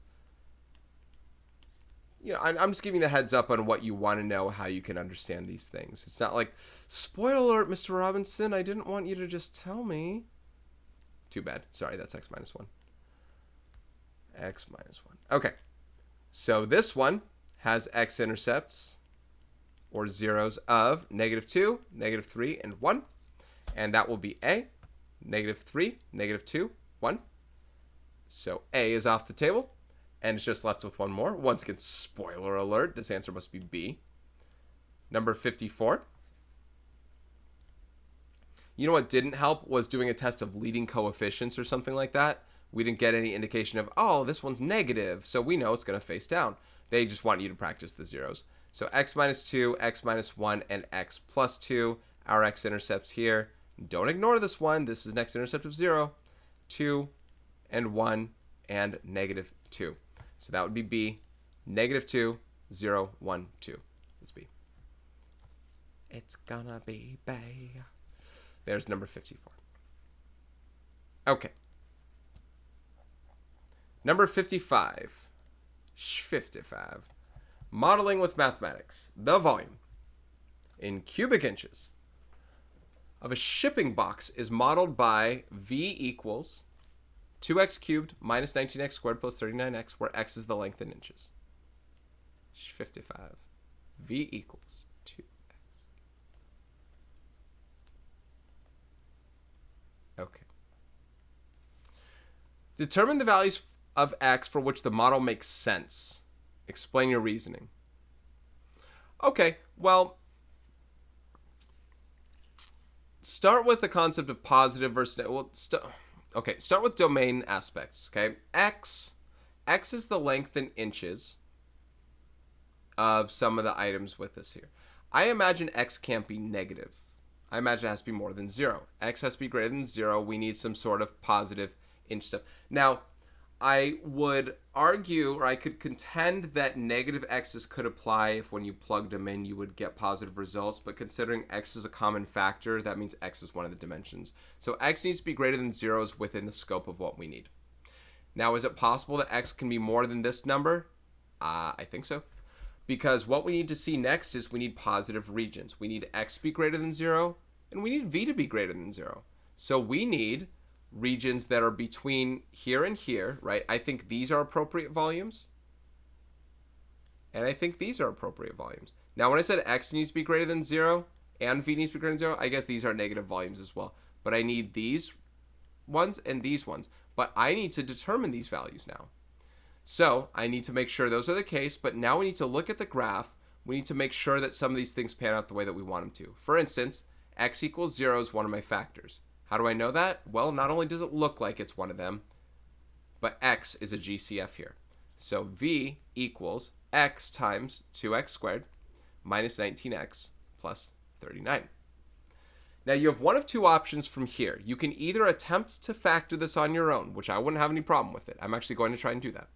S1: I'm just giving you the heads up on what you want to know, how you can understand these things. It's not like, spoiler alert, Mr. Robinson, I didn't want you to just tell me. Too bad. Sorry, that's x minus 1. X minus 1. Okay. So this one has x-intercepts, or zeros, of negative 2, negative 3, and 1. And that will be A, negative 3, negative 2, 1. So A is off the table. And it's just left with one more. Once again, spoiler alert, this answer must be B. Number 54. You know what didn't help was doing a test of leading coefficients or something like that. We didn't get any indication of, oh, this one's negative, so we know it's going to face down. They just want you to practice the zeros. So x minus 2, x minus 1, and x plus 2, our x-intercepts here. Don't ignore this one. This is an x-intercept of 0, 2, and 1, and negative 2. So that would be B, negative 2, 0, 1, 2. That's B. It's gonna be B. There's number 54. Okay. Number 55. 55. Modeling with mathematics. The volume in cubic inches of a shipping box is modeled by V equals 2x cubed minus 19x squared plus 39x, where x is the length in inches. 55. V equals 2x. Okay. Determine the values of x for which the model makes sense. Explain your reasoning. Okay, well, start with the concept of positive versus okay, start with domain aspects, okay? X is the length in inches of some of the items with us here. I imagine x can't be negative. I imagine it has to be more than 0. X has to be greater than 0. We need some sort of positive inch stuff. Now, I would argue, or I could contend that negative x's could apply if when you plugged them in, you would get positive results. But considering x is a common factor, that means x is one of the dimensions. So x needs to be greater than 0 within the scope of what we need. Now, is it possible that x can be more than this number? I think so. Because what we need to see next is we need positive regions. We need x to be greater than 0, and we need v to be greater than 0. So we need regions that are between here and here, right? I think these are appropriate volumes. And I think these are appropriate volumes. Now, when I said x needs to be greater than 0 and v needs to be greater than 0, I guess these are negative volumes as well. But I need these ones and these ones. But I need to determine these values now. So I need to make sure those are the case. But now we need to look at the graph. We need to make sure that some of these things pan out the way that we want them to. For instance, x equals 0 is one of my factors. How do I know that? Well, not only does it look like it's one of them, but x is a GCF here. So v equals x times 2x squared minus 19x plus 39. Now you have one of two options from here. You can either attempt to factor this on your own, which I wouldn't have any problem with it. I'm actually going to try and do that.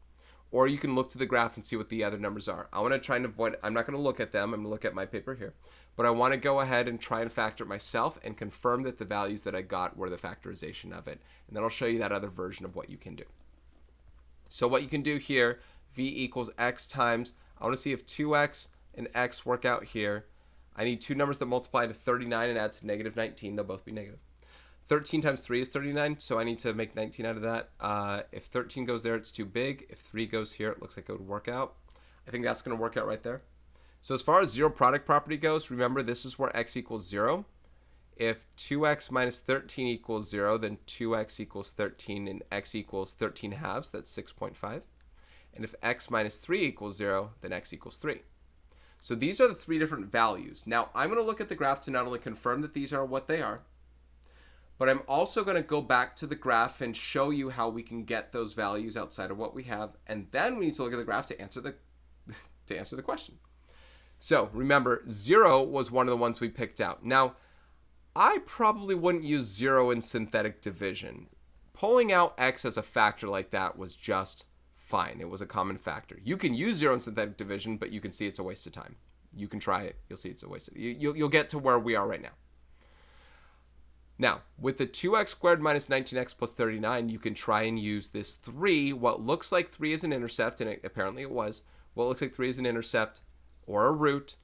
S1: Or you can look to the graph and see what the other numbers are. I want to try and avoid, I'm not going to look at them. I'm going to look at my paper here. But I want to go ahead and try and factor it myself and confirm that the values that I got were the factorization of it. And then I'll show you that other version of what you can do. So what you can do here, v equals x times, I want to see if 2x and x work out here. I need two numbers that multiply to 39 and add to negative 19. They'll both be negative. 13 times 3 is 39, so I need to make 19 out of that. If 13 goes there, it's too big. If 3 goes here, it looks like it would work out. I think that's going to work out right there. So as far as zero product property goes, remember this is where x equals 0. If 2x minus 13 equals 0, then 2x equals 13 and x equals 13 halves. That's 6.5. And if x minus 3 equals 0, then x equals 3. So these are the three different values. Now I'm going to look at the graph to not only confirm that these are what they are, but I'm also going to go back to the graph and show you how we can get those values outside of what we have. And then we need to look at the graph to answer the question. So remember, 0 was one of the ones we picked out. Now, I probably wouldn't use 0 in synthetic division. Pulling out x as a factor like that was just fine. It was a common factor. You can use 0 in synthetic division, but you can see it's a waste of time. You can try it. You'll see it's a waste of you'll get to where we are right now. Now, with the 2x squared minus 19x plus 39, you can try and use this 3. What looks like 3 is an intercept, and apparently it was. What looks like 3 is an intercept or a root,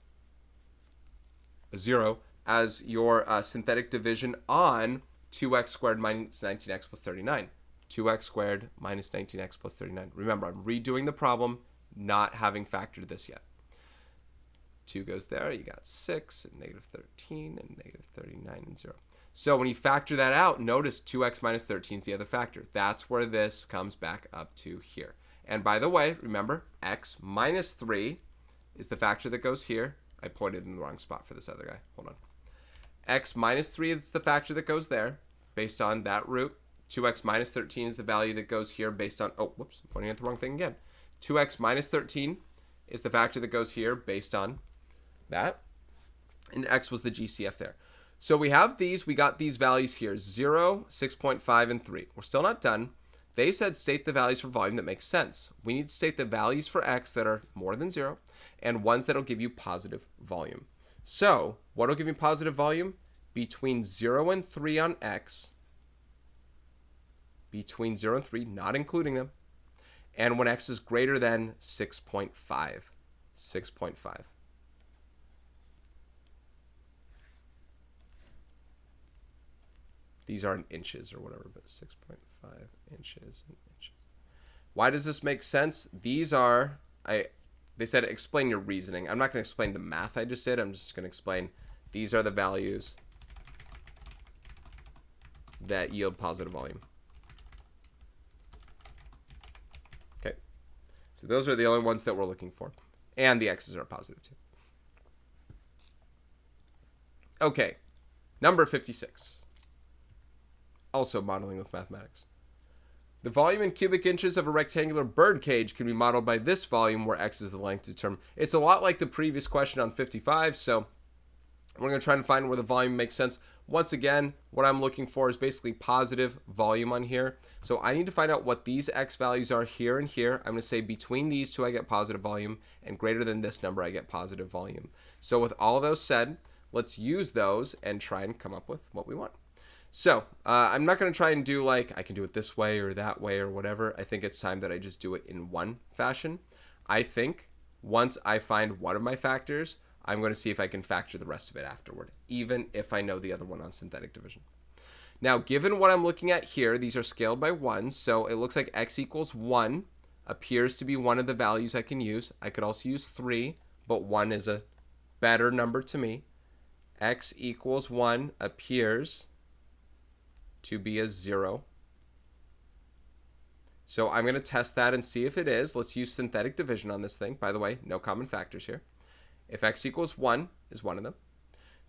S1: a 0, as your synthetic division on 2x squared minus 19x plus 39. 2x squared minus 19x plus 39. Remember, I'm redoing the problem, not having factored this yet. 2 goes there. You got 6 and negative 13 and negative 39 and 0. So when you factor that out, notice 2x minus 13 is the other factor. That's where this comes back up to here. And by the way, remember, x minus 3 is the factor that goes here. I pointed in the wrong spot for this other guy. Hold on. X minus 3 is the factor that goes there based on that root. 2x minus 13 is the value that goes here based on, oh, whoops, I'm pointing at the wrong thing again. 2x minus 13 is the factor that goes here based on that. And x was the GCF there. So we have these, we got these values here, 0, 6.5, and 3. We're still not done. They said state the values for volume that makes sense. We need to state the values for x that are more than 0 and ones that will give you positive volume. So what will give me positive volume? Between 0 and 3 on x, between 0 and 3, not including them, and when x is greater than 6.5. 6.5. These are in inches or whatever, but 6.5 inches and inches. Why does this make sense? These are, they said explain your reasoning. I'm not going to explain the math I just did. I'm just going to explain these are the values that yield positive volume. Okay. So those are the only ones that we're looking for. And the x's are positive too. Okay. Number 56. Also modeling with mathematics. The volume in cubic inches of a rectangular bird cage can be modeled by this volume where x is the length determined. It's a lot like the previous question on 55, so we're going to try and find where the volume makes sense. Once again, what I'm looking for is basically positive volume on here. So I need to find out what these x values are here and here. I'm going to say between these two I get positive volume, and greater than this number I get positive volume. So with all of those said, let's use those and try and come up with what we want. So I'm not going to try and do like I can do it this way or that way or whatever. I think it's time that I just do it in one fashion. I think once I find one of my factors, I'm going to see if I can factor the rest of it afterward, even if I know the other one on synthetic division. Now, given what I'm looking at here, these are scaled by 1, so it looks like x equals 1 appears to be one of the values I can use. I could also use 3, but 1 is a better number to me. X equals 1 appears to be a 0. So I'm going to test that and see if it is. Let's use synthetic division on this thing. By the way, no common factors here. If x equals 1 is one of them,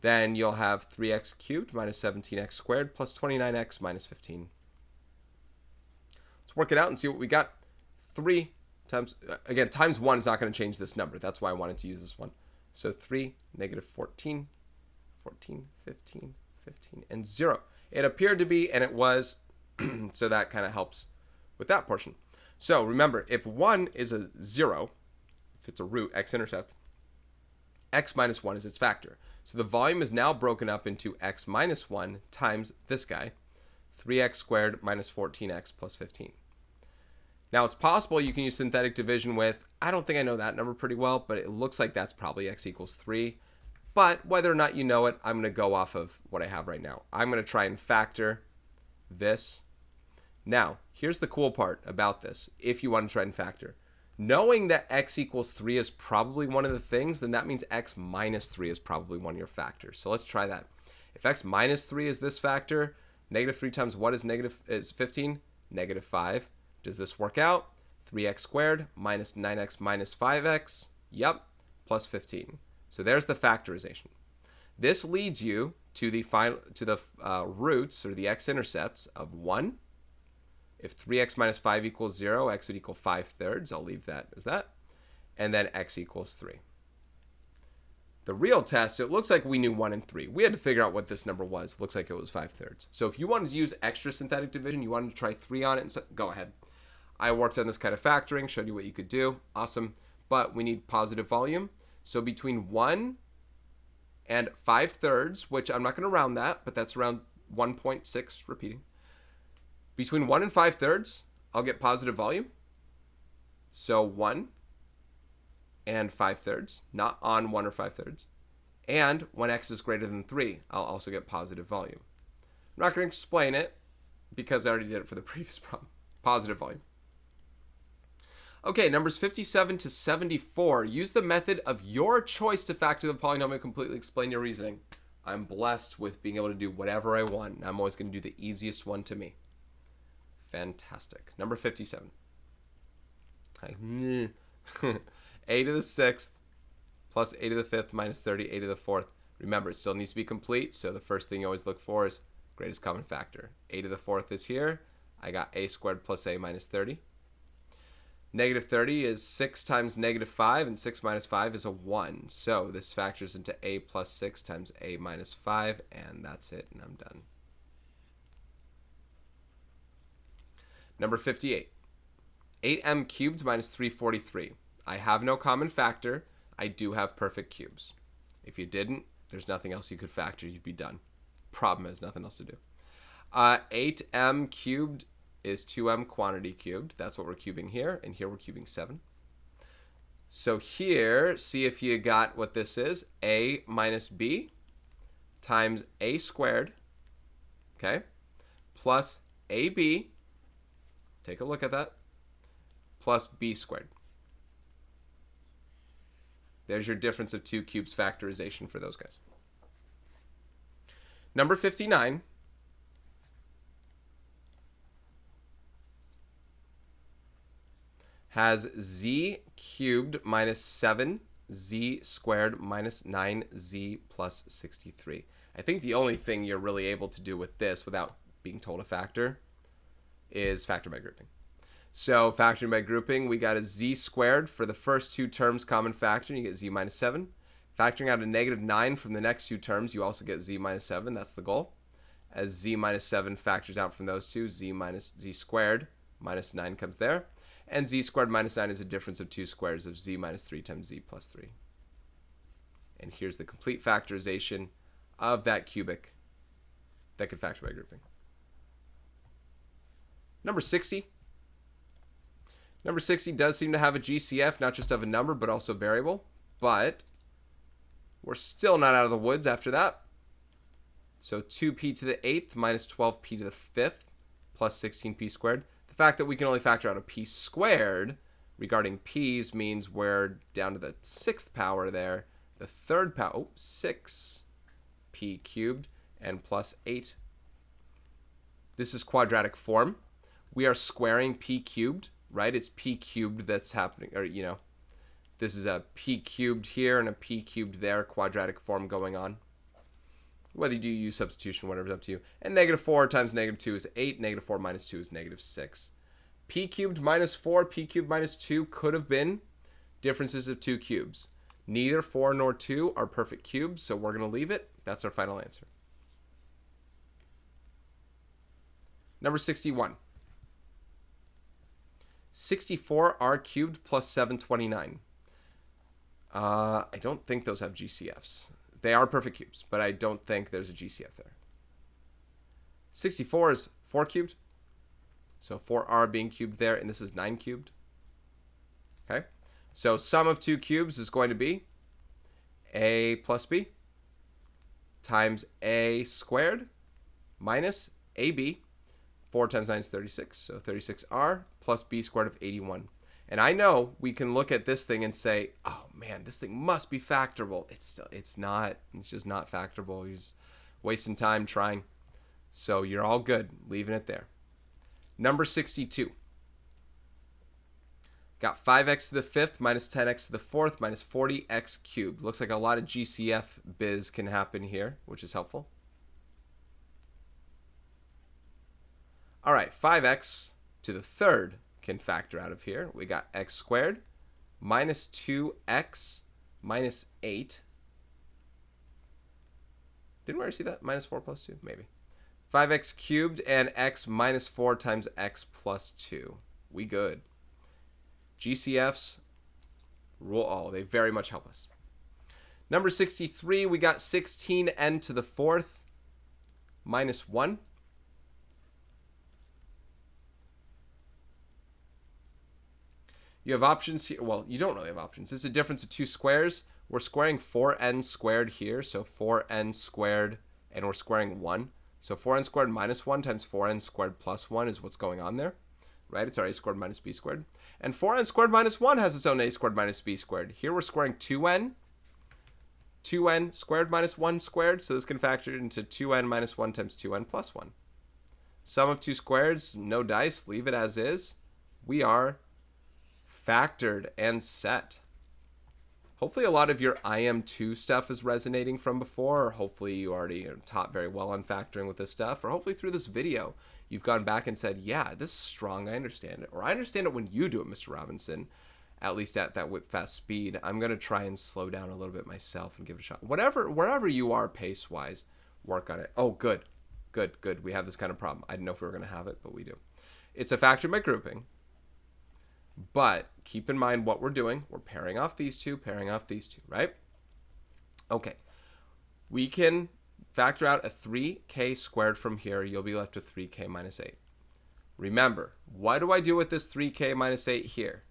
S1: then you'll have 3x cubed minus 17x squared plus 29x minus 15. Let's work it out and see what we got. 3 times, again, times 1 is not going to change this number. That's why I wanted to use this one. So 3, negative 14, 14, 15, 15, and 0. It appeared to be, and it was, so that kind of helps with that portion. So remember, if 1 is a 0, if it's a root, x-intercept, x minus 1 is its factor. So the volume is now broken up into x minus 1 times this guy, 3x squared minus 14x plus 15. Now it's possible you can use synthetic division with, I don't think I know that number pretty well, but it looks like that's probably x equals 3. But whether or not you know it, I'm going to go off of what I have right now. I'm going to try and factor this. Now, here's the cool part about this, if you want to try and factor. Knowing that x equals 3 is probably one of the things, then that means x minus 3 is probably one of your factors. So let's try that. If x minus 3 is this factor, negative 3 times what is 15? Negative 5. Does this work out? 3x squared minus 9x minus 5x. Yep, plus 15. So there's the factorization. This leads you to the roots, or the x-intercepts of 1. If 3x minus 5 equals 0, x would equal 5/3. I'll leave that as that. And then x equals 3. The real test, it looks like we knew 1 and 3. We had to figure out what this number was. It looks like it was 5/3. So if you wanted to use extra synthetic division, you wanted to try 3 on it, and so, go ahead. I worked on this kind of factoring, showed you what you could do. Awesome. But we need positive volume. So between 1 and 5/3, which I'm not going to round that, but that's around 1.6 repeating. Between 1 and 5/3, I'll get positive volume. So 1 and 5/3, not on 1 or 5/3. And when x is greater than 3, I'll also get positive volume. I'm not going to explain it because I already did it for the previous problem. Positive volume. Okay, numbers 57 to 74. Use the method of your choice to factor the polynomial completely. Explain your reasoning. I'm blessed with being able to do whatever I want. I'm always going to do the easiest one to me. Fantastic. Number 57. A to the 6th plus a to the 5th minus 30, a to the 4th. Remember, it still needs to be complete, so the first thing you always look for is greatest common factor. A to the 4th is here. I got a squared plus a minus 30. Negative 30 is 6 times negative 5, and 6 minus 5 is a 1. So this factors into a plus 6 times a minus 5, and that's it, and I'm done. Number 58. 8m cubed minus 343. I have no common factor. I do have perfect cubes. If you didn't, there's nothing else you could factor. You'd be done. Problem is, nothing else to do. 8m cubed is 2m quantity cubed. That's what we're cubing here. And here we're cubing 7. So here, see if you got what this is. A minus b times a squared, okay, plus ab, take a look at that, plus b squared. There's your difference of 2 cubes factorization for those guys. Number 59. Has z cubed minus 7z squared minus 9z plus 63. I think the only thing you're really able to do with this without being told a factor is factor by grouping. So factoring by grouping, we got a z squared for the first 2 terms common factor, and you get z minus 7. Factoring out a negative 9 from the next 2 terms, you also get z minus 7. That's the goal. As z minus 7 factors out from those two, z squared minus 9 comes there. And z squared minus 9 is a difference of 2 squares of z minus 3 times z plus 3. And here's the complete factorization of that cubic that could factor by grouping. Number 60. Number 60 does seem to have a GCF, not just of a number, but also variable. But we're still not out of the woods after that. So 2p to the 8th minus 12p to the 5th plus 16p squared. The fact that we can only factor out a p squared regarding p's means we're down to the 6th power there. The 3rd power, 6p cubed and plus 8. This is quadratic form. We are squaring p cubed, right? It's p cubed that's happening, or this is a p cubed here and a p cubed there, quadratic form going on. Whether you do use substitution, whatever's up to you. And negative 4 times negative 2 is 8. Negative 4 minus 2 is negative 6. P cubed minus 4, p cubed minus 2 could have been differences of two cubes. Neither 4 nor 2 are perfect cubes, so we're going to leave it. That's our final answer. Number 61. 64r cubed plus 729. I don't think those have GCFs. They are perfect cubes, but I don't think there's a GCF there. 64 is 4 cubed. So 4r being cubed there, and this is 9 cubed. Okay? So sum of two cubes is going to be a plus b times a squared minus ab. 4 times 9 is 36, so 36r plus b squared of 81. And I know we can look at this thing and say, oh man, this thing must be factorable. It's not. It's just not factorable. You're just wasting time trying. So you're all good, leaving it there. Number 62. Got 5x to the 5th minus 10x to the 4th minus 40x cubed. Looks like a lot of GCF biz can happen here, which is helpful. All right, 5x to the 3rd can factor out of here. We got x squared minus 2x minus 8. Didn't we already see that? Minus 4 plus 2? Maybe. 5x cubed and x minus 4 times x plus 2. We good. GCFs rule all. They very much help us. Number 63, we got 16n to the 4th minus 1. You have options here. Well, you don't really have options. It's a difference of two squares. We're squaring 4n squared here, so 4n squared, and we're squaring 1. So 4n squared minus 1 times 4n squared plus 1 is what's going on there, right? It's our a squared minus b squared. And 4n squared minus 1 has its own a squared minus b squared. Here we're squaring 2n squared minus 1 squared, so this can factor into 2n minus 1 times 2n plus 1. Sum of two squareds, no dice, leave it as is. We are factored and set. Hopefully a lot of your IM2 stuff is resonating from before, or hopefully you already are taught very well on factoring with this stuff, or hopefully through this video you've gone back and said, yeah, this is strong, I understand it. Or I understand it when you do it, Mr. Robinson, at least at that whip fast speed. I'm going to try and slow down a little bit myself and give it a shot. Wherever you are pace-wise, work on it. Oh, good. We have this kind of problem. I didn't know if we were going to have it, but we do. It's a factor by grouping. But keep in mind what we're doing. We're pairing off these two, right? Okay. We can factor out a 3k squared from here. You'll be left with 3k minus 8. Remember, what do I do with this 3k minus 8 here?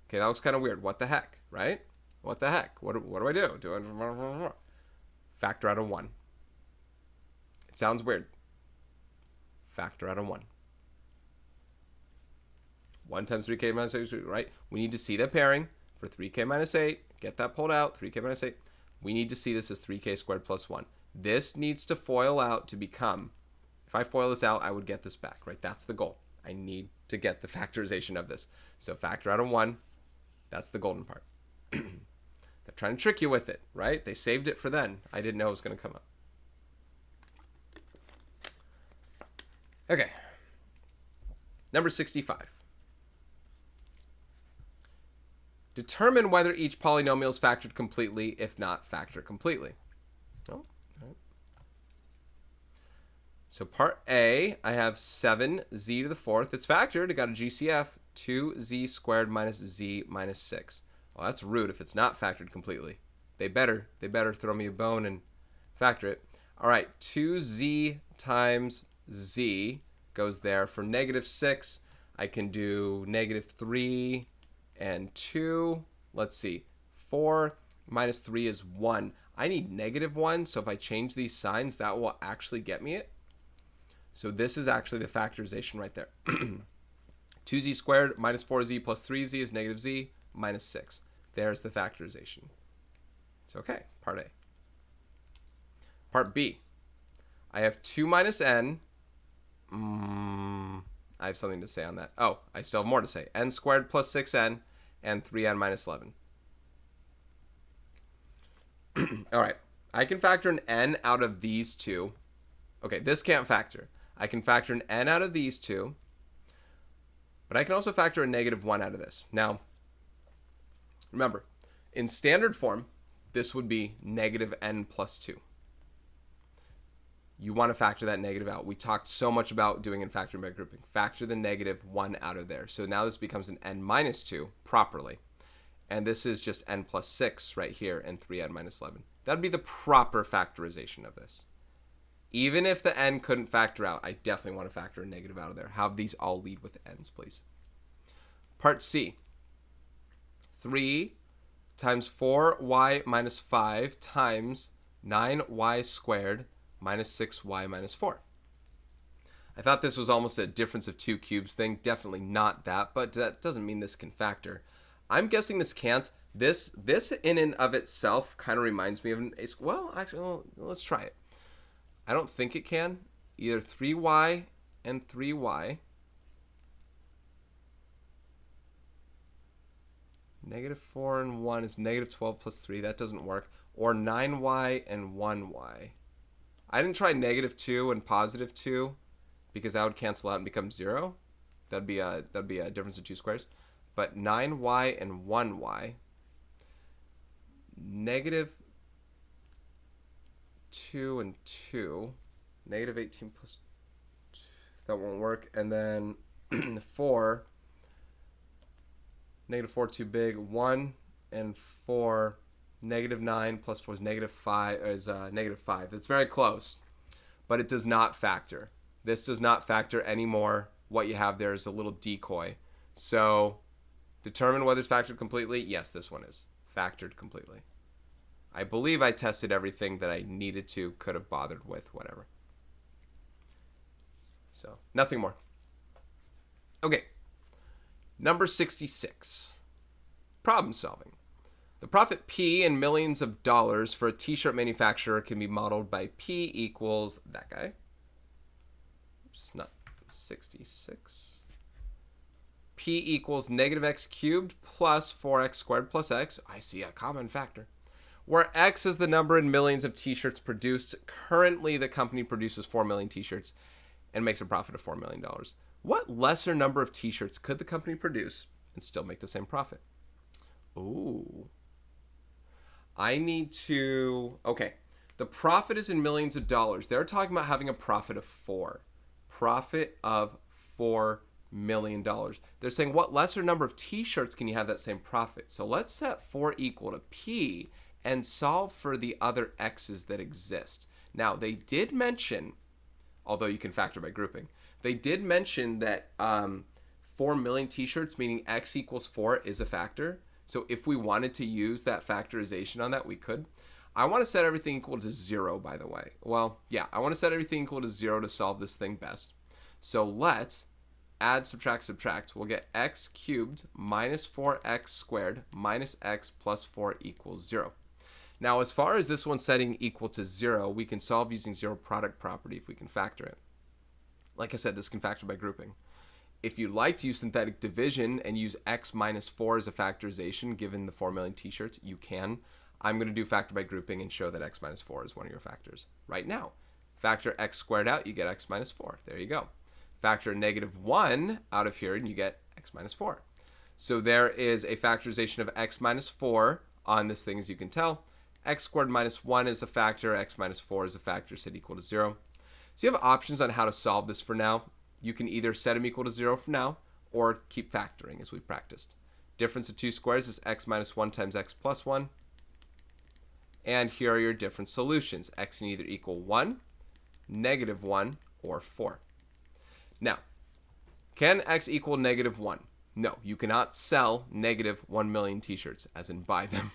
S1: Okay, that looks kind of weird. What the heck, right? What the heck? What do I do? Factor out a 1. It sounds weird. Factor out a 1. 1 times 3k minus 8, right? We need to see the pairing for 3k minus 8. Get that pulled out, 3k minus 8. We need to see this as 3k squared plus 1. This needs to FOIL out to become, if I FOIL this out, I would get this back, right? That's the goal. I need to get the factorization of this. So factor out a 1. That's the golden part. They're trying to trick you with it, right? They saved it for then. I didn't know it was going to come up. Okay. Number 65. Determine whether each polynomial is factored completely. If not, factor completely. Oh, all right. So part A, I have 7z to the 4th. It's factored. I got a GCF. 2z squared minus z minus 6. Well, that's rude if it's not factored completely. They better throw me a bone and factor it. All right, 2z times z goes there. For negative 6, I can do negative 3 and 2. Let's see. 4 minus 3 is 1. I need -1, so if I change these signs, that will actually get me it. So this is actually the factorization right there. 2z squared minus 4z plus 3z is -z minus 6. There's the factorization. It's okay, part A. Part B. I have 2 minus n. I have something to say on that. Oh, I still have more to say. N squared plus 6n and 3n minus 11. All right. I can factor an n out of these two. Okay, this can't factor. I can factor an n out of these two. But I can also factor a -1 out of this. Now, remember, in standard form, this would be -n plus 2. You want to factor that negative out. We talked so much about doing in factoring by grouping. Factor the -1 out of there. So now this becomes an n minus 2 properly. And this is just n plus 6 right here and 3n minus 11. That would be the proper factorization of this. Even if the n couldn't factor out, I definitely want to factor a negative out of there. Have these all lead with n's, please. Part C. 3 times 4y minus 5 times 9y squared minus 6y minus 4. I thought this was almost a difference of 2 cubes thing. Definitely not that, but that doesn't mean this can factor. I'm guessing this can't. This in and of itself kind of reminds me of an ace. Well, actually, let's try it. I don't think it can. Either 3y and 3y. -4 and 1 is -12 plus 3. That doesn't work. Or 9y and 1y. I didn't try -2 and +2 because that would cancel out and become 0. That'd be a difference of 2 squares. But 9y and 1y. -2 and 2. -18 plus 2. That won't work. And then 4. -4 too big. 1 and 4. -9 plus 4 is -5. Is -5. It's very close, but it does not factor. This does not factor anymore. What you have there is a little decoy. So, determine whether it's factored completely. Yes, this one is factored completely. I believe I tested everything that I needed to, could have bothered with, whatever. So, nothing more. Okay. Number 66. Problem solving. The profit P in millions of dollars for a t-shirt manufacturer can be modeled by P equals that guy. Oops, not 66. P equals -x cubed plus 4x squared plus x. I see a common factor. Where x is the number in millions of t-shirts produced. Currently, the company produces 4 million t-shirts and makes a profit of $4 million. What lesser number of t-shirts could the company produce and still make the same profit? Ooh. I need to... Okay. The profit is in millions of dollars. They're talking about having a profit of 4. Profit of $4 million. They're saying what lesser number of t-shirts can you have that same profit? So let's set 4 equal to P and solve for the other x's that exist. Now, they did mention, although you can factor by grouping, they did mention that 4 million t-shirts, meaning x equals 4, is a factor. So if we wanted to use that factorization on that, we could. I want to set everything equal to 0, by the way. Well, yeah, I want to set everything equal to 0 to solve this thing best. So let's add, subtract, subtract. We'll get x cubed minus 4x squared minus x plus 4 equals 0. Now, as far as this one setting equal to 0, we can solve using zero product property if we can factor it. Like I said, this can factor by grouping. If you'd like to use synthetic division and use x minus 4 as a factorization, given the 4 million t-shirts, you can. I'm going to do factor by grouping and show that x minus 4 is one of your factors right now. Factor x squared out, you get x minus 4. There you go. Factor -1 out of here, and you get x minus 4. So there is a factorization of x minus 4 on this thing, as you can tell. X squared minus 1 is a factor. X minus 4 is a factor set equal to 0. So you have options on how to solve this for now. You can either set them equal to 0 for now, or keep factoring as we've practiced. Difference of 2 squares is x minus 1 times x plus 1. And here are your different solutions. X can either equal 1, -1, or 4. Now, can x equal -1? No, you cannot sell -1 million t-shirts, as in buy them.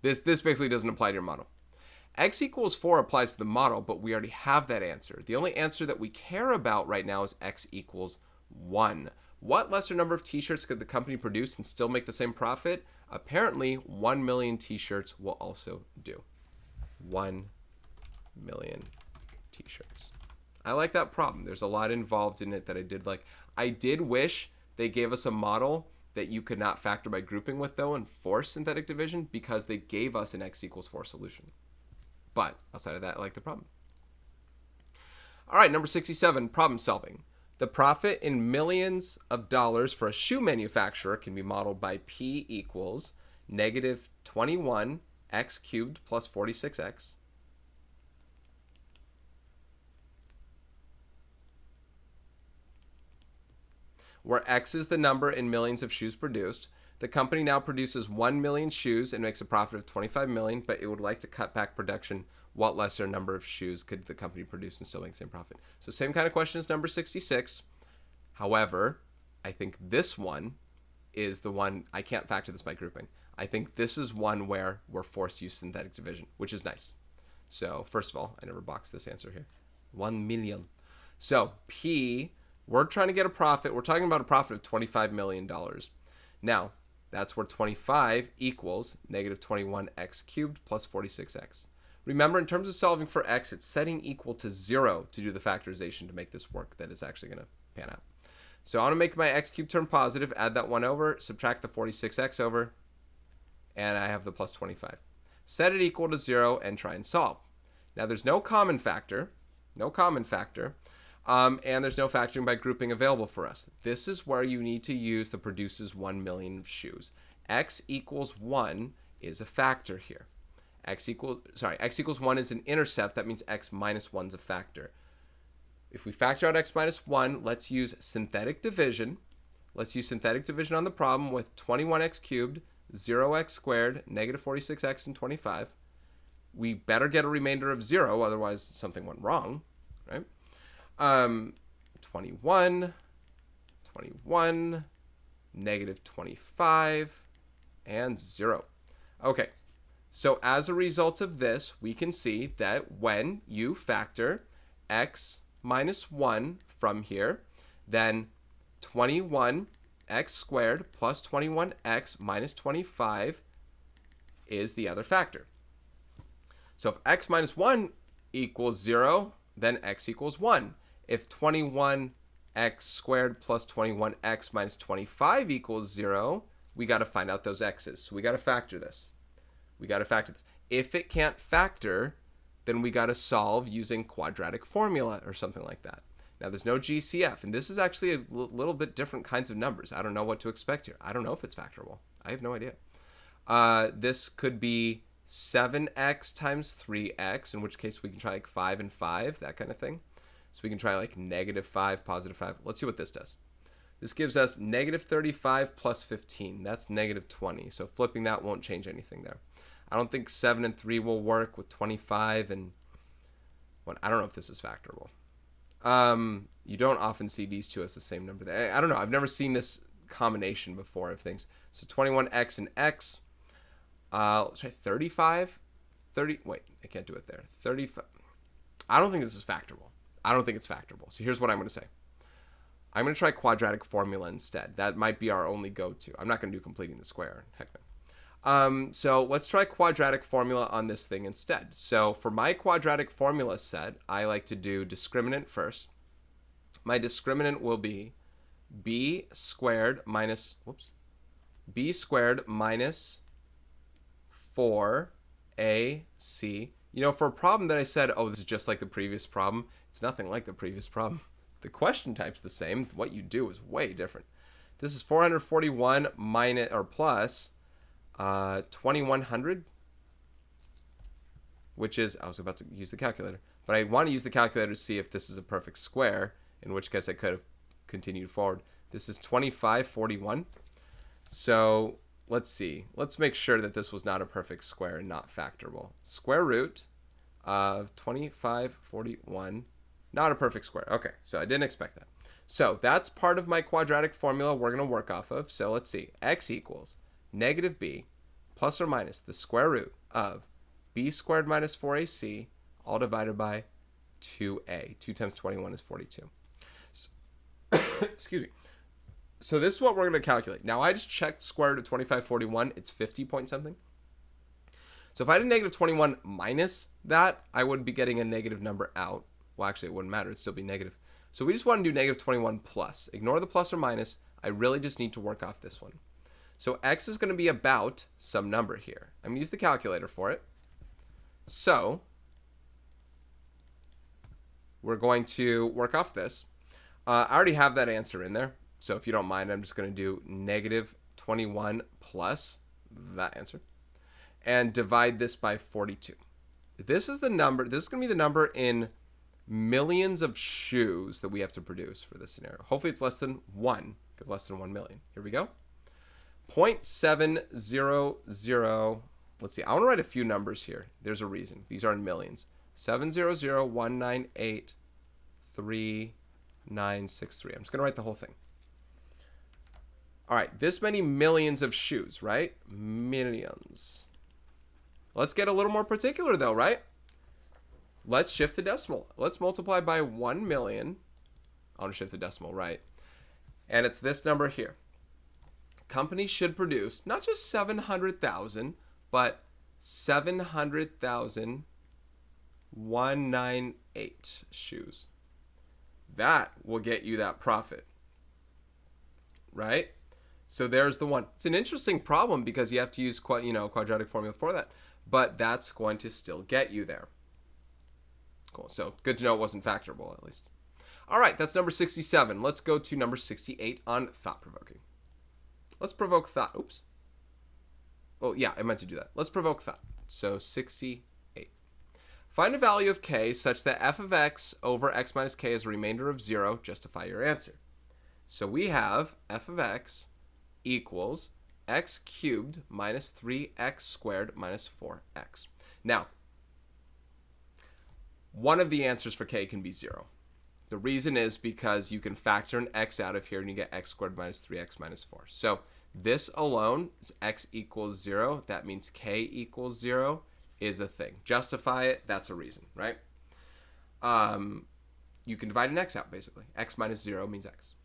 S1: This basically doesn't apply to your model. X equals 4 applies to the model, but we already have that answer. The only answer that we care about right now is X equals 1. What lesser number of t-shirts could the company produce and still make the same profit? Apparently, 1 million t-shirts will also do. 1 million t-shirts. I like that problem. There's a lot involved in it that I did like. I did wish they gave us a model that you could not factor by grouping with, though, and force synthetic division, because they gave us an X equals 4 solution. But outside of that, I like the problem. All right, number 67, problem solving. The profit in millions of dollars for a shoe manufacturer can be modeled by P equals negative 21x cubed plus 46x. Where x is the number in millions of shoes produced. The company now produces 1 million shoes and makes a profit of 25 million, but it would like to cut back production. What lesser number of shoes could the company produce and still make the same profit? So same kind of question as number 66. However, I think this one is the one, I can't factor this by grouping. I think this is one where we're forced to use synthetic division, which is nice. So first of all, I never boxed this answer here. 1 million. So P, we're trying to get a profit. We're talking about a profit of $25 million. Now, that's where 25 equals negative 21x cubed plus 46x. Remember, in terms of solving for x, it's setting equal to 0 to do the factorization to make this work that is actually going to pan out. So I want to make my x cubed term positive, add that 1 over, subtract the 46x over, and I have the plus 25. Set it equal to 0 and try and solve. Now, there's no common factor, and there's no factoring by grouping available for us. This is where you need to use the produces 1 million shoes. X equals 1 is a factor here. X equals 1 is an intercept. That means x minus 1 is a factor. If we factor out x minus 1, let's use synthetic division. Let's use synthetic division on the problem with 21x cubed, 0x squared, negative 46x, and 25. We better get a remainder of 0, otherwise something went wrong, right? 21, negative 25, and 0. Okay, so as a result of this, we can see that when you factor x minus 1 from here, then 21x squared plus 21x minus 25 is the other factor. So if x minus 1 equals 0, then x equals 1. If 21x squared plus 21x minus 25 equals 0, we got to find out those x's. So we got to factor this. If it can't factor, then we got to solve using quadratic formula or something like that. Now, there's no GCF, and this is actually a little bit different kinds of numbers. I don't know what to expect here. I don't know if it's factorable. I have no idea. This could be 7x times 3x, in which case we can try like 5 and 5, that kind of thing. So we can try like negative 5, positive 5. Let's see what this does. This gives us negative 35 plus 15. That's negative 20. So flipping that won't change anything there. I don't think 7 and 3 will work with 25 and well, I don't know if this is factorable. You don't often see these two as the same number. I don't know. I've never seen this combination before of things. So 21x and x. Let's try 35. Wait, I can't do it there. 35. I don't think this is factorable. I don't think it's factorable. So here's what I'm going to say. I'm going to try quadratic formula instead. That might be our only go-to. I'm not going to do completing the square. Heck no. So let's try quadratic formula on this thing instead. So for my quadratic formula set, I like to do discriminant first. My discriminant will be b squared minus 4ac. You know, for a problem that I said, oh, this is just like the previous problem, it's nothing like the previous problem. The question type's the same. What you do is way different. This is 441 minus or plus 2100, which is, I was about to use the calculator, but I want to use the calculator to see if this is a perfect square, in which case I could have continued forward. This is 2541. So let's see. Let's make sure that this was not a perfect square and not factorable. Square root of 2541. Not a perfect square. Okay, so I didn't expect that. So that's part of my quadratic formula we're going to work off of. So let's see. X equals negative b plus or minus the square root of b squared minus 4ac, all divided by 2a. 2 times 21 is 42. So, excuse me. So this is what we're going to calculate. Now, I just checked square root of 2541. It's 50 point something. So if I did negative 21 minus that, I would be getting a negative number out. Well, actually, it wouldn't matter. It'd still be negative. So we just want to do negative 21 plus. Ignore the plus or minus. I really just need to work off this one. So x is going to be about some number here. I'm going to use the calculator for it. So we're going to work off this. I already have that answer in there. So if you don't mind, I'm just going to do negative 21 plus that answer and divide this by 42. This is the number. This is going to be the number in millions of shoes that we have to produce for this scenario. Hopefully it's less than 1, because less than 1 million. Here we go. 0.700. Let's see. I want to write a few numbers here. There's a reason. These are in millions. 700,198,3963. I'm just going to write the whole thing. All right. This many millions of shoes, right? Millions. Let's get a little more particular, though, right? Let's shift the decimal. Let's multiply by 1 million. I want to shift the decimal, right? And it's this number here. Companies should produce not just 700,000, but 700,198 shoes. That will get you that profit, right? So there's the one. It's an interesting problem because you have to use quadratic formula for that, but that's going to still get you there. Cool. So good to know it wasn't factorable at least. All right, that's number 67. Let's go to number 68 on thought-provoking. Let's provoke thought. Oops. Oh, yeah, I meant to do that. Let's provoke thought. So 68. Find a value of k such that f of x over x minus k is a remainder of 0. Justify your answer. So we have f of x equals x cubed minus 3x squared minus 4x. Now, one of the answers for k can be 0. The reason is because you can factor an x out of here and you get x squared minus 3x minus 4. So this alone is x equals 0. That means k equals 0 is a thing. Justify it. That's a reason, right? You can divide an x out, basically. X minus 0 means x.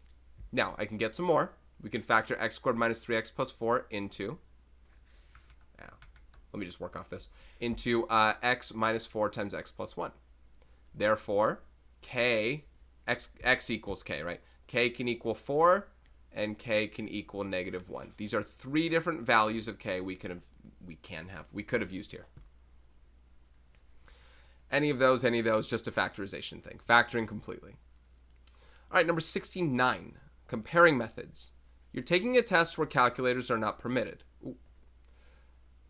S1: Now, I can get some more. We can factor x squared minus 3x plus 4 into... let me just work off this. Into x minus 4 times x plus 1. Therefore, k... X equals k, right? K can equal 4 and k can equal negative 1. These are 3 different values of k we could have used here. Any of those, just a factorization thing. Factoring completely. All right, number 69, comparing methods. You're taking a test where calculators are not permitted. Ooh.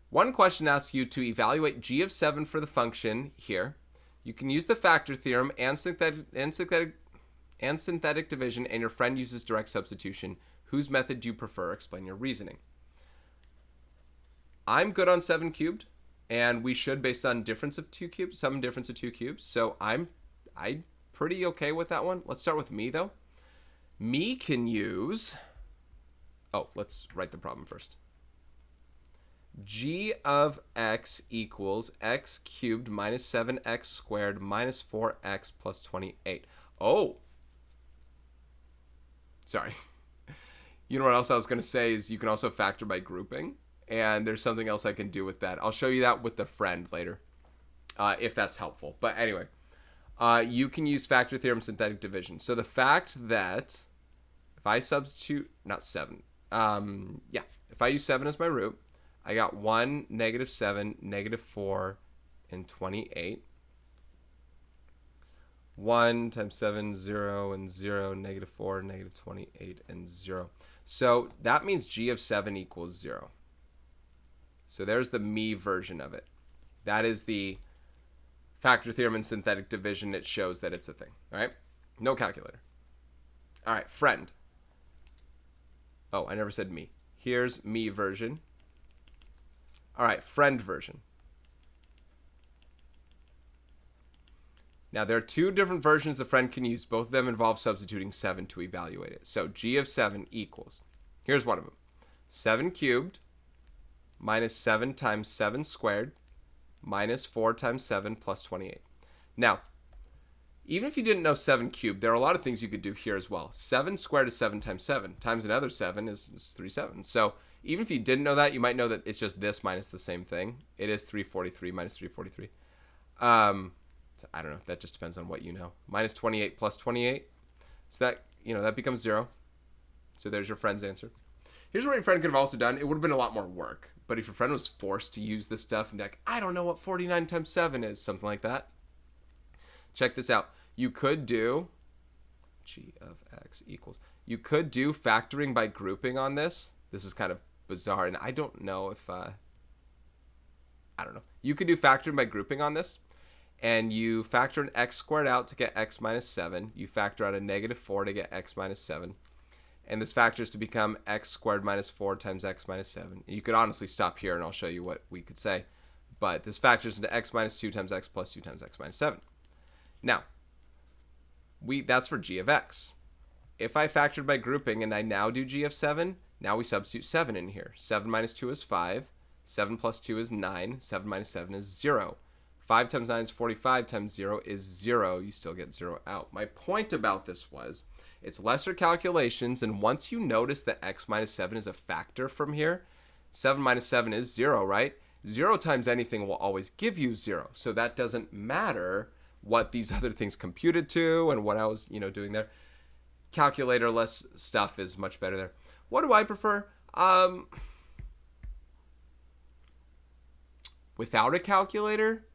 S1: One question asks you to evaluate g of 7 for the function here. You can use the factor theorem and synthetic division, and your friend uses direct substitution. Whose method do you prefer? Explain your reasoning. I'm good on 7 cubed, and we should based on difference of 2 cubes, some difference of 2 cubes. So I'm pretty okay with that one. Let's start with me, though. Me can use... Oh, let's write the problem first. G of x equals x cubed minus 7x squared minus 4x plus 28. Oh! Sorry. You know what else I was going to say is you can also factor by grouping. And there's something else I can do with that. I'll show you that with the friend later, if that's helpful. But anyway, you can use factor theorem synthetic division. So the fact that if I substitute, not 7, if I use 7 as my root, I got 1, negative 7, negative 4, and 28. 1 times 7, 0, and 0, negative 4, negative 28, and 0. So that means g of 7 equals 0. So there's the me version of it. That is the factor theorem and synthetic division. It shows that it's a thing. All right? No calculator. All right, friend. Oh, I never said me. Here's me version. All right, friend version. Now, there are 2 different versions the friend can use. Both of them involve substituting 7 to evaluate it. So g of 7 equals, here's one of them, 7 cubed minus 7 times 7 squared minus 4 times 7 plus 28. Now, even if you didn't know 7 cubed, there are a lot of things you could do here as well. 7 squared is 7 times 7. Times another 7 is 3 7s. So even if you didn't know that, you might know that it's just this minus the same thing. It is 343 minus 343. So I don't know. That just depends on what you know. Minus 28 plus 28. So that, that becomes 0. So there's your friend's answer. Here's what your friend could have also done. It would have been a lot more work. But if your friend was forced to use this stuff and be like, I don't know what 49 times 7 is, something like that. Check this out. You could do g of x equals. You could do factoring by grouping on this. This is kind of bizarre, and I don't know if, I don't know. You could do factoring by grouping on this, and you factor an x squared out to get x minus 7. You factor out a negative 4 to get x minus 7. And this factors to become x squared minus 4 times x minus 7. You could honestly stop here, and I'll show you what we could say. But this factors into x minus 2 times x plus 2 times x minus 7. Now, that's for g of x. If I factored by grouping and I now do g of 7, now we substitute 7 in here. 7 minus 2 is 5. 7 plus 2 is 9. 7 minus 7 is 0. 5 times 9 is 45 times 0 is 0. You still get 0 out. My point about this was it's lesser calculations, and once you notice that x minus 7 is a factor from here, 7 minus 7 is 0, right? 0 times anything will always give you 0. So that doesn't matter what these other things computed to and what I was, doing there. Calculator-less stuff is much better there. What do I prefer? Without a calculator,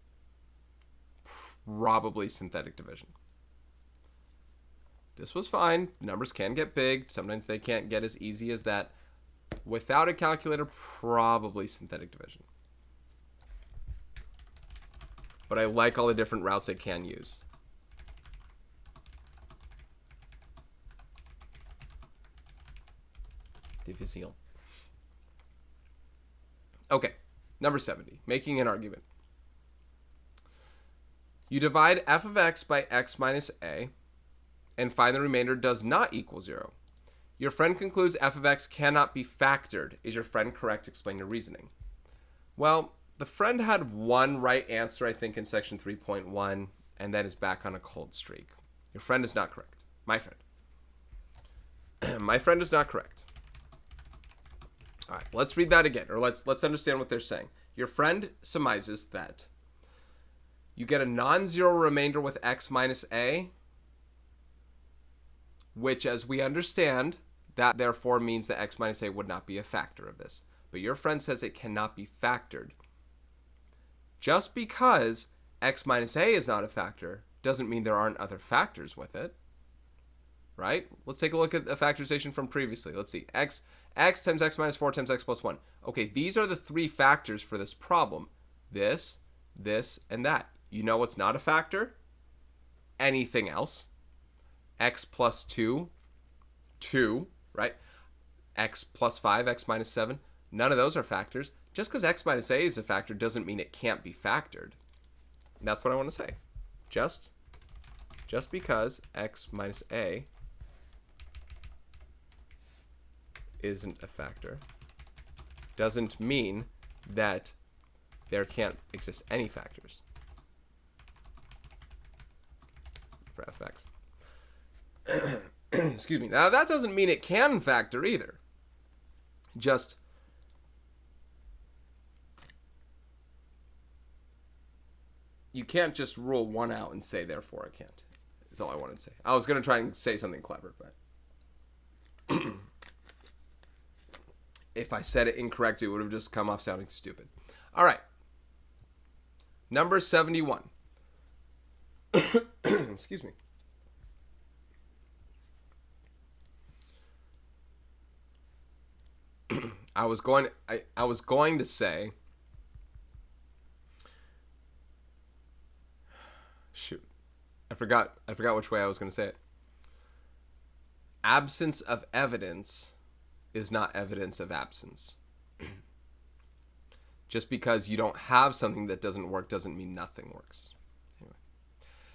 S1: probably synthetic division. This was fine. Numbers can get big. Sometimes they can't get as easy as that. Without a calculator, probably synthetic division. But I like all the different routes I can use. Difficile. Okay, number 70, making an argument. You divide f of x by x minus a and find the remainder does not equal 0. Your friend concludes f of x cannot be factored. Is your friend correct? Explain your reasoning. Well, the friend had one right answer, I think, in section 3.1, and then is back on a cold streak. Your friend is not correct. My friend. My friend is not correct. All right, let's read that again, or let's understand what they're saying. Your friend surmises that you get a non-zero remainder with x minus a, which, as we understand, that therefore means that x minus a would not be a factor of this. But your friend says it cannot be factored. Just because x minus a is not a factor doesn't mean there aren't other factors with it, right? Let's take a look at the factorization from previously. Let's see. X times x minus 4 times x plus 1. Okay, these are the three factors for this problem. This, and that. You know what's not a factor? Anything else. X plus 2, right? X plus 5, x minus 7. None of those are factors. Just because x minus a is a factor doesn't mean it can't be factored. And that's what I want to say. Just because x minus a isn't a factor doesn't mean that there can't exist any factors for fx. Excuse me. Now, that doesn't mean it can factor either. Just you can't just rule one out and say, therefore, I can't. Is all I wanted to say. I was going to try and say something clever, but if I said it incorrect, it would have just come off sounding stupid. All right. Number 71. Excuse me. I was going to say, shoot, I forgot which way I was going to say it. Absence of evidence is not evidence of absence. Just because you don't have something that doesn't work doesn't mean nothing works. Anyway.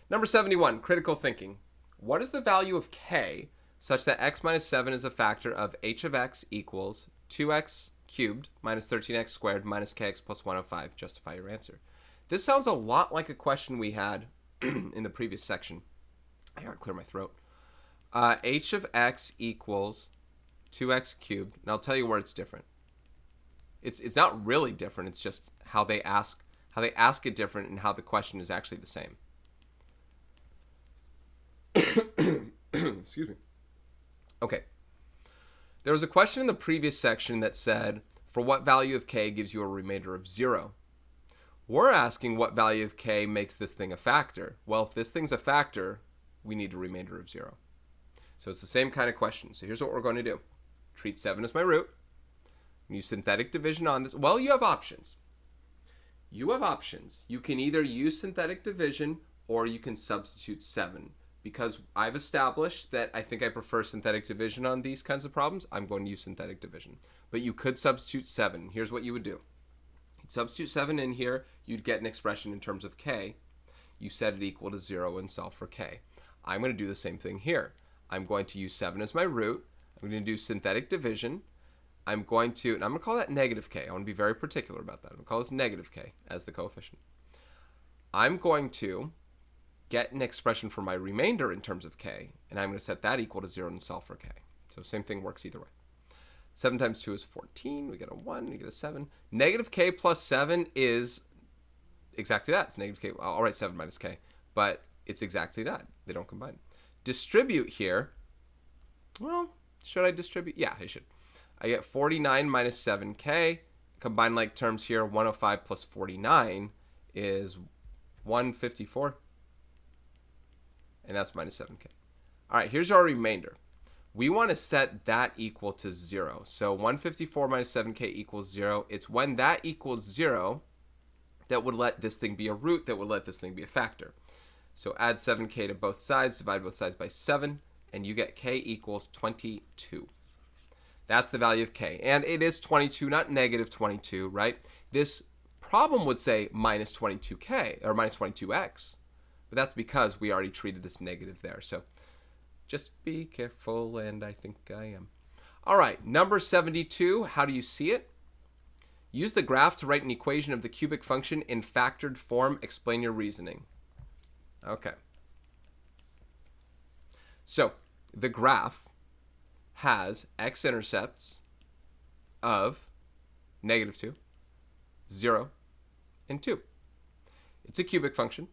S1: Number 71, critical thinking. What is the value of k such that x minus 7 is a factor of h of x equals 2x cubed minus 13x squared minus kx plus 105? Justify your answer. This sounds a lot like a question we had in the previous section. I gotta clear my throat. H of x equals 2x cubed. And I'll tell you where it's different. It's not really different. It's just how they ask it different and how the question is actually the same. Excuse me. Okay. There was a question in the previous section that said, for what value of k gives you a remainder of 0? We're asking what value of k makes this thing a factor. Well, if this thing's a factor, we need a remainder of 0. So it's the same kind of question. So here's what we're going to do. Treat 7 as my root. Use synthetic division on this. Well, you have options. You have options. You can either use synthetic division or you can substitute 7. Because I've established that I think I prefer synthetic division on these kinds of problems, I'm going to use synthetic division. But you could substitute 7. Here's what you would do. You'd substitute 7 in here. You'd get an expression in terms of k. You set it equal to 0 and solve for k. I'm going to do the same thing here. I'm going to use 7 as my root. I'm going to do synthetic division. I'm going to call that negative k. I want to be very particular about that. I'm going to call this negative k as the coefficient. I'm going to get an expression for my remainder in terms of k, and I'm going to set that equal to 0 and solve for k. So same thing works either way. 7 times 2 is 14. We get a 1. We get a 7. Negative k plus 7 is exactly that. It's negative k. I'll write 7 minus k, but it's exactly that. They don't combine. Distribute here. Well, should I distribute? Yeah, I should. I get 49 minus 7k. Combine like terms here. 105 plus 49 is 154. And that's minus 7k. All right, here's our remainder. We want to set that equal to 0. So 154 minus 7k equals 0. It's when that equals 0 that would let this thing be a root, that would let this thing be a factor. So add 7k to both sides, divide both sides by 7, and you get k equals 22. That's the value of k. And it is 22, not negative 22, right? This problem would say minus 22k, or minus 22x. But that's because we already treated this negative there. So just be careful, and I think I am. All right, number 72, how do you see it? Use the graph to write an equation of the cubic function in factored form. Explain your reasoning. Okay. So the graph has x-intercepts of negative 2, 0, and 2. It's a cubic function.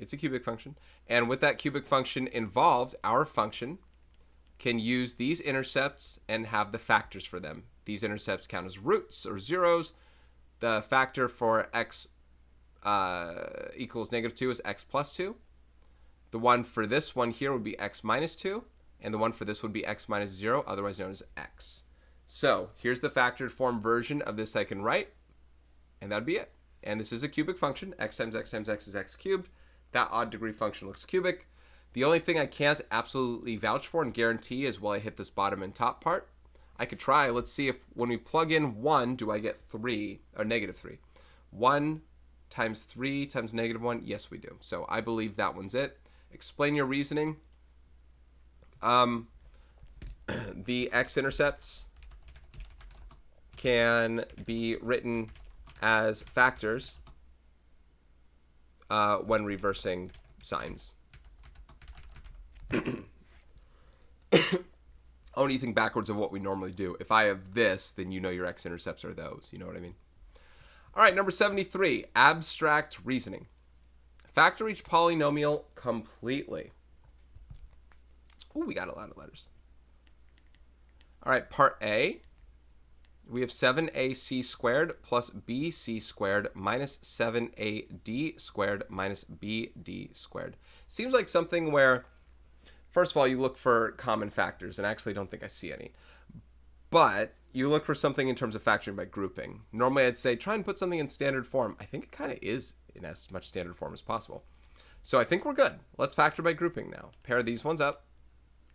S1: It's a cubic function. And with that cubic function involved, our function can use these intercepts and have the factors for them. These intercepts count as roots or zeros. The factor for x equals negative 2 is x plus 2. The one for this one here would be x minus 2. And the one for this would be x minus 0, otherwise known as x. So here's the factored form version of this I can write. And that'd be it. And this is a cubic function. X times x times x is x cubed. That odd degree function looks cubic. The only thing I can't absolutely vouch for and guarantee is will I hit this bottom and top part. I could try. Let's see if when we plug in 1, do I get 3 or negative 3? 1 times 3 times negative 1? Yes, we do. So I believe that one's it. Explain your reasoning. The x-intercepts can be written as factors when reversing signs. Anything backwards of what we normally do. If I have this, then you know your x-intercepts are those. You know what I mean? All right, number 73, abstract reasoning. Factor each polynomial completely. Ooh, we got a lot of letters. All right, part A. We have 7ac squared plus bc squared minus 7ad squared minus bd squared. Seems like something where, first of all, you look for common factors, and I actually don't think I see any. But you look for something in terms of factoring by grouping. Normally, I'd say try and put something in standard form. I think it kind of is in as much standard form as possible. So I think we're good. Let's factor by grouping now. Pair these ones up.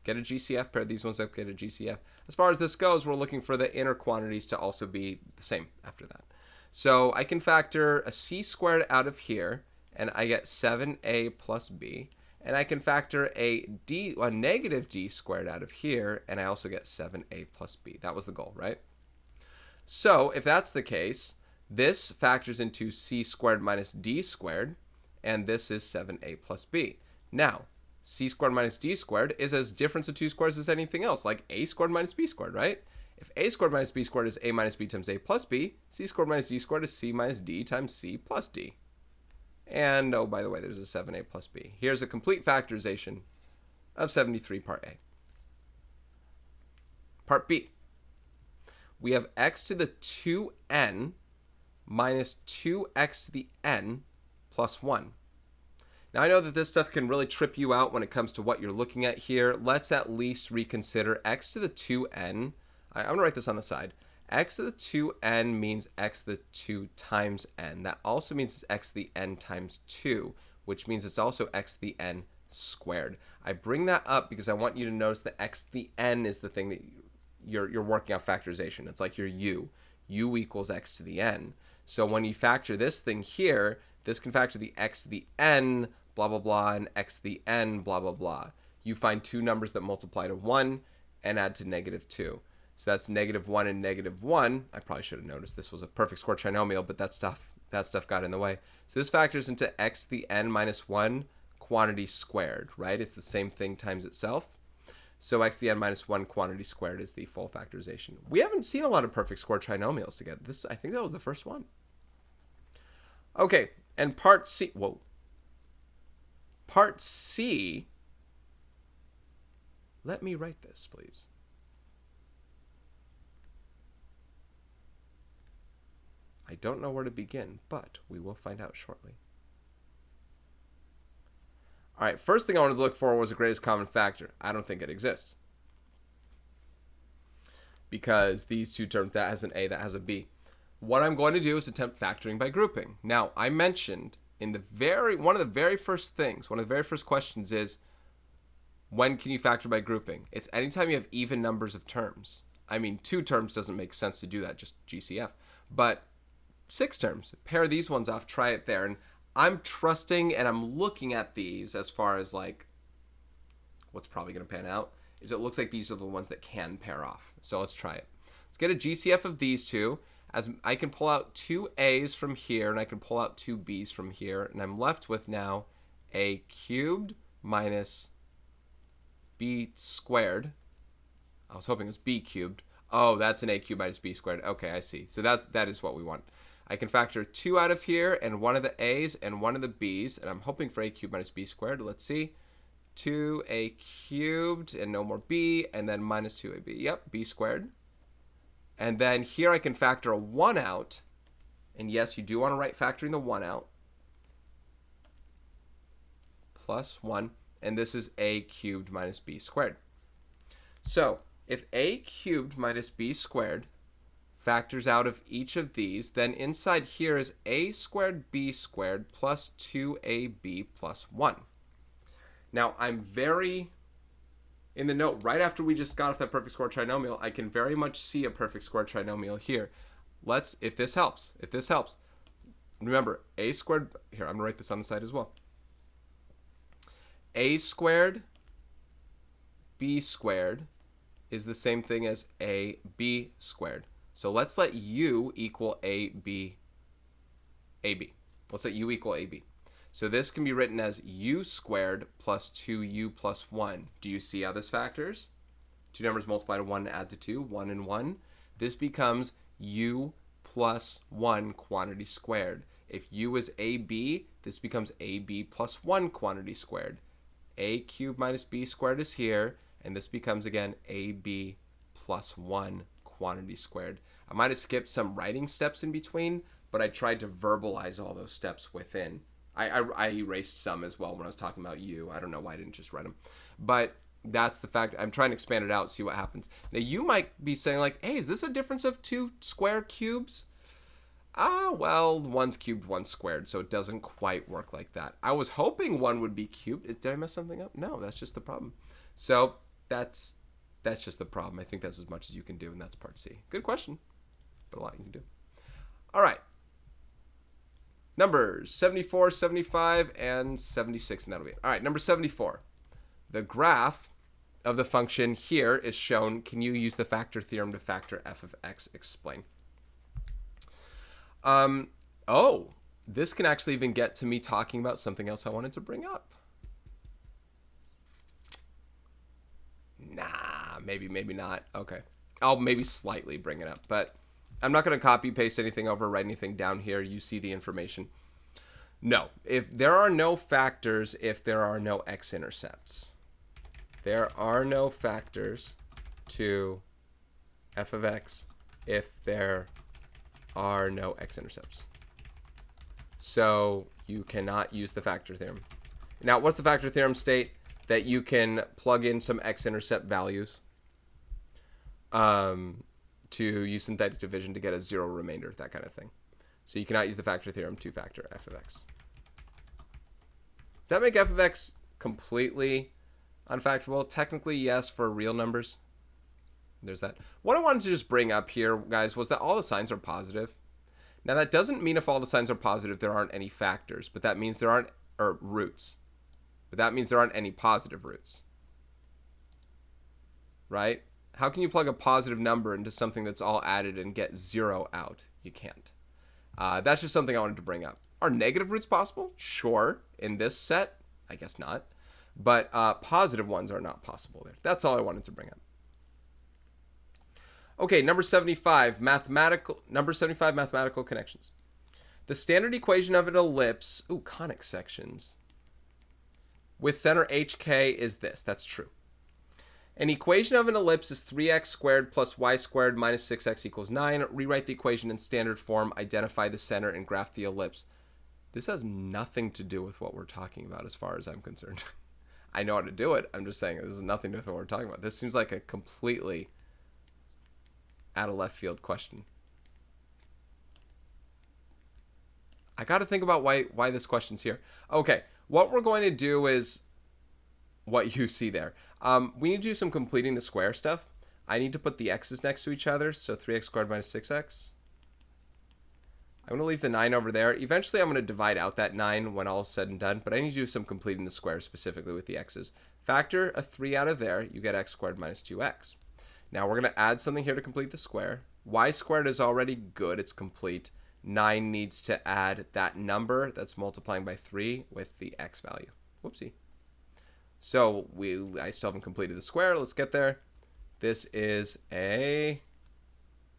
S1: Get a GCF, pair these ones up, get a GCF. As far as this goes, we're looking for the inner quantities to also be the same after that. So I can factor a c squared out of here, and I get 7a plus b. And I can factor a negative d squared out of here, and I also get 7a plus b. That was the goal, right? So if that's the case, This factors into c squared minus d squared, and this is 7a plus b. Now, c squared minus d squared is as difference of two squares as anything else, like a squared minus b squared, right? If a squared minus b squared is a minus b times a plus b, c squared minus d squared is c minus d times c plus d. And, oh, by the way, there's a 7a plus b. Here's a complete factorization of 73 part A. Part B. We have x to the 2n minus 2x to the n plus 1. Now, I know that this stuff can really trip you out when it comes to what you're looking at here. Let's at least reconsider x to the 2n. I'm going to write this on the side. X to the 2n means x to the 2 times n. That also means it's x to the n times 2, which means it's also x to the n squared. I bring that up because I want you to notice that x to the n is the thing that you're working out factorization. It's like your u. U equals x to the n. So when you factor this thing here, this can factor the x to the n, blah, blah, blah, and x to the n, blah, blah, blah. You find two numbers that multiply to 1 and add to -2. So that's -1 and -1. I probably should have noticed this was a perfect square trinomial, but that stuff got in the way. So this factors into x to the n minus 1 quantity squared, right? It's the same thing times itself. So x to the n minus 1 quantity squared is the full factorization. We haven't seen a lot of perfect square trinomials together. I think that was the first one. Okay, and part C. Whoa. Part C. Let me write this, please. I don't know where to begin, but we will find out shortly. All right, first thing I wanted to look for was the greatest common factor. I don't think it exists. Because these two terms, that has an A, that has a B. What I'm going to do is attempt factoring by grouping. Now, I mentioned in one of the very first questions is, when can you factor by grouping? It's anytime you have even numbers of terms. I mean, 2 terms doesn't make sense to do that, just GCF. But 6 terms, pair these ones off, try it there. And I'm trusting and I'm looking at these as far as like what's probably going to pan out is it looks like these are the ones that can pair off. So let's try it. Let's get a GCF of these two. As I can pull out 2 A's from here and I can pull out 2 B's from here. And I'm left with now A cubed minus B squared. I was hoping it was B cubed. Oh, that's an A cubed minus B squared. Okay, I see. So that is what we want. I can factor 2 out of here and 1 of the A's and 1 of the B's. And I'm hoping for A cubed minus B squared. Let's see. 2A cubed and no more B. And then minus 2AB. Yep, B squared. And then here I can factor a 1 out. And yes, you do want to write factoring the 1 out. Plus 1. And this is A cubed minus B squared. So if A cubed minus B squared factors out of each of these, then inside here is A squared B squared plus 2AB plus 1. Now, I'm very, in the note, right after we just got off that perfect square trinomial, I can very much see a perfect square trinomial here. If this helps, remember, A squared, here, I'm going to write this on the side as well. A squared B squared is the same thing as AB squared. So let's let U equal AB. Let's let U equal AB. So this can be written as U squared plus 2U plus 1. Do you see how this factors? Two numbers multiply to 1 and add to 2, 1 and 1. This becomes U plus 1 quantity squared. If U is AB, this becomes AB plus 1 quantity squared. A cubed minus B squared is here, and this becomes, again, AB plus 1 quantity squared. I might have skipped some writing steps in between, but I tried to verbalize all those steps within. I erased some as well when I was talking about U. I don't know why I didn't just write them. But that's the fact. I'm trying to expand it out, see what happens. Now, you might be saying, like, hey, is this a difference of 2 square cubes? Well, one's cubed, one's squared, so it doesn't quite work like that. I was hoping one would be cubed. Did I mess something up? No, that's just the problem. So that's just the problem. I think that's as much as you can do, and that's part C. Good question, but a lot you can do. All right. Numbers 74, 75, and 76, and that'll be it. All right, number 74. The graph of the function here is shown. Can you use the factor theorem to factor f of x? Explain. Oh, this can actually even get to me talking about something else I wanted to bring up. Nah, maybe not. Okay. I'll maybe slightly bring it up, but I'm not going to copy paste anything over, write anything down here. You see the information. No, if there are no factors, if there are no x-intercepts. There are no factors to f of x if there are no x-intercepts. So you cannot use the factor theorem. Now, what's the factor theorem state? That you can plug in some x-intercept values to use synthetic division to get a zero remainder, that kind of thing. So you cannot use the factor theorem to factor f of x. Does that make f of x completely unfactorable? Technically, yes, for real numbers. There's that. What I wanted to just bring up here, guys, was that all the signs are positive. Now, that doesn't mean if all the signs are positive, there aren't any factors, but that means there aren't, or roots. But that means there aren't any positive roots. Right? How can you plug a positive number into something that's all added and get 0 out? You can't. That's just something I wanted to bring up. Are negative roots possible? Sure. In this set, I guess not. But positive ones are not possible there. That's all I wanted to bring up. Okay, number 75, mathematical connections. The standard equation of an ellipse, conic sections, with center HK is this. That's true. An equation of an ellipse is 3x squared plus y squared minus 6x equals 9. Rewrite the equation in standard form, identify the center, and graph the ellipse. This has nothing to do with what we're talking about as far as I'm concerned. I know how to do it. I'm just saying this has nothing to do with what we're talking about. This seems like a completely out of left field question. I got to think about why this question's here. Okay, what we're going to do is what you see there. We need to do some completing the square stuff. I need to put the x's next to each other, so 3x squared minus 6x. I'm going to leave the 9 over there. Eventually, I'm going to divide out that 9 when all is said and done, but I need to do some completing the square specifically with the x's. Factor a 3 out of there, you get x squared minus 2x. Now, we're going to add something here to complete the square. Y squared is already good. It's complete. 9 needs to add that number that's multiplying by 3 with the x value. Whoopsie. So I still haven't completed the square. Let's get there. This is a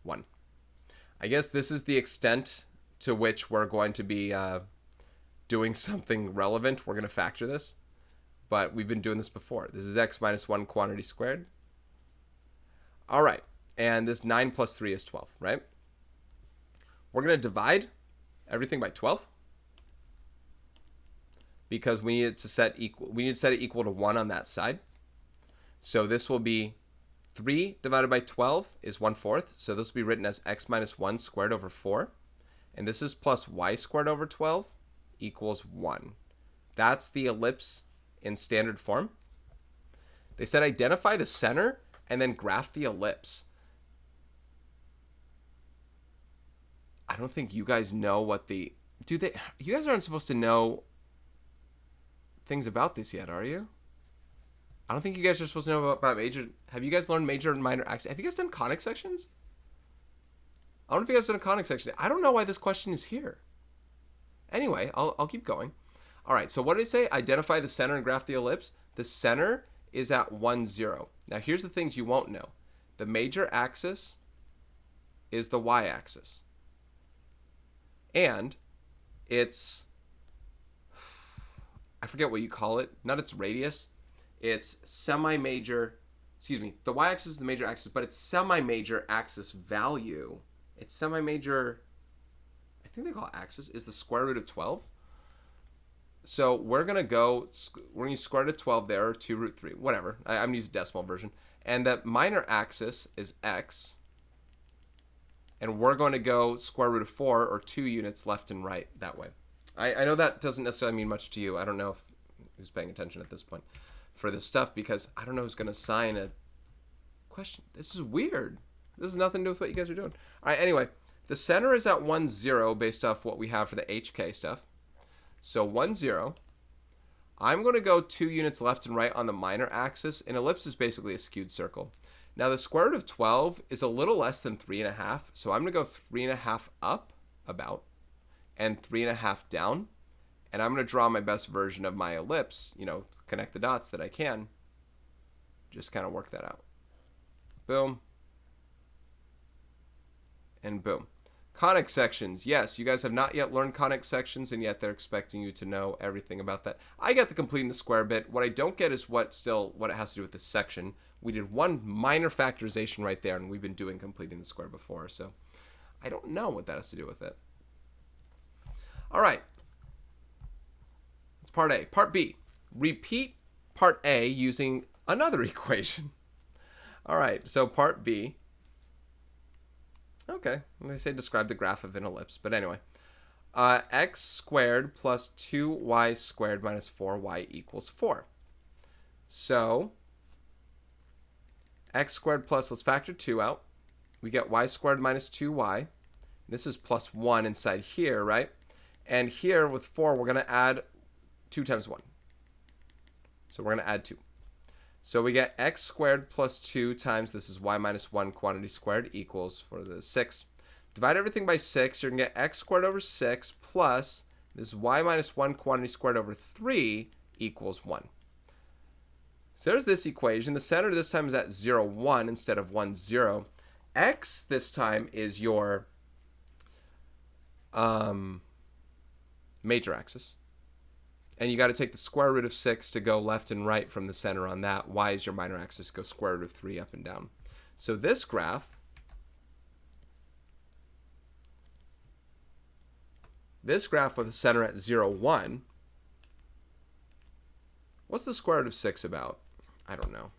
S1: 1. I guess this is the extent to which we're going to be doing something relevant. We're going to factor this, but we've been doing this before. This is x minus 1 quantity squared. All right, and this 9 plus 3 is 12, right? We're going to divide everything by 12 because we need to set it equal to 1 on that side. So this will be 3 divided by 12 is 1/4. So this will be written as x minus 1 squared over 4. And this is plus y squared over 12 equals 1. That's the ellipse in standard form. They said identify the center and then graph the ellipse. I don't think you guys know what the... You guys aren't supposed to know things about this yet, are you? I don't think you guys are supposed to know about major... Have you guys learned major and minor axes? Have you guys done conic sections? I don't know if you guys done a conic section. I don't know why this question is here. Anyway, I'll keep going. All right, so what did I say? Identify the center and graph the ellipse. The center is at 1, 0. Now, here's the things you won't know. The major axis is the y-axis. And it's... I forget what you call it. Not its radius. It's semi-major... Excuse me. The y-axis is the major axis, but it's semi-major axis value... It's semi-major, I think they call it axis, is the square root of 12. So we're going to use square root of 12 there, or 2 root 3, whatever. I'm going to use the decimal version. And that minor axis is x. And we're going to go square root of 4, or 2 units left and right that way. I know that doesn't necessarily mean much to you. I don't know who's paying attention at this point for this stuff, because I don't know who's going to sign a question. This is weird. This has nothing to do with what you guys are doing. All right, anyway, the center is at 1, 0 based off what we have for the HK stuff. So 1, 0. I'm going to go 2 units left and right on the minor axis. An ellipse is basically a skewed circle. Now, the square root of 12 is a little less than 3.5, so I'm going to go 3.5 up about, and 3.5 down. And I'm going to draw my best version of my ellipse, connect the dots that I can. Just kind of work that out. Boom. And boom. Conic sections. Yes, you guys have not yet learned conic sections, and yet they're expecting you to know everything about that. I get the completing the square bit. What I don't get is what it has to do with this section. We did one minor factorization right there, and we've been doing completing the square before, so I don't know what that has to do with it. All right. It's part A. Part B. Repeat part A using another equation. All right, so part B. Okay, they say describe the graph of an ellipse, but anyway. X squared plus 2y squared minus 4y equals 4. So, x squared plus, let's factor 2 out. We get y squared minus 2y. This is plus 1 inside here, right? And here with 4, we're going to add 2 times 1. So we're going to add 2. So we get x squared plus 2 times, this is y minus 1 quantity squared equals, for the 6. Divide everything by 6, you're going to get x squared over 6 plus, this is y minus 1 quantity squared over 3 equals 1. So there's this equation. The center this time is at 0, 1 instead of 1, 0. X this time is your major axis. And you got to take the square root of 6 to go left and right from the center on that. Y is your minor axis, go square root of 3 up and down. So this graph, with a center at 0, 1, what's the square root of 6 about? I don't know.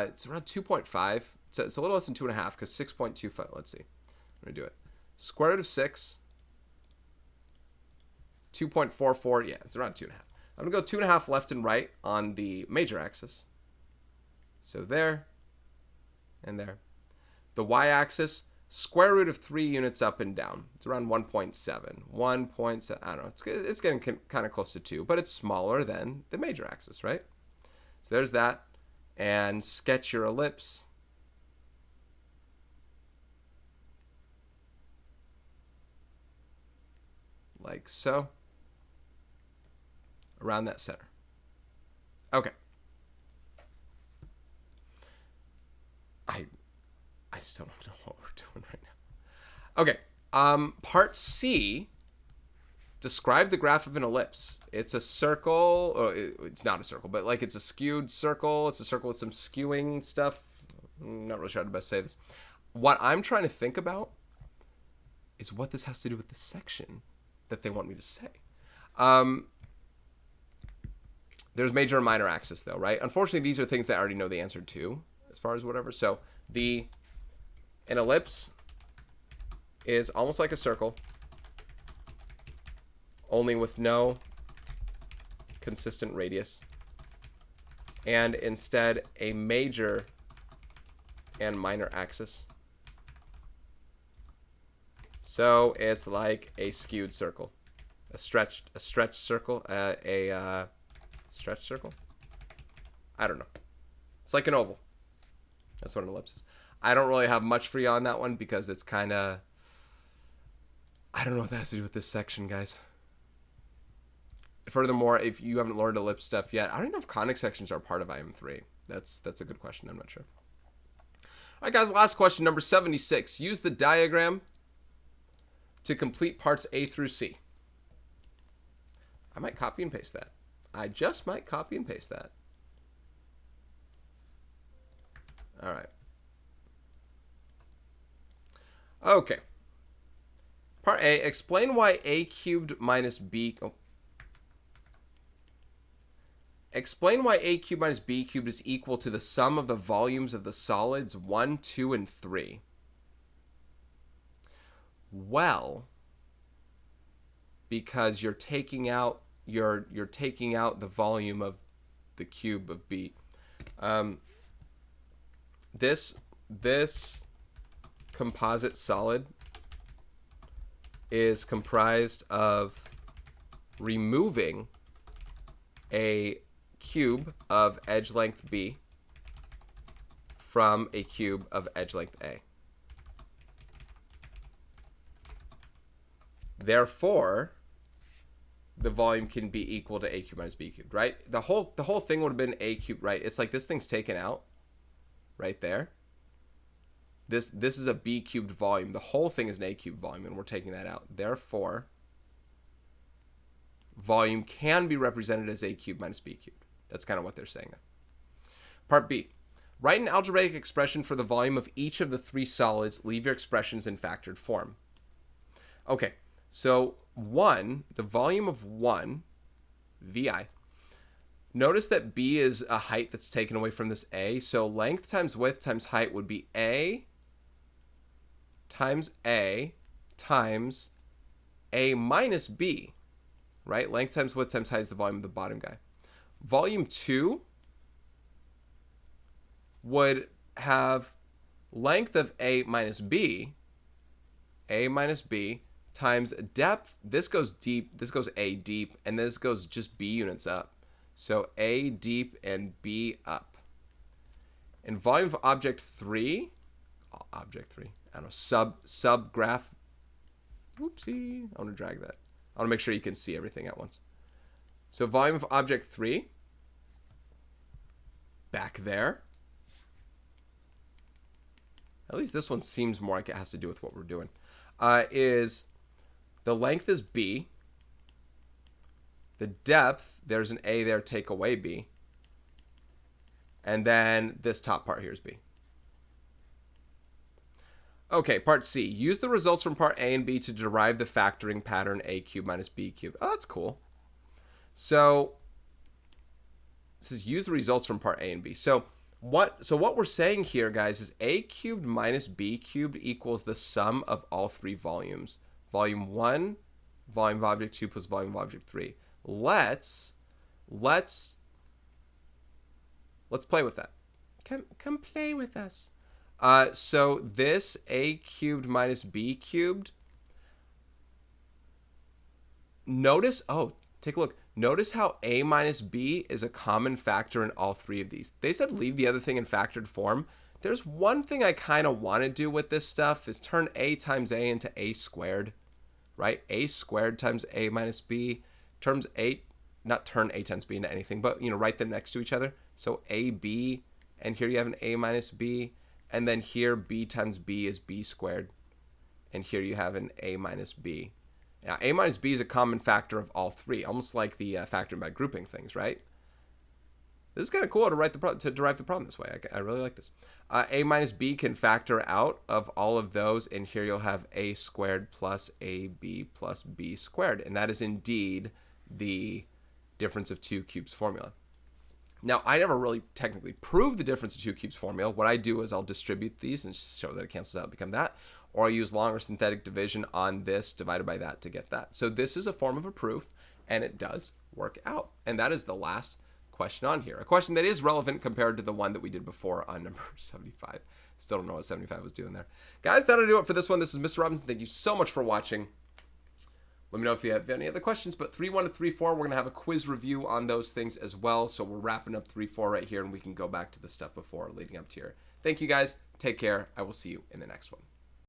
S1: It's around 2.5. It's a little less than 2.5 because 6.25. Let's see. I'm going to do it. Square root of 6, 2.44. Yeah, it's around 2.5. I'm going to go 2.5 left and right on the major axis. So there and there. The y-axis, square root of 3 units up and down. It's around 1.7. 1.7, I don't know. It's getting kind of close to 2, but it's smaller than the major axis, right? So there's that. And sketch your ellipse. Like so. Around that center. Okay. I still don't know what we're doing right now. Okay. Part C. Describe the graph of an ellipse. It's a circle. Or it's not a circle, but like it's a skewed circle. It's a circle with some skewing stuff. I'm not really sure how to best say this. What I'm trying to think about is what this has to do with the section that they want me to say. There's major and minor axis though, right? Unfortunately, these are things that I already know the answer to as far as whatever. So an ellipse is almost like a circle, only with no consistent radius, and instead a major and minor axis. So it's like a skewed circle, a stretched circle, stretched circle? I don't know. It's like an oval. That's what an ellipse is. I don't really have much for you on that one because it's kind of, I don't know what that has to do with this section, guys. Furthermore, if you haven't learned ellipse stuff yet, I don't know if conic sections are part of IM3. That's a good question. I'm not sure. All right, guys, last question, number 76. Use the diagram to complete parts A through C. I might copy and paste that. I just might copy and paste that. All right. Okay. Part A, explain why a cubed minus b... Oh. Explain why a cubed minus b cubed is equal to the sum of the volumes of the solids 1, 2, and 3. Well, because you're taking out the volume of the cube of b. This composite solid is comprised of removing a cube of edge length b from a cube of edge length a. Therefore, the volume can be equal to a cubed minus b cubed, right? The whole thing would have been a cubed, right? It's like this thing's taken out right there. This is a b cubed volume. The whole thing is an a cubed volume, and we're taking that out. Therefore, volume can be represented as a cubed minus b cubed. That's kind of what they're saying there. Part B. Write an algebraic expression for the volume of each of the three solids. Leave your expressions in factored form. Okay, so 1, the volume of 1, VI. Notice that B is a height that's taken away from this A. So length times width times height would be A times A times A minus B, right? Length times width times height is the volume of the bottom guy. Volume 2 would have length of A minus B times depth. This goes deep, this goes A deep, and this goes just B units up. So A deep and B up. And volume of object 3, I don't know, sub graph. Whoopsie, I want to drag that. I want to make sure you can see everything at once. So volume of object 3, back there. At least this one seems more like it has to do with what we're doing. Is the length is B. The depth, there's an A there, take away B. And then this top part here is B. Okay, part C. Use the results from part A and B to derive the factoring pattern A cubed minus B cubed. Oh, that's cool. So it says use the results from part A and B. So what we're saying here, guys, is A cubed minus B cubed equals the sum of all three volumes. Volume 1, volume of object 2 plus volume of object 3. Let's play with that. Come play with us. So this A cubed minus B cubed, notice, take a look. Notice how A minus B is a common factor in all three of these. They said leave the other thing in factored form. There's one thing I kind of want to do with this stuff is turn A times A into A squared, right? A squared times A minus B turns not turn A times B into anything, but, write them next to each other. So AB, and here you have an A minus B, and then here B times B is B squared, and here you have an A minus B. Now, A minus B is a common factor of all three, almost like the factoring by grouping things, right? This is kind of cool to derive the problem this way. I really like this. A minus B can factor out of all of those, and here you'll have A squared plus AB plus B squared, and that is indeed the difference of two cubes formula. Now, I never really technically prove the difference of two cubes formula. What I do is I'll distribute these and show that it cancels out, become that, or I use long or synthetic division on this divided by that to get that. So this is a form of a proof, and it does work out. And that is the last question on here. A question that is relevant compared to the one that we did before on number 75. Still don't know what 75 was doing there. Guys, that'll do it for this one. This is Mr. Robinson. Thank you so much for watching. Let me know if you have any other questions, but 3.1 to 3.4, we're going to have a quiz review on those things as well. So we're wrapping up 3.4 right here, and we can go back to the stuff before leading up to here. Thank you, guys. Take care. I will see you in the next one.